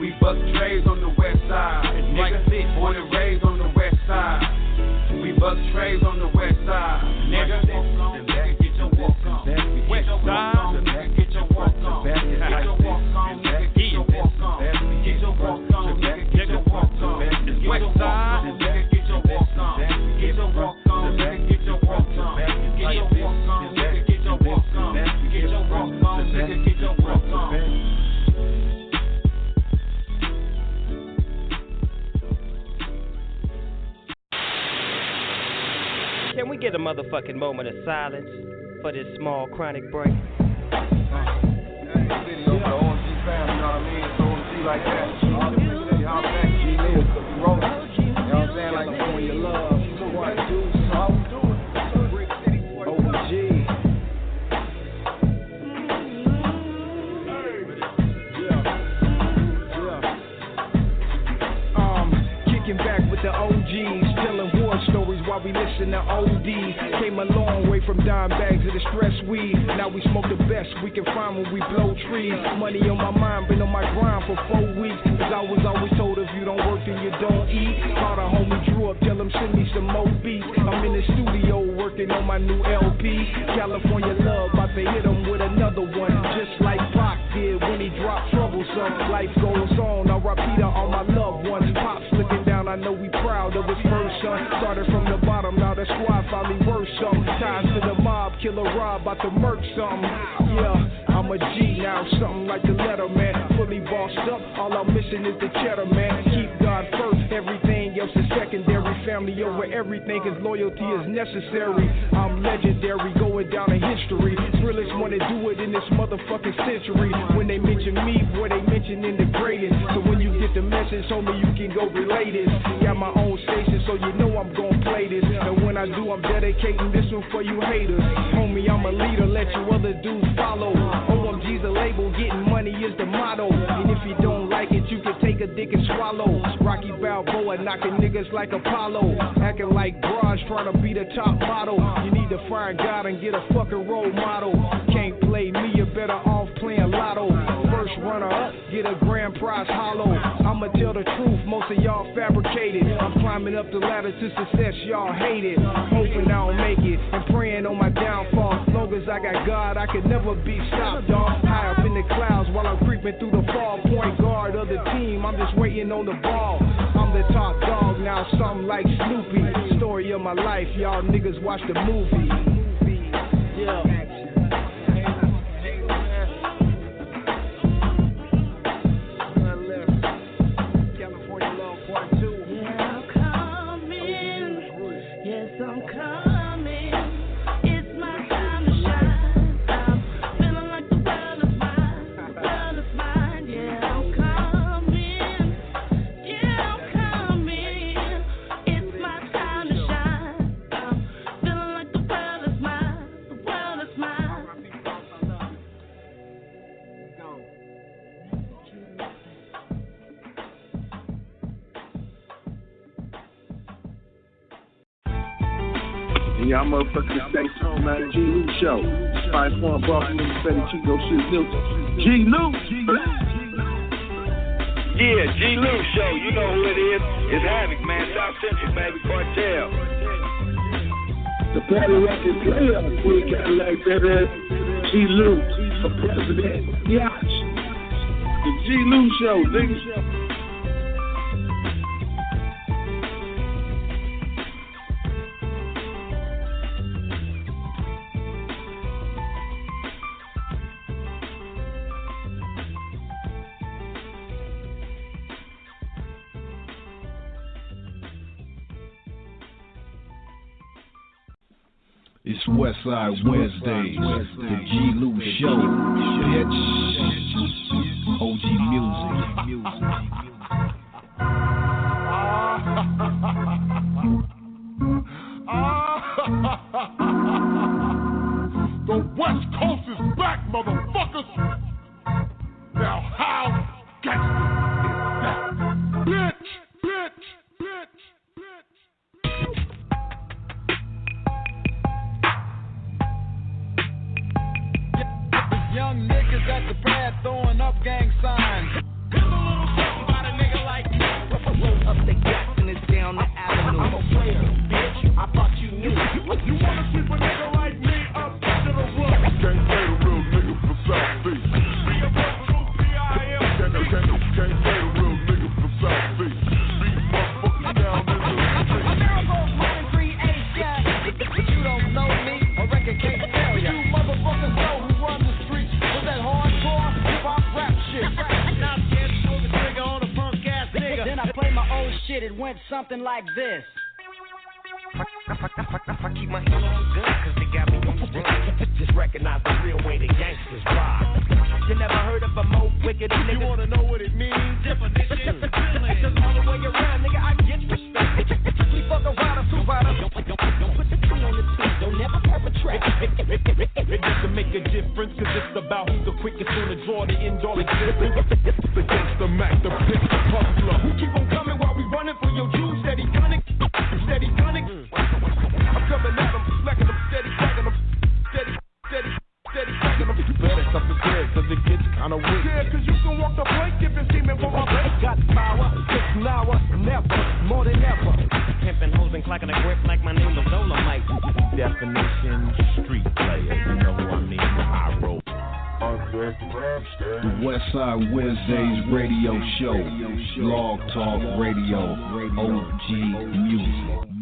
We buck trays on the west side. It's like this. Born and raised on the west side. We buck trays on the west side. Nigga, get your walk on. West side, get your walk on. Get your walk on, nigga, get your walk on. Get your walk on, nigga, get your walk on. West side, the motherfucking moment of silence for this small chronic break. Video for the OMG fam, you know what I mean? It's OMG like that. All the people that y'all back, G-Lew, you roll it. You know what I'm saying? Like showing your love. What do, so how we do it. OMG. Kicking back with the OGs, telling war stories while we listen to ODs. Came a long way from dime bags of the stress weed. Now we smoke the best we can find when we blow trees. Money on my mind, been on my grind for 4 weeks. Cause I was always told if you don't work then you don't eat. Called a homie Drew up, tell him send me some more beats. I'm in the studio working on my new LP. California Love, about to hit him with another one. Just like Pac did when he dropped Troublesome. Life goes on, I repeat all my loved ones. Pops looking down, I know we proud of his first son. Started from the bottom, now the squad finally worth some. Ties to the mob, Killer Rob, about to murk something. Yeah, I'm a G now, something like the letter, man. Fully bossed up, all I'm missing is the cheddar, man. Keep God first, everything else is secondary. Family over everything, cause loyalty is necessary. I'm legendary, going down in history. Realest wanna do it in this motherfucking century. When they mention me, boy, they mention in the greatest. So when you get the message, homie, you can go relay this. Got my own station, so you know I'm gon' play this. And when I do, I'm dedicating this one for you haters. Homie, I'm a leader, let you other dudes follow. OMG's a label, getting money is the motto. And if you don't like it, you can take a dick and swallow. Rocky Balboa, knocking niggas like Apollo. Acting like bras, trying to be the top model. You need to find God and get a fucking role model. Can't play me, you're better off playing lotto. First runner up, get a grand prize hollow. I'ma tell the truth, most of y'all fabricated. I'm climbing up the ladder to success, y'all hate it. Hoping I don't make it and praying on my downfall. As long as I got God, I can never be stopped, dog. High up in the clouds while I'm creeping through the fall. Point guard of the team, I'm just waiting on the ball. I'm the top dog now, something like Snoopy. Story of my life, y'all niggas watch the movie. Yeah. Y'all motherfuckers stay tuned, man. G-Lew Show. Spice One, Buffalo, Fetty Chico, shit new. G-Lew. Yeah, G-Lew Show. You know who it is. It's Havoc, man. South Central, baby. Cartel. The party record player. We got like that. G-Lew for president. Yeah. The G-Lew Show, nigga. It's Westside Wednesdays, the G-Lew Show, bitch. OG music. The West Coast is back, motherfuckers. Now how gangsta is that? Bitch, bitch, bitch, bitch. Young niggas at the pad throwing up gang signs. Here's a little something about a nigga like me. Roll up the gas and it's down the avenue. I'm a player, bitch. I thought you knew. You wanna sweep a nigga like me up to the roof? Can't say the real nigga for South Beach. Be a versatile P.I.M. Can't say the real nigga for South Beach. These motherfuckers down in the street. America's running 3 8 but you don't know me. I reckon can't tell ya. You motherfuckers know who run the streets with that hardcore hip-hop rap shit. Now I'm scared to pull the trigger on a punk ass nigga. Then I play my old shit, it went something like this. I keep my hand on the gun, cause they got me on the run. Just recognize the real way the gangsters ride. You never heard of a more wicked nigga? You wanna know what it means? Definition. Just all the way around, nigga, I get respect. We fuck a rider, two rider. Don't put the two on the two, don't never perpetrate. It doesn't make a difference, cause it's about who's the quickest on the draw to end all existence. The gangster Mac, the pick, the hustler. Who keep on coming while we running for your Jews? Steady gunning, steady gunning. I'm coming at them, smacking them, steady cracking them. Steady cracking them. Better stop the dead, cause it gets kinda weak. Yeah, cause you can walk the plank if it's seeming for my back. Got power, just now or never, more than ever. Pimpin' hoes and clacking a grip like my name was Dolomite. Definition, street player, you know who I mean, I roll. The Westside Wednesdays radio show, Blog Talk Radio, OG Music.